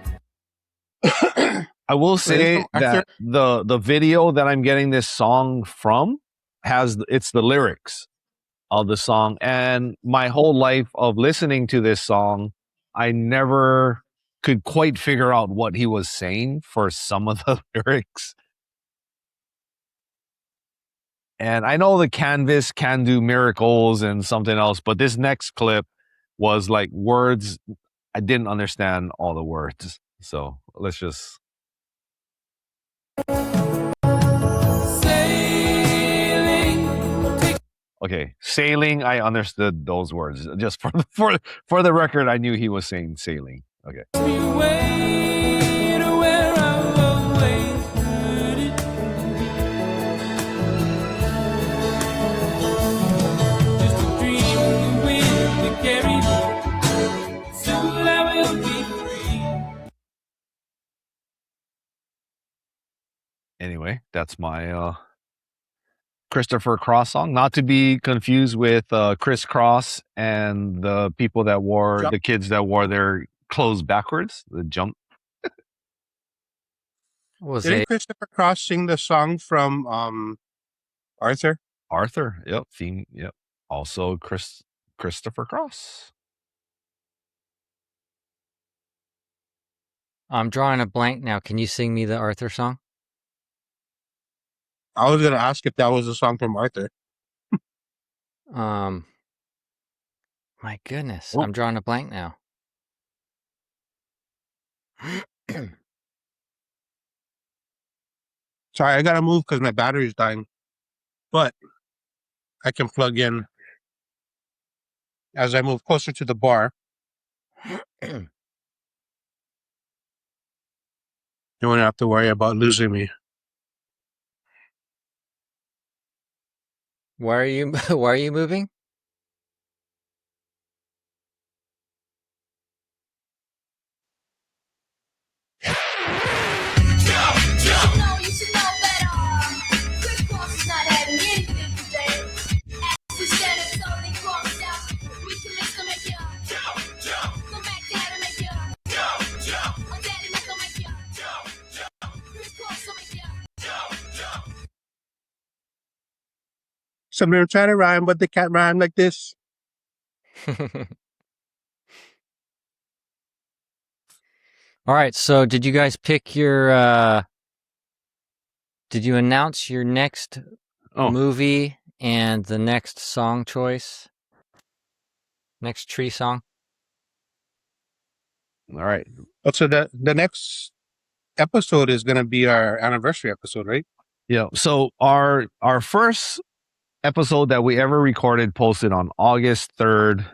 I will say that the video that I'm getting this song from it's the lyrics of the song, and my whole life of listening to this song, I never could quite figure out what he was saying for some of the lyrics. And I know the canvas can do miracles and something else, but this next clip was like words. I didn't understand all the words. So let's just. Okay, sailing. I understood those words. Just for the record, I knew he was saying sailing. Okay. Anyway, that's my Christopher Cross song, not to be confused with Chris Cross and the people that wore Jump. the kids that wore their clothes backwards. The jump. Was Didn't a Christopher Cross sing the song from Arthur? Arthur. Yep. Theme. Yep. Also Christopher Cross. I'm drawing a blank now. Can you sing me the Arthur song? I was gonna ask if that was a song from Arthur. My goodness, Oh. I'm drawing a blank now. Sorry, I gotta move because my battery's dying. But I can plug in as I move closer to the bar. You won't have to worry about losing me. Why are you moving? Some of them try to rhyme, but they can't rhyme like this. All right, so did you guys pick your did you announce your next movie and the next song choice? Next tree song? All right. So the next episode is gonna be our anniversary episode, right? Yeah. So our first episode that we ever recorded posted on August 3rd,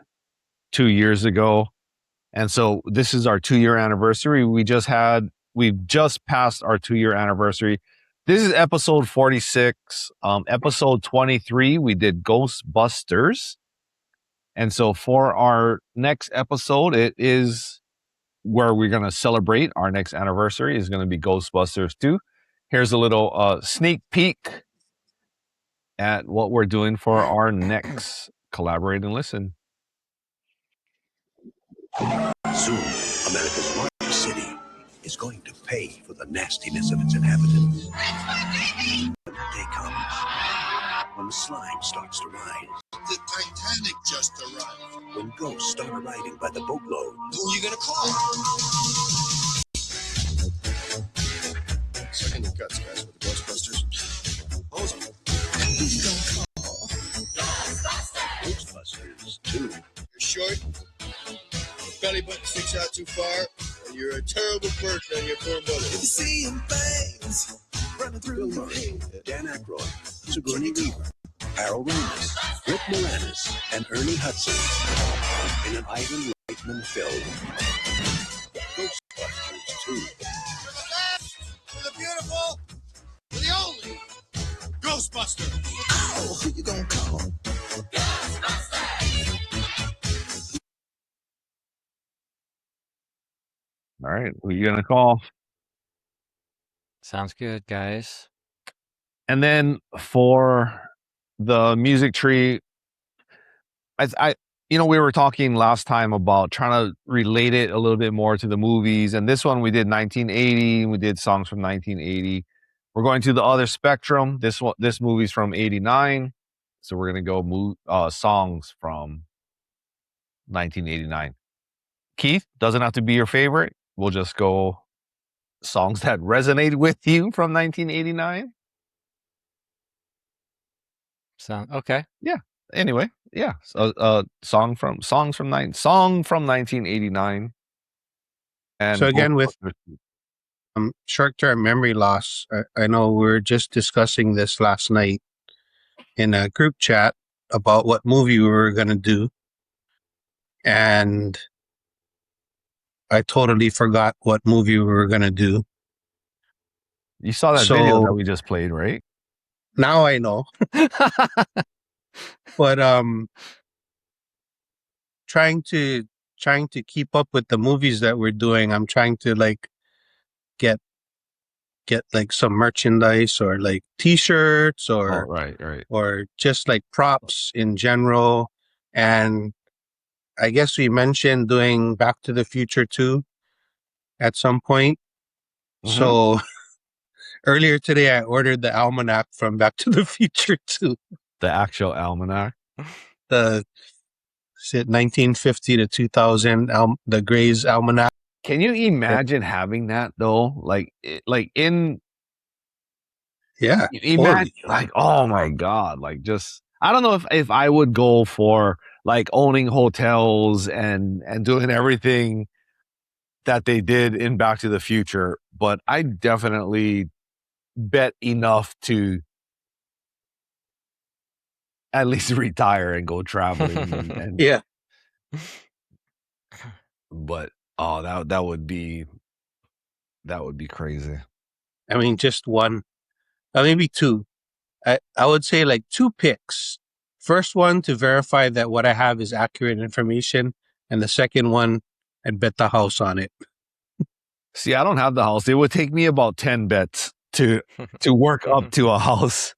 2 years ago. And so this is our 2-year anniversary. We've just passed our 2-year anniversary. This is episode 46. Episode 23, we did Ghostbusters. And so for our next episode, it is where we're going to celebrate our next anniversary is going to be Ghostbusters 2. Here's a little sneak peek at what we're doing for our next Collaborate and Listen. Soon, America's largest city is going to pay for the nastiness of its inhabitants. When the day comes, when the slime starts to rise. The Titanic just arrived. When ghosts start arriving by the boatload. Who are you gonna call? Second your guts, guys, with the Ghostbusters. Hose them. Who you gonna call? Ghostbusters 2. You're short. Belly button sticks out too far, and you're a terrible person on your poor mother. You see things running through your head. Dan Aykroyd, Sigourney Weaver, Harold Ramis, Rick Moranis, and Ernie Hudson in an Ivan Reitman film. Ghostbusters 2. For the last, for the beautiful, for the only Ghostbusters. Oh, who you gonna call? Ghostbusters. All right, who are you gonna call? Sounds good, guys. And then for the music tree, I we were talking last time about trying to relate it a little bit more to the movies. And this one we did 1980. We did songs from 1980. We're going to the other spectrum. This movie's from 89, so we're gonna go songs from 1989. Keith, doesn't have to be your favorite. We'll just go songs that resonate with you from 1989. Okay. Yeah. Anyway, yeah. So, song from 1989. And So again, with short-term memory loss, I know we were just discussing this last night in a group chat about what movie we were going to do. And I totally forgot what movie we were going to do. You saw that video that we just played, right? Now I know. But trying to keep up with the movies that we're doing, I'm trying to get get like some merchandise or like T-shirts Oh, or right. or just like props in general. And I guess we mentioned doing Back to the Future 2 at some point. Mhm. So earlier today, I ordered the almanac from Back to the Future 2. The actual almanac. The is it 1950 to 2000, the Gray's Almanac. Can you imagine having that though? Like, Yeah, imagine, like, oh my God, like just, I don't know if I would go for like owning hotels and doing everything that they did in Back to the Future, but I definitely bet enough to at least retire and go traveling. and yeah. But oh, that would be crazy. I mean, just one, maybe two. I would say like 2 picks. First one to verify that what I have is accurate information, and the second one, I'd bet the house on it. See, I don't have the house. It would take me about 10 bets to work up to a house.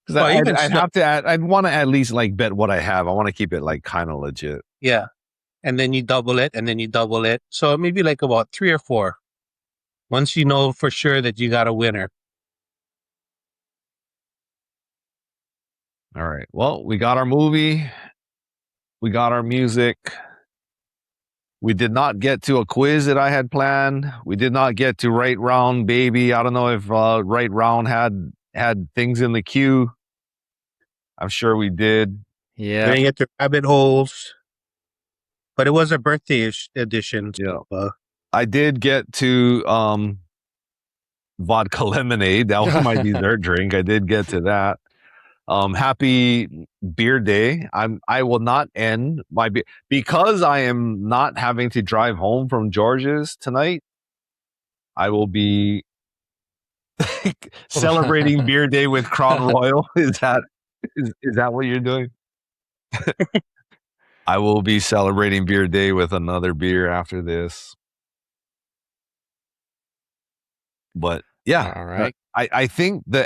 Because I'd want to at least like bet what I have. I want to keep it like kind of legit. Yeah. And then you double it, and then you double it. So maybe like about 3 or 4. Once you know for sure that you got a winner. All right. Well, we got our movie. We got our music. We did not get to a quiz that I had planned. We did not get to Right Round Baby. I don't know if Right Round had things in the queue. I'm sure we did. Yeah. We didn't get to rabbit holes. But it was a birthday edition. Yeah. I did get to vodka lemonade. That was my dessert drink. I did get to that. Happy beer day. I will not end my beer because I am not having to drive home from George's tonight. I will be celebrating beer day with Crown Royal. Is that what you're doing? I will be celebrating beer day with another beer after this. But yeah, all right. I think the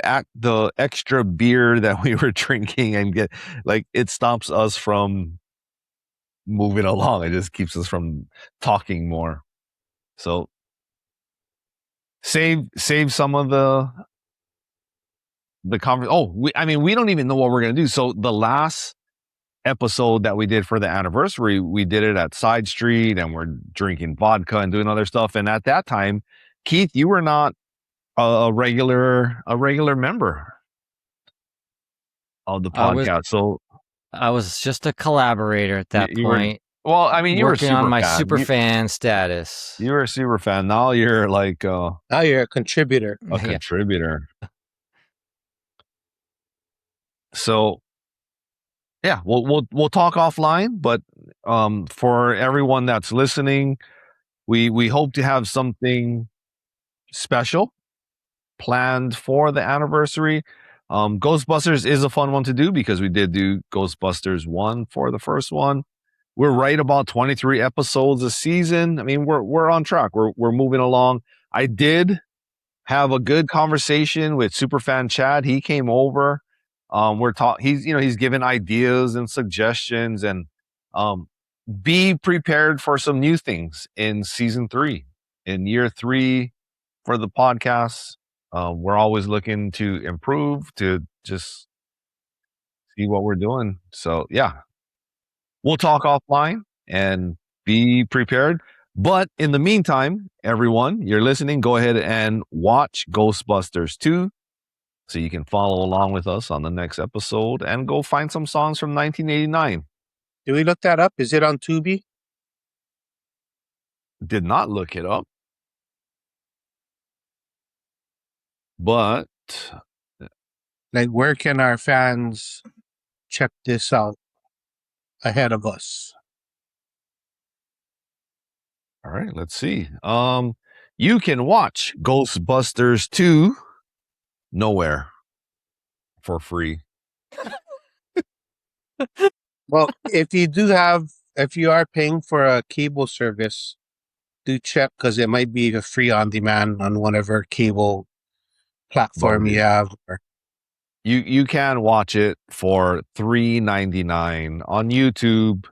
extra beer that we were drinking and it stops us from moving along. It just keeps us from talking more. So save some of the conversation. Oh, we don't even know what we're gonna do. So the last episode that we did for the anniversary, we did it at Side Street, and we're drinking vodka and doing other stuff. And at that time, Keith, you were not a regular member of the podcast. So I was just a collaborator at that point. Well, I mean, you were working on my super fan status. You were a super fan. Now you're like now you're a contributor. A contributor. So yeah, we'll talk offline, but for everyone that's listening, we hope to have something special planned for the anniversary. Ghostbusters is a fun one to do because we did do Ghostbusters 1 for the first one. We're right about 23 episodes a season. I mean, we're on track. We're moving along. I did have a good conversation with Superfan Chad. He came over. He's given ideas and suggestions, and be prepared for some new things in season 3, in year 3 for the podcast. We're always looking to improve, to just see what we're doing. So yeah, we'll talk offline and be prepared. But in the meantime, everyone, you're listening, go ahead and watch Ghostbusters 2 so you can follow along with us on the next episode and go find some songs from 1989. Did we look that up? Is it on Tubi? Did not look it up. But like, where can our fans check this out ahead of us? All right, let's see. You can watch Ghostbusters 2 nowhere for free. Well, if you are paying for a cable service, do check, because it might be a free on demand on whatever cable platform you have. Or... You can watch it for $3.99 on YouTube,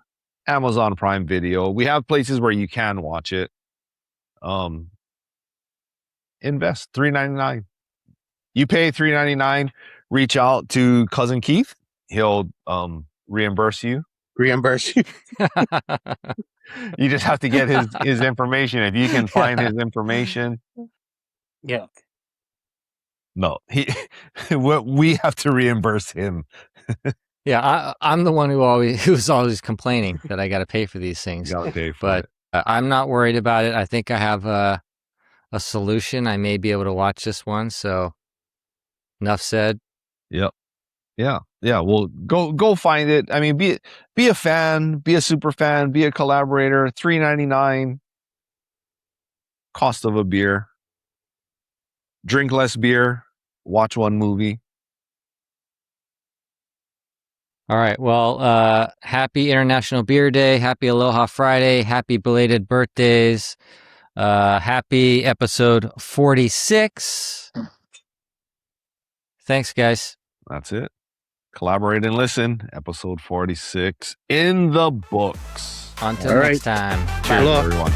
Amazon Prime Video. We have places where you can watch it. Invest $3.99. You pay $3.99. Reach out to Cousin Keith. He'll reimburse you. Reimburse you. You just have to get his information. If you can find his information. Yeah. No, we have to reimburse him. Yeah, I'm the one who's always complaining that I got to pay for these things. You gotta pay for it. I'm not worried about it. I think I have a solution. I may be able to watch this one. So, enough said. Yep. Yeah. Well, go find it. I mean, be a fan, be a super fan, be a collaborator. $3.99. Cost of a beer. Drink less beer. Watch one movie. All right. Well, happy International Beer Day. Happy Aloha Friday. Happy belated birthdays. Happy episode 46. Thanks, guys. That's it. Collaborate and listen. Episode 46 in the books. Until next time. Cheers, everyone.